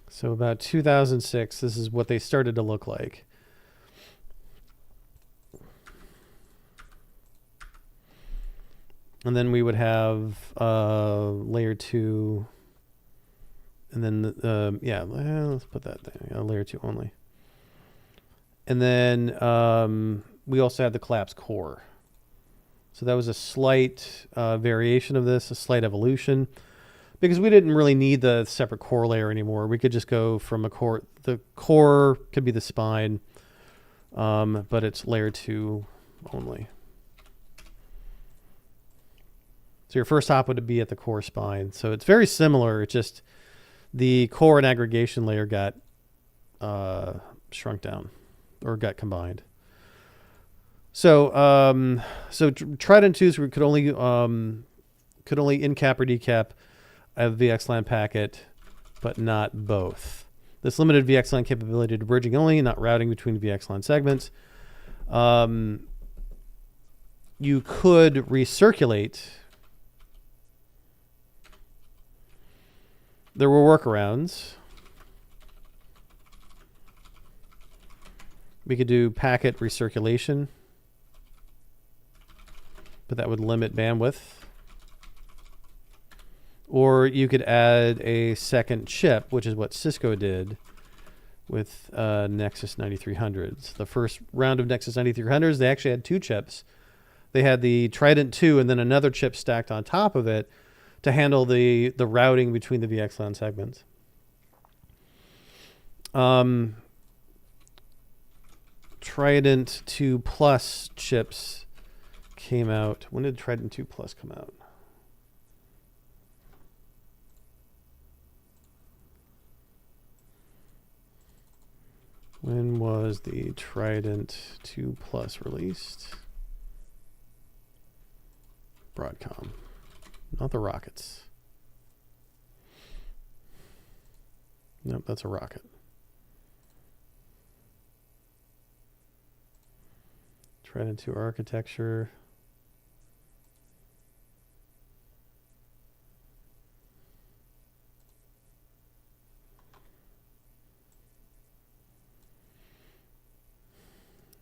So about 2006, this is what they started to look like. And then we would have layer 2, and then yeah, let's put that there. Layer 2 only. And then we also had the collapsed core. So that was a slight variation of this, a slight evolution, because we didn't really need the separate core layer anymore. We could just go from a core. The core could be the spine, but it's layer 2 only. So your first hop would be at the core spine. So it's very similar. It's just the core and aggregation layer got shrunk down or got combined. So Trident 2s we could only in-cap or decap a VXLAN packet, but not both. This limited VXLAN capability to bridging only, not routing between VXLAN segments. You could recirculate. There were workarounds. We could do packet recirculation, but that would limit bandwidth. Or you could add a second chip, which is what Cisco did with Nexus 9300s. The first round of Nexus 9300s, they actually had 2 chips. They had the Trident 2 and then another chip stacked on top of it to handle the routing between the VXLAN segments. Trident 2 Plus chips came out. When did Trident 2 Plus come out? When was the Trident 2 Plus released? Broadcom. Not the rockets. Nope, that's a rocket. Trident 2 architecture.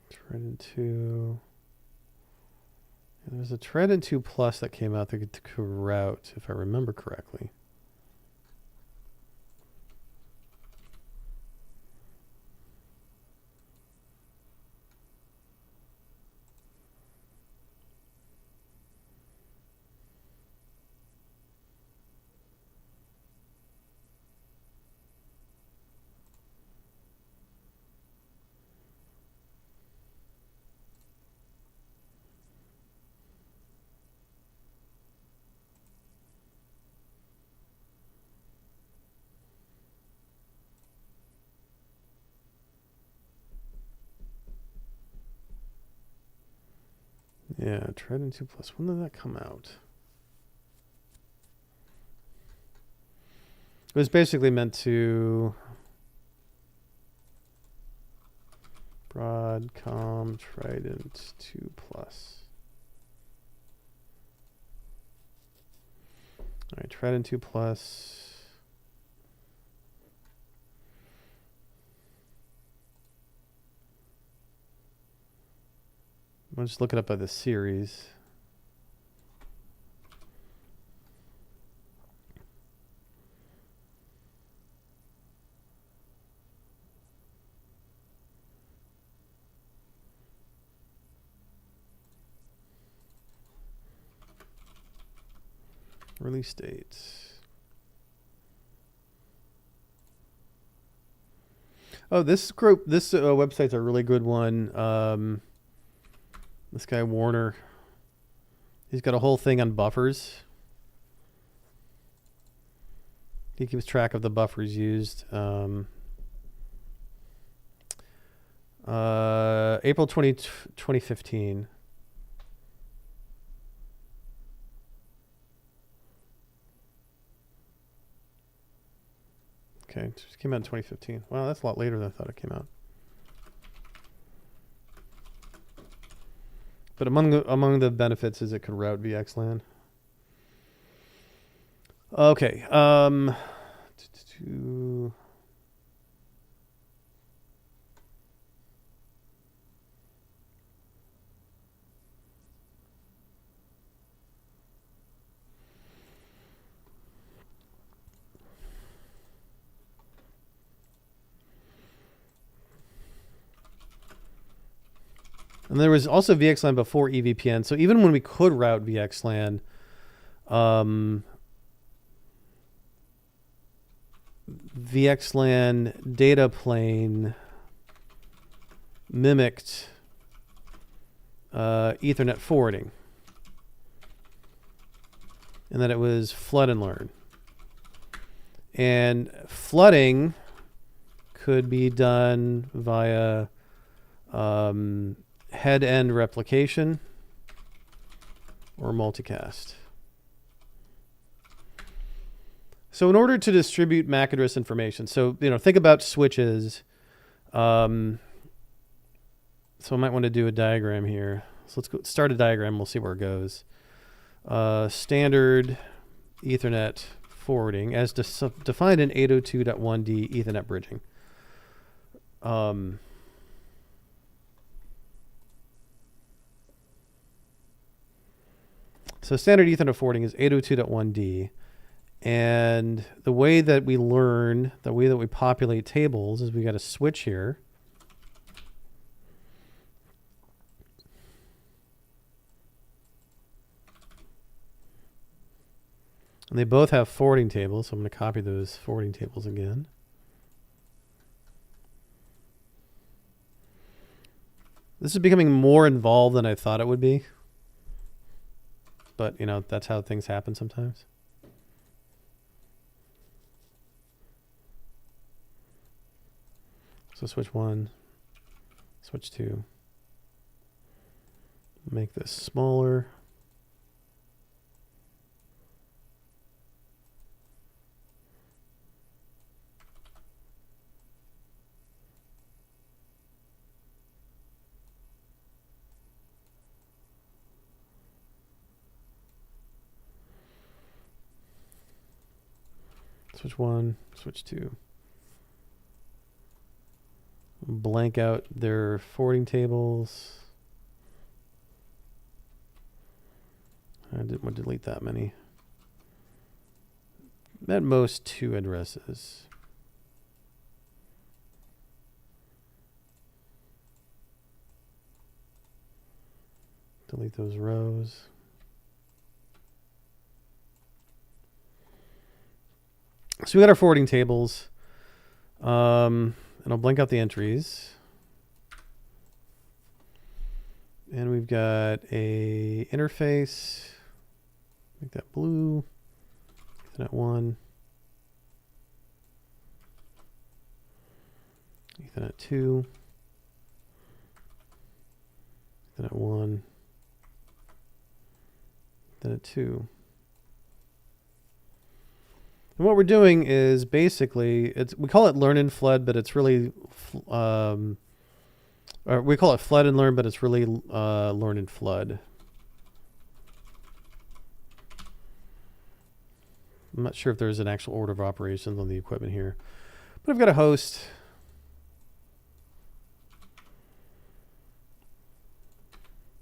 Trident 2. There's a Trident 2 Plus that came out that could route, if I remember correctly. Yeah, Trident 2 Plus. When did that come out? It was basically meant to Broadcom Trident 2 Plus. All right, Trident 2 Plus. I'll just look it up by the series. Release date. Oh, this group, this website's a really good one. This guy Warner, he's got a whole thing on buffers. He keeps track of the buffers used. April 2015. Okay, it just came out in 2015. Wow, that's a lot later than I thought it came out. But among the benefits is it could route VXLAN. Okay. And there was also VXLAN before EVPN. So even when we could route VXLAN, VXLAN data plane mimicked Ethernet forwarding. And that it was flood and learn. And flooding could be done via head-end replication or multicast. So in order to distribute MAC address information, so think about switches. So I might want to do a diagram here. So let's start a diagram. We'll see where it goes. Standard Ethernet forwarding as defined in 802.1d Ethernet bridging. So standard Ethernet forwarding is 802.1d. And the way that we learn, the way that we populate tables is we got a switch here. And they both have forwarding tables, so I'm going to copy those forwarding tables again. This is becoming more involved than I thought it would be. But, that's how things happen sometimes. So switch 1, switch 2. Make this smaller. Switch 1, switch 2. Blank out their forwarding tables. I didn't want to delete that many. At most 2 addresses. Delete those rows. So we got our forwarding tables. And I'll blank out the entries. And we've got a interface. Make that blue. Ethernet 1. Ethernet 2. Ethernet 1. Ethernet 2. And what we're doing is basically, we call it learn and flood, but it's really, or we call it flood and learn, but it's really learn and flood. I'm not sure if there's an actual order of operations on the equipment here, but I've got a host.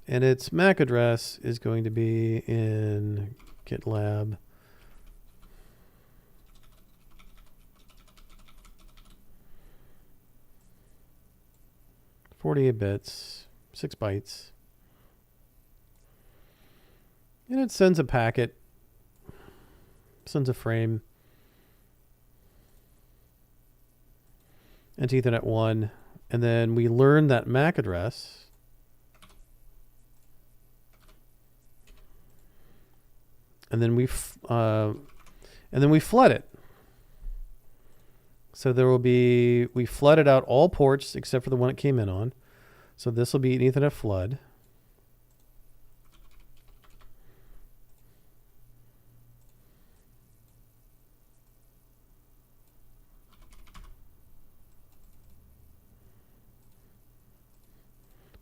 And its MAC address is going to be in GitLab. .48 bits, 6 bytes. And it sends a packet, sends a frame into Ethernet 1, and then we learn that MAC address. And then we flood it. So there will be, we flooded out all ports except for the one it came in on. So this will be an Ethernet flood.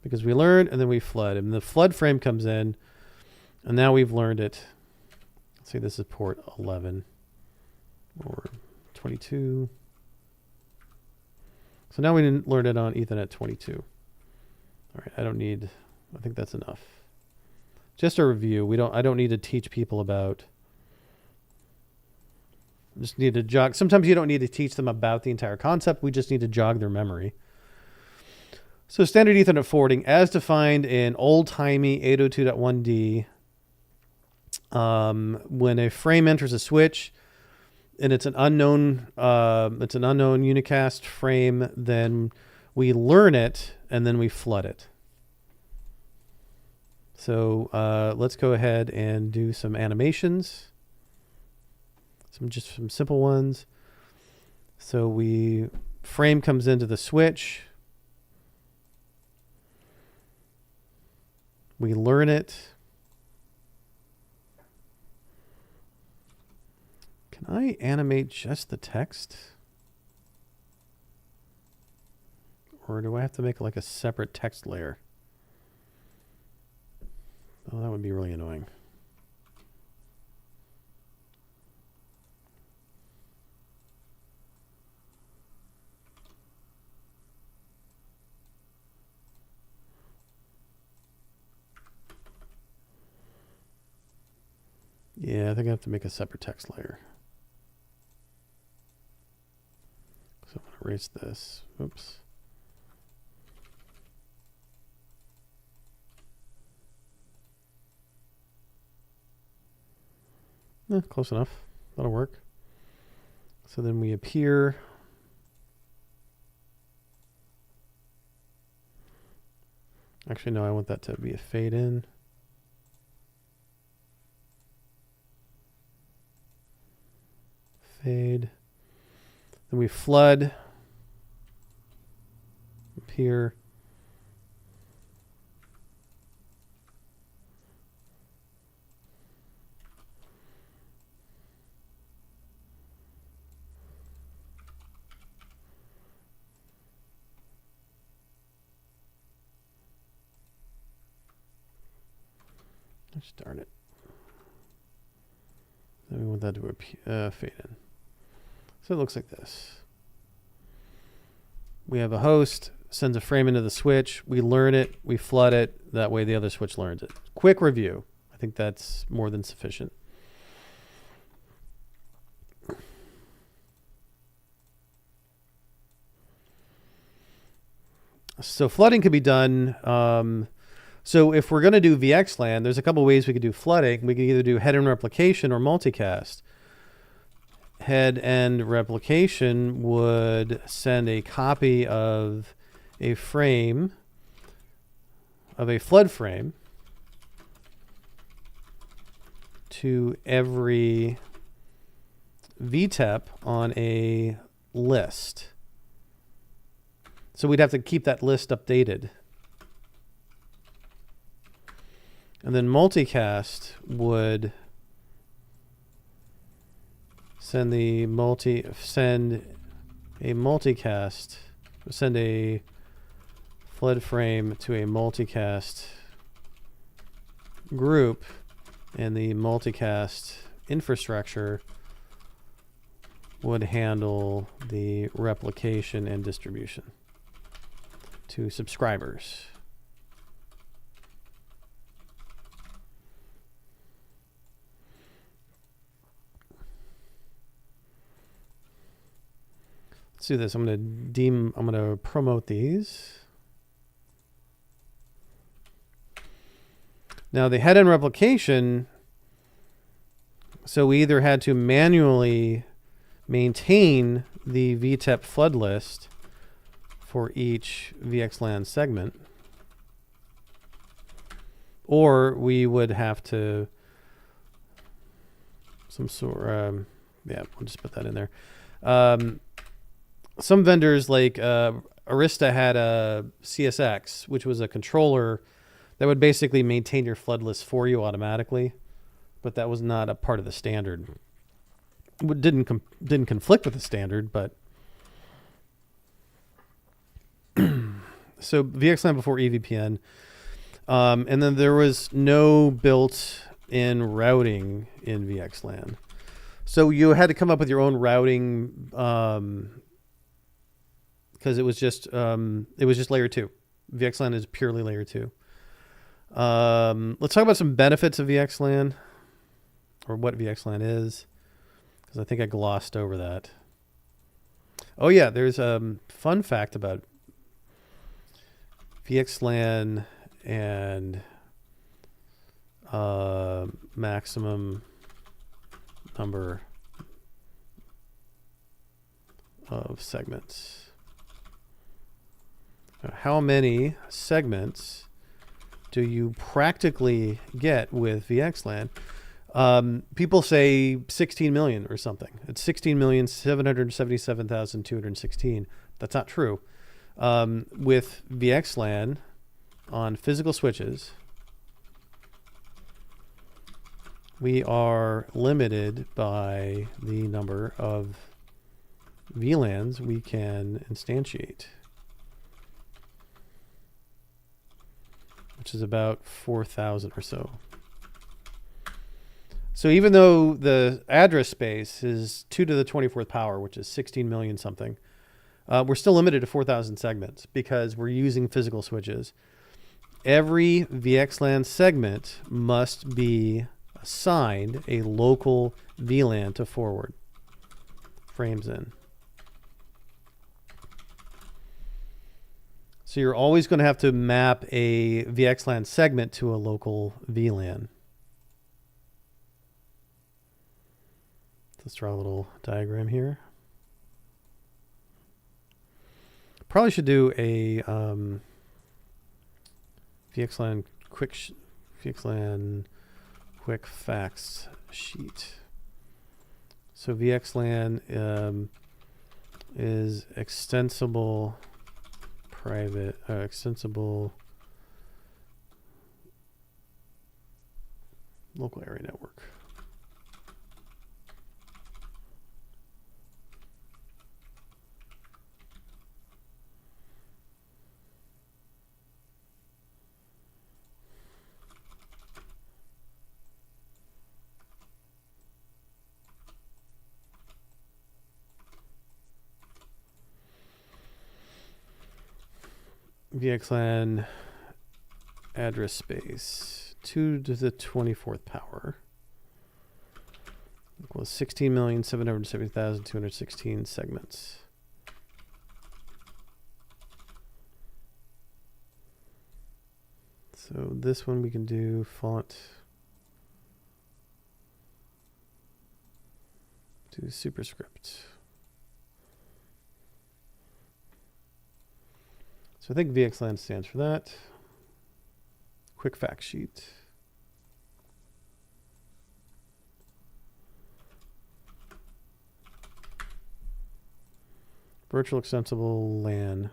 Because we learned and then we flood. And the flood frame comes in, and now we've learned it. Let's say this is port 11 or 22. So now we didn't learn it on Ethernet 22. All right, I think that's enough. Just a review. I don't need to teach people about, just need to jog. Sometimes you don't need to teach them about the entire concept. We just need to jog their memory. So standard Ethernet forwarding as defined in old-timey 802.1d. When a frame enters a switch and it's an unknown unicast frame, then we learn it and then we flood it. So let's go ahead and do some animations. Some simple ones. So frame comes into the switch. We learn it. Can I animate just the text? Or do I have to make like a separate text layer? Oh, that would be really annoying. Yeah, I think I have to make a separate text layer. So I'm going to erase this. Oops. Close enough. That'll work. So then we appear. Actually, no, I want that to be a fade in. Fade. Then we flood. Appear. Gosh darn it. Then we want that to fade in. So it looks like this. We have a host, sends a frame into the switch. We learn it, we flood it. That way the other switch learns it. Quick review. I think that's more than sufficient. So flooding can be done. So if we're going to do VXLAN, there's a couple ways we could do flooding. We could either do head-end replication or multicast. Head-end replication would send a copy of a frame, of a flood frame, to every VTEP on a list. So we'd have to keep that list updated. And then multicast would send a multicast, send a flood frame to a multicast group, and the multicast infrastructure would handle the replication and distribution to subscribers. Let's do this. I'm going to promote these. Now the head-end replication, so we either had to manually maintain the VTEP flood list for each VXLAN segment, or we would have to we'll just put that in there. Some vendors like Arista had a CSX, which was a controller that would basically maintain your flood list for you automatically, but that was not a part of the standard. It didn't conflict with the standard, but so VXLAN before EVPN, and then there was no built-in routing in VXLAN, so you had to come up with your own routing because it was just layer 2. VXLAN is purely layer 2. Let's talk about some benefits of VXLAN, or what VXLAN is, because I think I glossed over that. Oh yeah, there's a fun fact about VXLAN and maximum number of segments. How many segments do you practically get with VXLAN? People say 16 million or something. It's 16,777,216. That's not true. With VXLAN on physical switches, we are limited by the number of VLANs we can instantiate, which is about 4,000 or so. So even though the address space is 2 to the 24th power, which is 16 million something, we're still limited to 4,000 segments because we're using physical switches. Every VXLAN segment must be assigned a local VLAN to forward frames in. So you're always going to have to map a VXLAN segment to a local VLAN. Let's draw a little diagram here. Probably should do a VXLAN quick facts sheet. So VXLAN is extensible private extensible local area network. VXLAN address space 2 to the 24th power equals 16,770,216 segments. So this one we can do font to superscript. So I think VXLAN stands for that. Quick fact sheet. Virtual extensible LAN.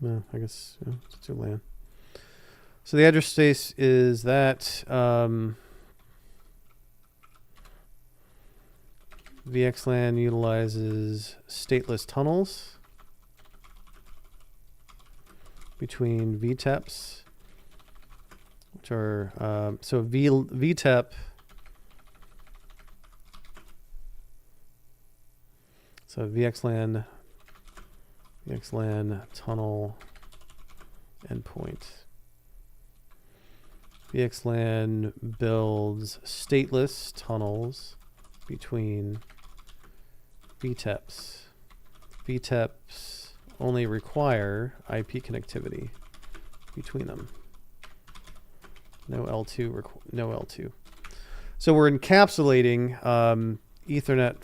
No, I guess it's too LAN. So the address space is that VXLAN utilizes stateless tunnels between VTEPs, which are so VTEP. So VXLAN tunnel endpoint. VXLAN builds stateless tunnels between VTEPs. VTEPs only require IP connectivity between them. No L2. No L2. So we're encapsulating Ethernet.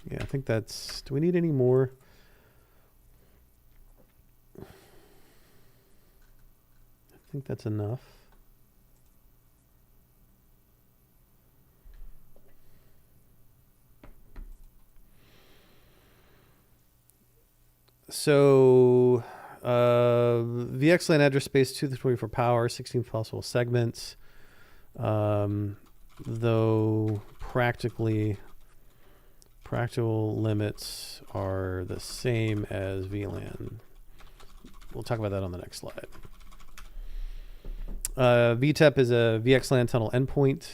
Yeah, I think that's. Do we need any more? I think that's enough. So VXLAN address space 2 to 24 power, 16 possible segments. Though practical limits are the same as VLAN. We'll talk about that on the next slide. VTEP is a VXLAN tunnel endpoint.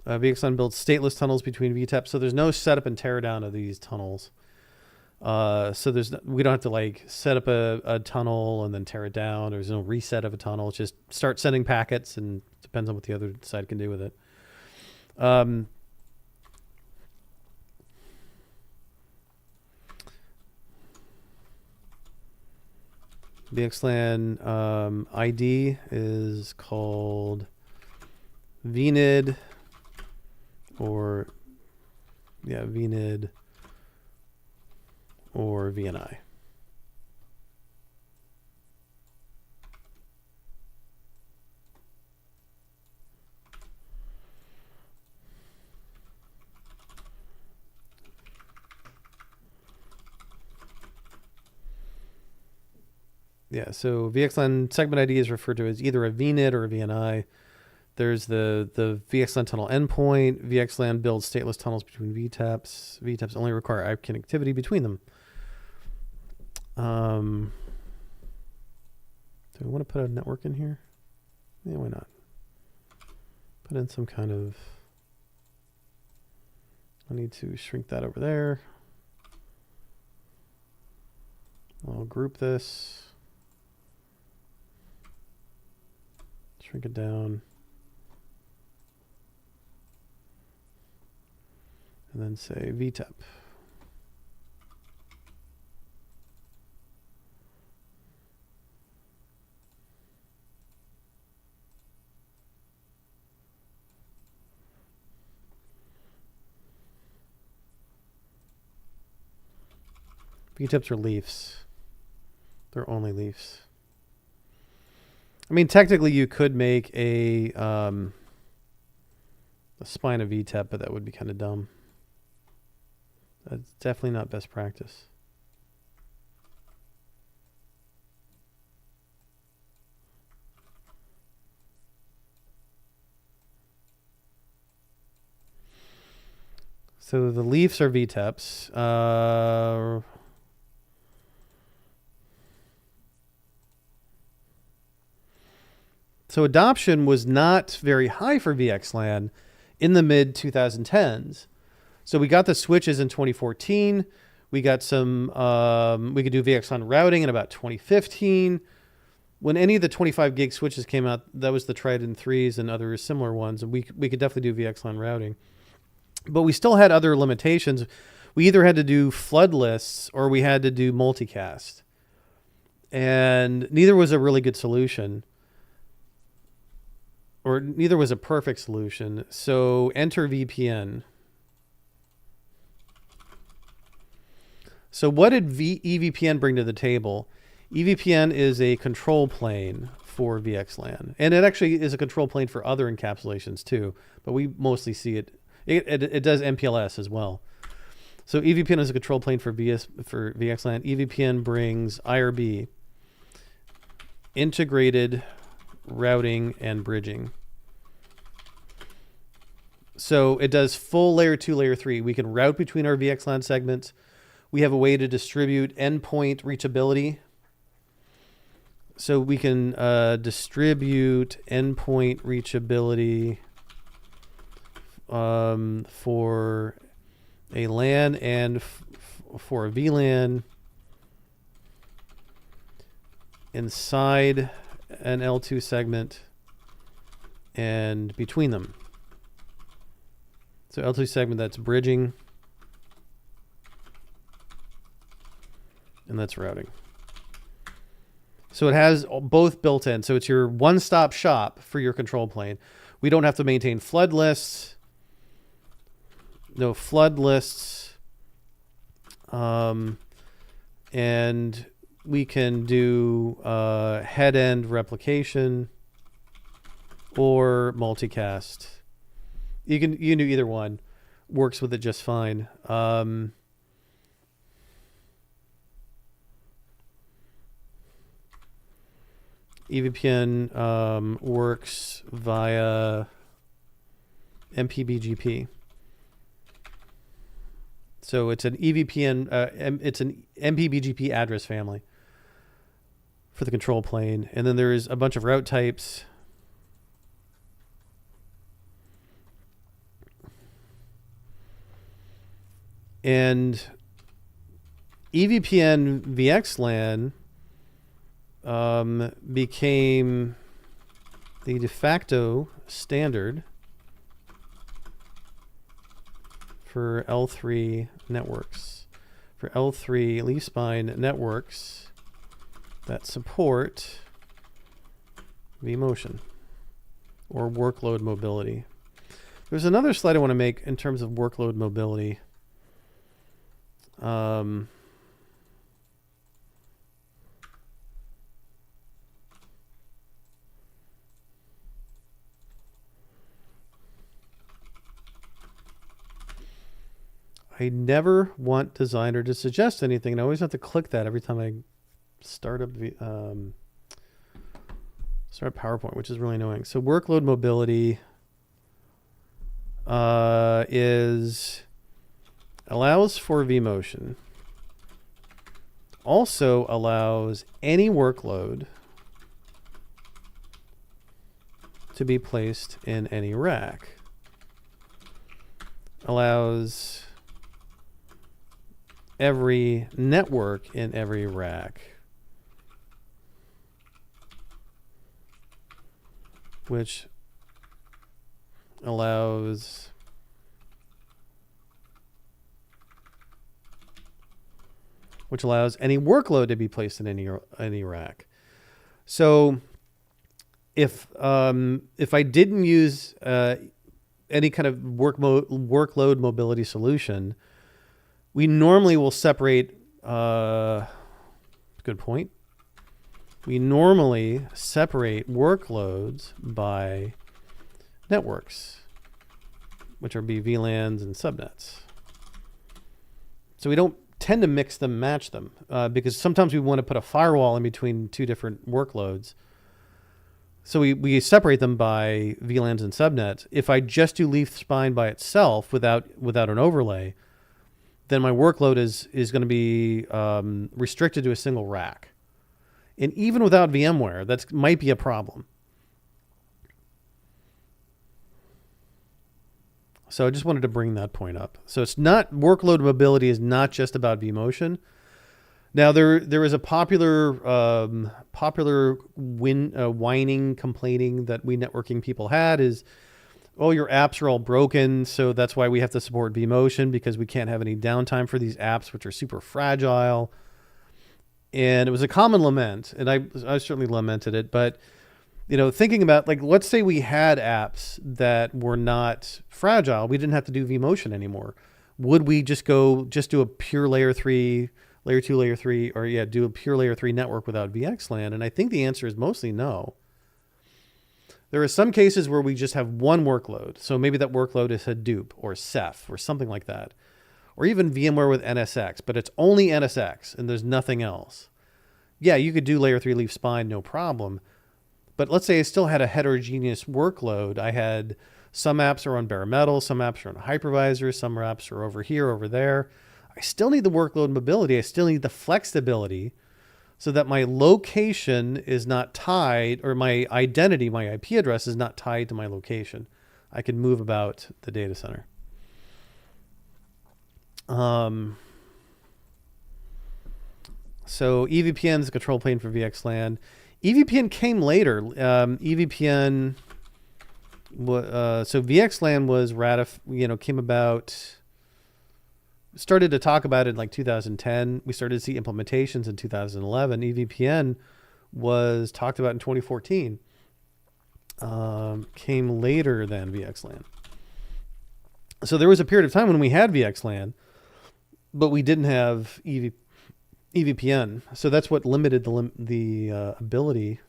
VXLAN builds stateless tunnels between VTEPs, so there's no setup and teardown of these tunnels. So we don't have to like set up a tunnel and then tear it down. There's no reset of a tunnel. It's just start sending packets, and it depends on what the other side can do with it. VXLAN ID is called VNID VNID or VNI. Yeah, so VXLAN segment ID is referred to as either a VNID or a VNI. There's the VXLAN tunnel endpoint. VXLAN builds stateless tunnels between VTEPs. VTEPs only require IP connectivity between them. Do we want to put a network in here? Yeah, why not? Put in some kind of... I need to shrink that over there. I'll group this. Shrink it down. And then say VTEP. VTEPs are leafs. They're only leafs. I mean, technically you could make a spine of VTEP, but that would be kind of dumb. That's definitely not best practice. So the leafs are VTEPs. So adoption was not very high for VXLAN in the mid 2010s. So we got the switches in 2014. We got some, we could do VXLAN routing in about 2015. When any of the 25 gig switches came out, that was the Trident 3s and other similar ones. And we could definitely do VXLAN routing. But we still had other limitations. We either had to do flood lists or we had to do multicast. And neither was a really good solution. Or neither was a perfect solution. So enter VPN. So what did EVPN bring to the table? EVPN is a control plane for VXLAN, and it actually is a control plane for other encapsulations too, but we mostly see it. It does MPLS as well. So EVPN is a control plane for VXLAN. EVPN brings IRB, integrated routing and bridging. So it does full layer 2, layer 3. We can route between our VXLAN segments. We have a way to distribute endpoint reachability. So we can distribute endpoint reachability for a LAN and for a VLAN inside an L2 segment and between them. So L2 segment, that's bridging, and that's routing. So it has both built in. So it's your one-stop shop for your control plane. We don't have to maintain flood lists. No flood lists. And we can do head-end replication or multicast. You can do either one. Works with it just fine. EVPN works via MPBGP. So it's an EVPN, it's an MPBGP address family for the control plane. And then there's a bunch of route types. And EVPN VXLAN became the de facto standard for L3 networks, for L3 leaf-spine networks that support vMotion or workload mobility. There's another slide I want to make in terms of workload mobility. I never want designer to suggest anything, and I always have to click that every time I start up PowerPoint, which is really annoying. So workload mobility allows for vMotion, also allows any workload to be placed in any rack, allows every network in every rack, which allows any workload to be placed in any rack. So if I didn't use any kind of workload mobility solution, we normally will separate, good point. We normally separate workloads by networks, which are VLANs and subnets. So we don't tend to mix them, match them, because sometimes we want to put a firewall in between two different workloads. So we separate them by VLANs and subnets. If I just do leaf spine by itself without an overlay, then my workload is going to be restricted to a single rack. And even without VMware, that might be a problem. So I just wanted to bring that point up. So it's not, workload mobility is not just about vMotion. Now there is a popular whining, complaining that we networking people had is, oh, your apps are all broken, so that's why we have to support vMotion, because we can't have any downtime for these apps, which are super fragile. And it was a common lament, and I certainly lamented it. But thinking about, like, let's say we had apps that were not fragile, we didn't have to do vMotion anymore. Would we just do a pure layer 3, layer 2, layer 3, or do a pure layer 3 network without VXLAN? And I think the answer is mostly no. There are some cases where we just have one workload. So maybe that workload is Hadoop or Ceph or something like that. Or even VMware with NSX, but it's only NSX and there's nothing else. Yeah, you could do layer 3 leaf spine, no problem. But let's say I still had a heterogeneous workload. I had some apps are on bare metal, some apps are on a hypervisor, some apps are over here, over there. I still need the workload mobility. I still need the flexibility so that my location is not tied, or my identity, my IP address is not tied to my location. I can move about the data center. So EVPN is a control plane for VXLAN. EVPN came later. EVPN, so VXLAN was came about, started to talk about it in like 2010. We started to see implementations in 2011. EVPN was talked about in 2014. Came later than VXLAN. So there was a period of time when we had VXLAN, but we didn't have EVPN. So that's what limited the ability.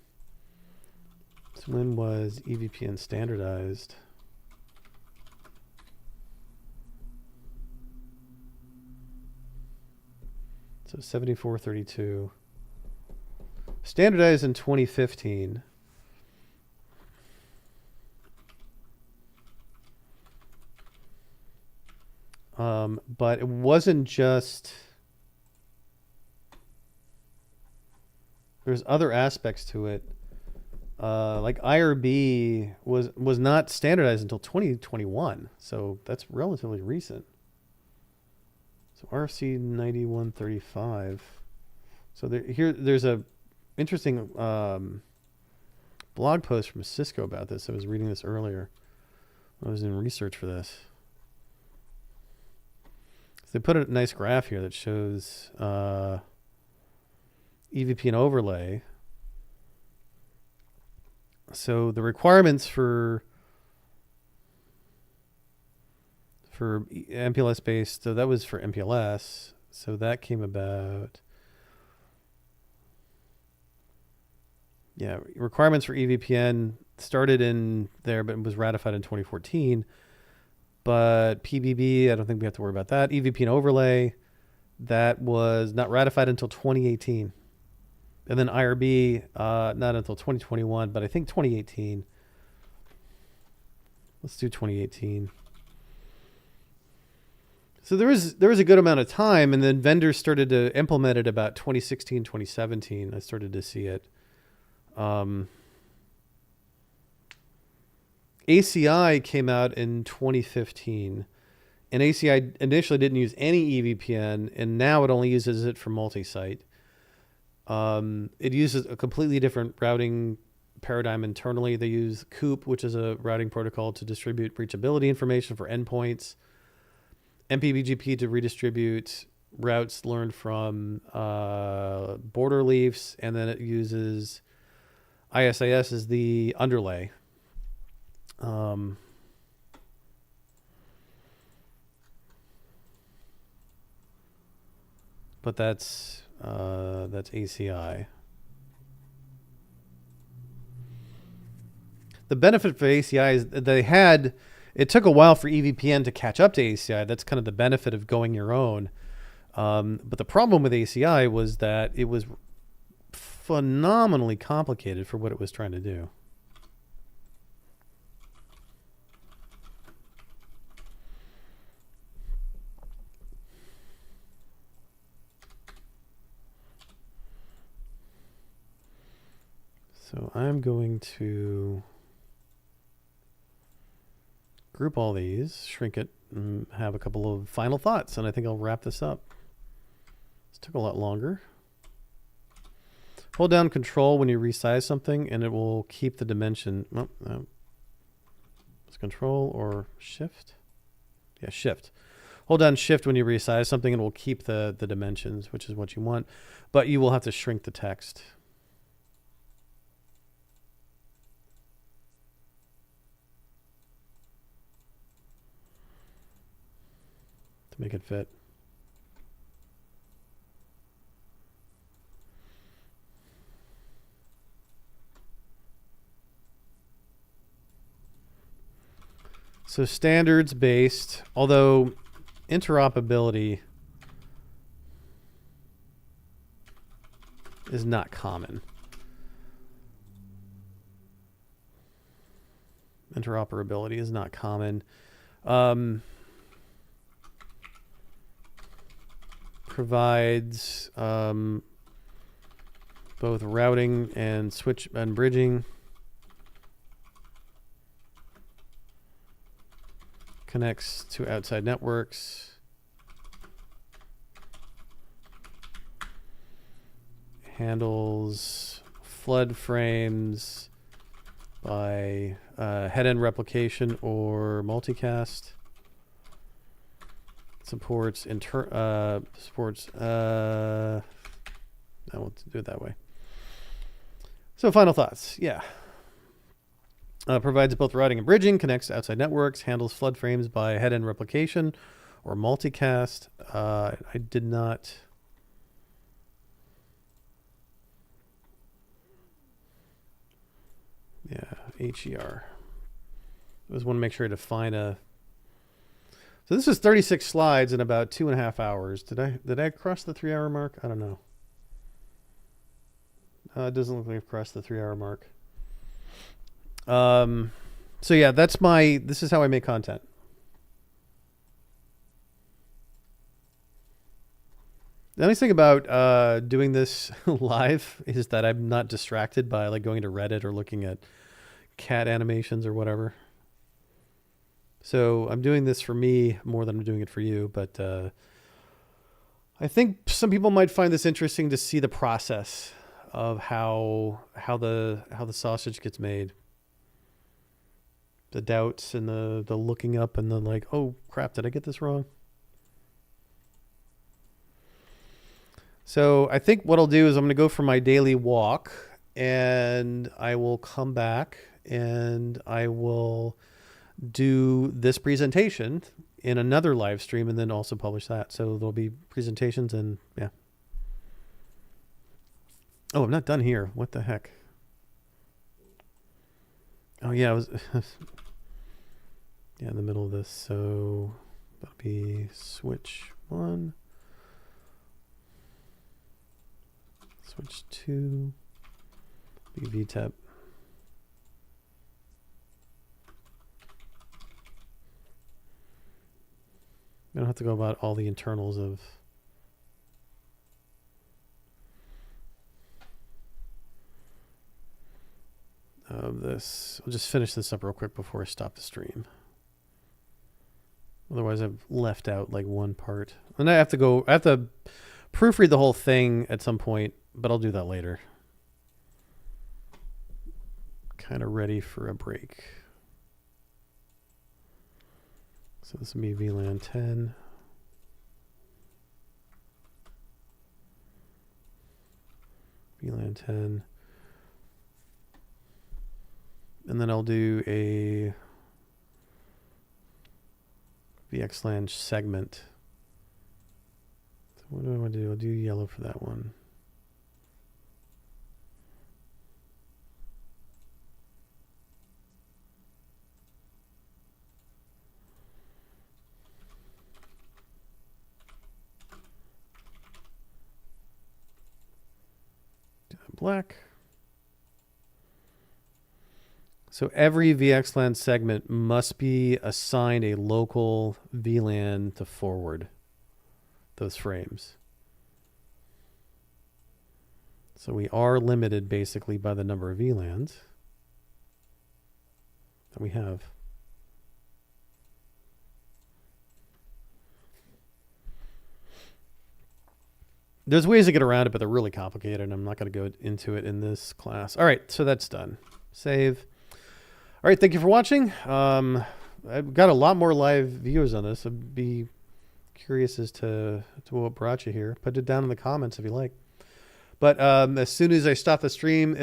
So when was EVPN standardized? So 7432. Standardized in 2015. But it wasn't just... There's other aspects to it. Like IRB was not standardized until 2021. So that's relatively recent. So RFC 9135. So there's a interesting blog post from Cisco about this. I was reading this earlier. I was in research for this. So they put a nice graph here that shows EVPN overlay. So the requirements for MPLS based, so that was for MPLS. So that came about. Yeah, requirements for EVPN started in there, but it was ratified in 2014. But PBB, I don't think we have to worry about that. EVPN overlay, that was not ratified until 2018. And then IRB, not until 2021, but I think 2018. Let's do 2018. So there was a good amount of time, and then vendors started to implement it about 2016, 2017. I started to see it. ACI came out in 2015, and ACI initially didn't use any EVPN, and now it only uses it for multi-site. It uses a completely different routing paradigm internally. They use COOP, which is a routing protocol to distribute reachability information for endpoints. MPBGP to redistribute routes learned from border leafs, and then it uses ISIS as the underlay. But that's ACI. The benefit for ACI is that it took a while for EVPN to catch up to ACI. That's kind of the benefit of going your own. But the problem with ACI was that it was phenomenally complicated for what it was trying to do. So I'm going to group all these, shrink it, and have a couple of final thoughts, and I think I'll wrap this up. This took a lot longer. Hold down Control when you resize something, and it will keep the dimension. It's Control or Shift? Yeah, Shift. Hold down Shift when you resize something, and it will keep the dimensions, which is what you want, but you will have to shrink the text. Make it fit. So standards based, although interoperability is not common. Interoperability is not common. Provides both routing and switch and bridging. Connects to outside networks. Handles flood frames by head-end replication or multicast. Supports I won't do it that way. So final thoughts. Yeah. Provides both routing and bridging, connects to outside networks, handles flood frames by head-end replication or multicast. I did not. Yeah, HER. I just want to make sure to find a. So this is 36 slides in about 2.5 hours. Did I cross the 3-hour mark? I don't know. It doesn't look like I've crossed the 3-hour mark. So yeah, this is how I make content. The nice thing about doing this live is that I'm not distracted by like going to Reddit or looking at cat animations or whatever. So I'm doing this for me more than I'm doing it for you, but I think some people might find this interesting to see the process of how the sausage gets made. The doubts and the looking up and the like, oh crap, did I get this wrong? So I think what I'll do is I'm going to go for my daily walk and I will come back and I will do this presentation in another live stream and then also publish that. So there'll be presentations and yeah. Oh, I'm not done here. What the heck? Oh yeah, I was yeah, in the middle of this. So that'll be switch 1. Switch 2, VTEP. I don't have to go about all the internals of this. I'll just finish this up real quick before I stop the stream. Otherwise, I've left out like one part, and I have to proofread the whole thing at some point. But I'll do that later. Kind of ready for a break. So this will be VLAN 10. VLAN 10. And then I'll do a VXLAN segment. So what do I want to do? I'll do yellow for that one. Black. So every VXLAN segment must be assigned a local VLAN to forward those frames. So we are limited basically by the number of VLANs that we have. There's ways to get around it, but they're really complicated, and I'm not going to go into it in this class. All right, so that's done. Save. All right, thank you for watching. I've got a lot more live viewers on this. I'd be curious as to what brought you here. Put it down in the comments if you like. But as soon as I stop the stream,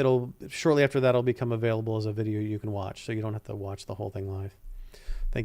shortly after that, it'll become available as a video you can watch, so you don't have to watch the whole thing live.